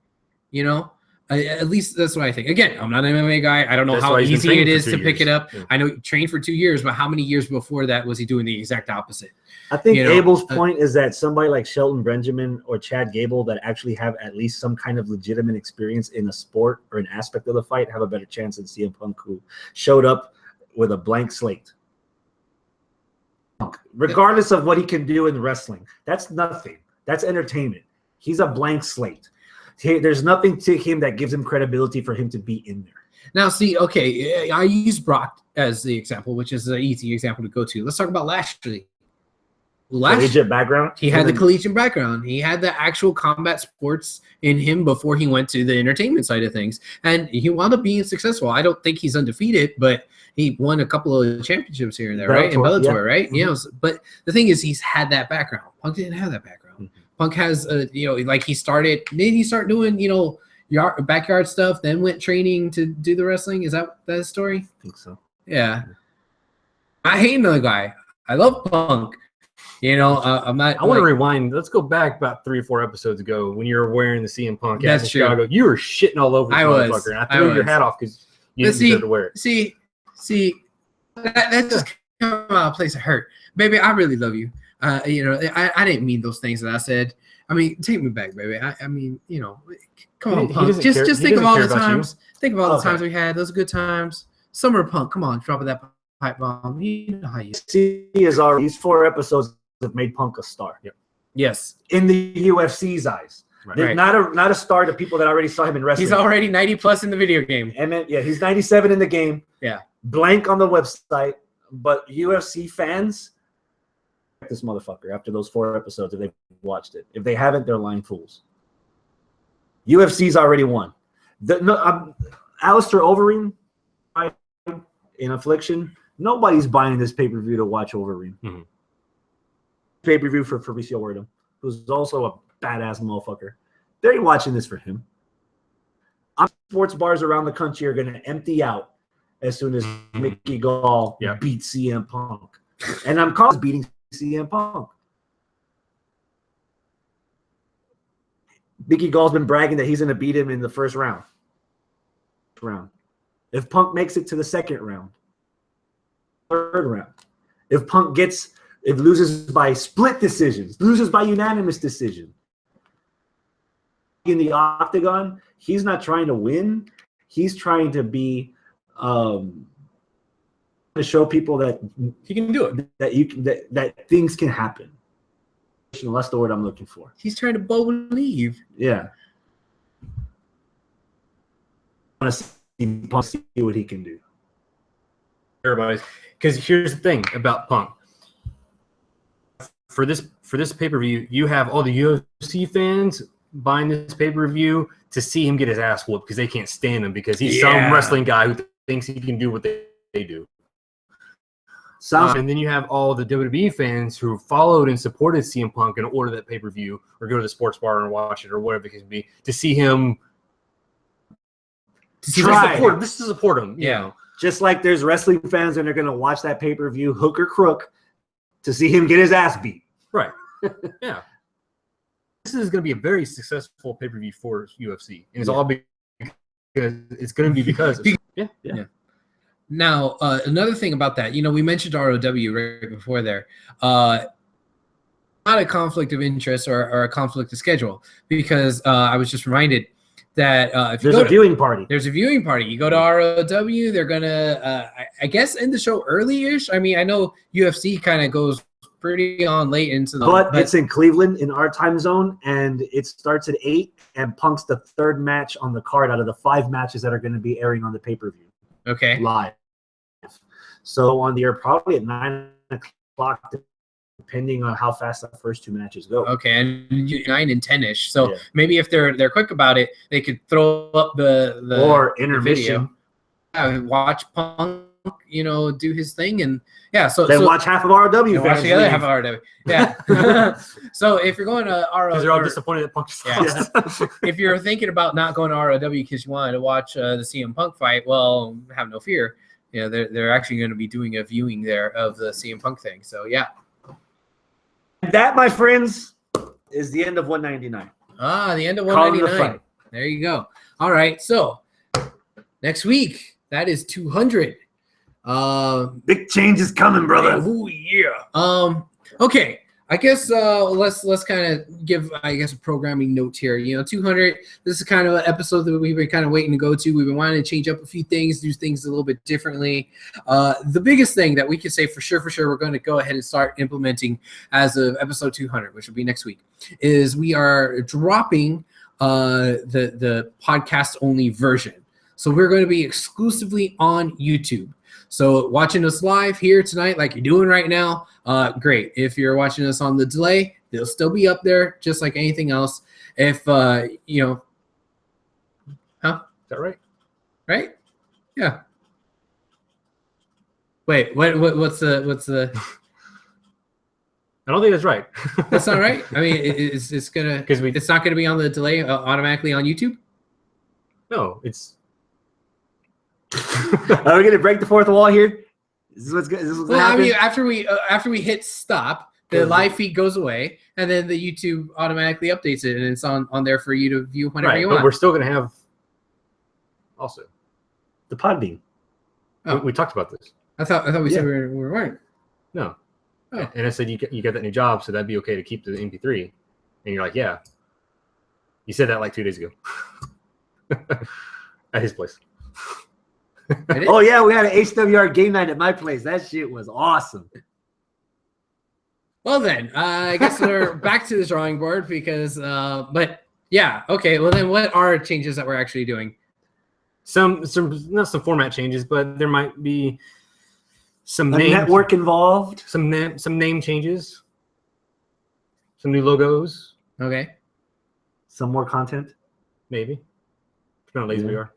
At least that's what I think. Again, I'm not an MMA guy. I don't know how easy it is to pick it up. Yeah. I know he trained for 2 years, but how many years before that was he doing the exact opposite? I think Abel's point is that somebody like Shelton Benjamin or Chad Gable that actually have at least some kind of legitimate experience in a sport or an aspect of the fight have a better chance than CM Punk, who showed up with a blank slate. Regardless of what he can do in wrestling, that's nothing. That's entertainment. He's a blank slate. There's nothing to him that gives him credibility for him to be in there. Now, see, okay, I use Brock as the example, which is an easy example to go to. Let's talk about Lashley. Collegiate background? He had the collegiate background. He had the actual combat sports in him before he went to the entertainment side of things. And he wound up being successful. I don't think he's undefeated, but he won a couple of championships here and there, right? In Bellator, right? Mm-hmm. But the thing is, he's had that background. Punk didn't have that background. Mm-hmm. Punk has, like he started doing, backyard stuff, then went training to do the wrestling. Is that story? I think so. Yeah. I hate another guy. I love Punk. I'm not. I want to rewind. Let's go back about 3 or 4 episodes ago when you were wearing the CM Punk hat in Chicago. You were shitting all over this motherfucker. And I threw your hat off because you didn't deserve to wear it. See, that just came out of a place of hurt. Baby, I really love you. I didn't mean those things that I said. I mean, take me back, baby. Come on, Punk. Just think of all the times. Think of all the times we had. Those good times. Summer Punk. Come on, drop that pipe bomb. You know how you see. These 4 episodes have made Punk a star. Yep. Yes. In the UFC's eyes. Right. Not a star to people that already saw him in wrestling. He's already 90 plus in the video game. And then, he's 97 in the game. Yeah. Blank on the website. But UFC fans, this motherfucker after those 4 episodes if they've watched it. If they haven't, they're lying fools. UFC's already won. Alistair Overeem in Affliction. Nobody's buying this pay-per-view to watch Overeem. Mm-hmm. Pay-per-view for Fabricio Werdum, who's also a badass motherfucker. They ain't watching this for him. Sports bars around the country are going to empty out as soon as Mickey Gall beats CM Punk. And I'm calling beating CM Punk. Mickey Gall's been bragging that he's going to beat him in the first round. If Punk makes it to the second round, third round, if Punk loses by split decisions, loses by unanimous decision in the octagon, he's not trying to win. He's trying to be to show people that he can do it, that things can happen. That's the word I'm looking for. He's trying to believe. Yeah. I want to see Punk, see what he can do. Everybody's, because here's the thing about Punk. For this pay-per-view, you have all the UFC fans buying this pay-per-view to see him get his ass whooped because they can't stand him because he's some wrestling guy who thinks he can do what they do. And then you have all the WWE fans who followed and supported CM Punk and order that pay-per-view or go to the sports bar and watch it or whatever it can be to see him to support him. Yeah. Just like there's wrestling fans and they're going to watch that pay-per-view hook or crook to see him get his ass beat. Right. Yeah. This is going to be a very successful pay-per-view for UFC. And it's all because it's going to be because yeah. Now, another thing about that, we mentioned ROW right before there. Not a conflict of interest or a conflict of schedule because I was just reminded that if there's a viewing party. There's a viewing party. You go to ROW, they're going to, I guess, end the show early-ish. I mean, I know UFC kind of goes pretty on late into the. But it's in Cleveland in our time zone, and it starts at 8. And Punk's the 3rd match on the card out of the 5 matches that are going to be airing on the pay-per-view. Okay. Live. So on the air probably at 9 o'clock, depending on how fast the first 2 matches go. Okay, and 9 and 10-ish. So maybe if they're quick about it, they could throw up the or intermission. Watch Punk, do his thing, and watch half of ROW. Watch the other half of ROW. Yeah. So if you're going to ROW, because they're all disappointed that Punk lost. If you're thinking about not going to ROW because you wanted to watch the CM Punk fight, well, have no fear. They're actually going to be doing a viewing there of the CM Punk thing. So yeah. That, my friends, is the end of 199. The end of 199. There you go. All right. So next week, that is 200. Big change is coming, brother. Oh yeah. Okay. I guess let's kind of give a programming note here. 200. This is kind of an episode that we've been kind of waiting to go to. We've been wanting to change up a few things, do things a little bit differently. The biggest thing that we can say for sure, we're going to go ahead and start implementing as of episode 200, which will be next week, is we are dropping the podcast only version. So we're going to be exclusively on YouTube. So watching us live here tonight, like you're doing right now, great. If you're watching us on the delay, they'll still be up there, just like anything else. If Is that right? Right? Yeah. Wait, what's the? I don't think that's right. That's not right. I mean, it's not gonna be on the delay automatically on YouTube. No, it's. Are we gonna break the fourth wall here? Is this what's gonna happen? I mean, after we hit stop, the live feed goes away, and then the YouTube automatically updates it, and it's on there for you to view whenever you want. But we're still gonna have also the Podbean. Oh. We talked about this. I thought we said we weren't. No. Oh. And I said you got that new job, so that'd be okay to keep the MP3. And you're like, yeah. You said that like 2 days ago. At his place. Oh yeah, we had an HWR game night at my place. That shit was awesome. Well then, I guess we're back to the drawing board because, but yeah, okay. Well then, what are changes that we're actually doing? Some not some format changes, but there might be some network involved. Some name changes. Some new logos. Okay. Some more content. Maybe. Depending on how lazy we are.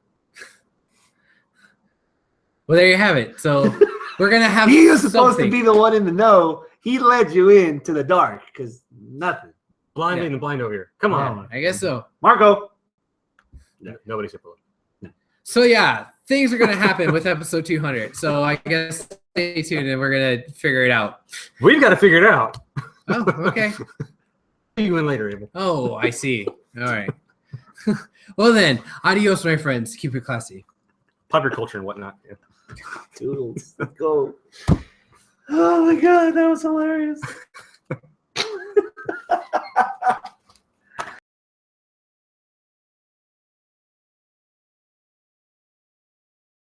Well, there you have it. So we're gonna have. He was supposed to be the one in the know. He led you into the dark because nothing. Blind leading the blind over here. Come on. I guess so. Marco. No, nobody said no. So yeah, things are gonna happen with episode 200. So I guess stay tuned and we're gonna figure it out. We've got to figure it out. Oh, okay. You in later, Abel. Oh, I see. All right. Well then, adios, my friends. Keep it classy. Popular culture and whatnot. Yeah. Toodles. Let's go. Oh my god, that was hilarious.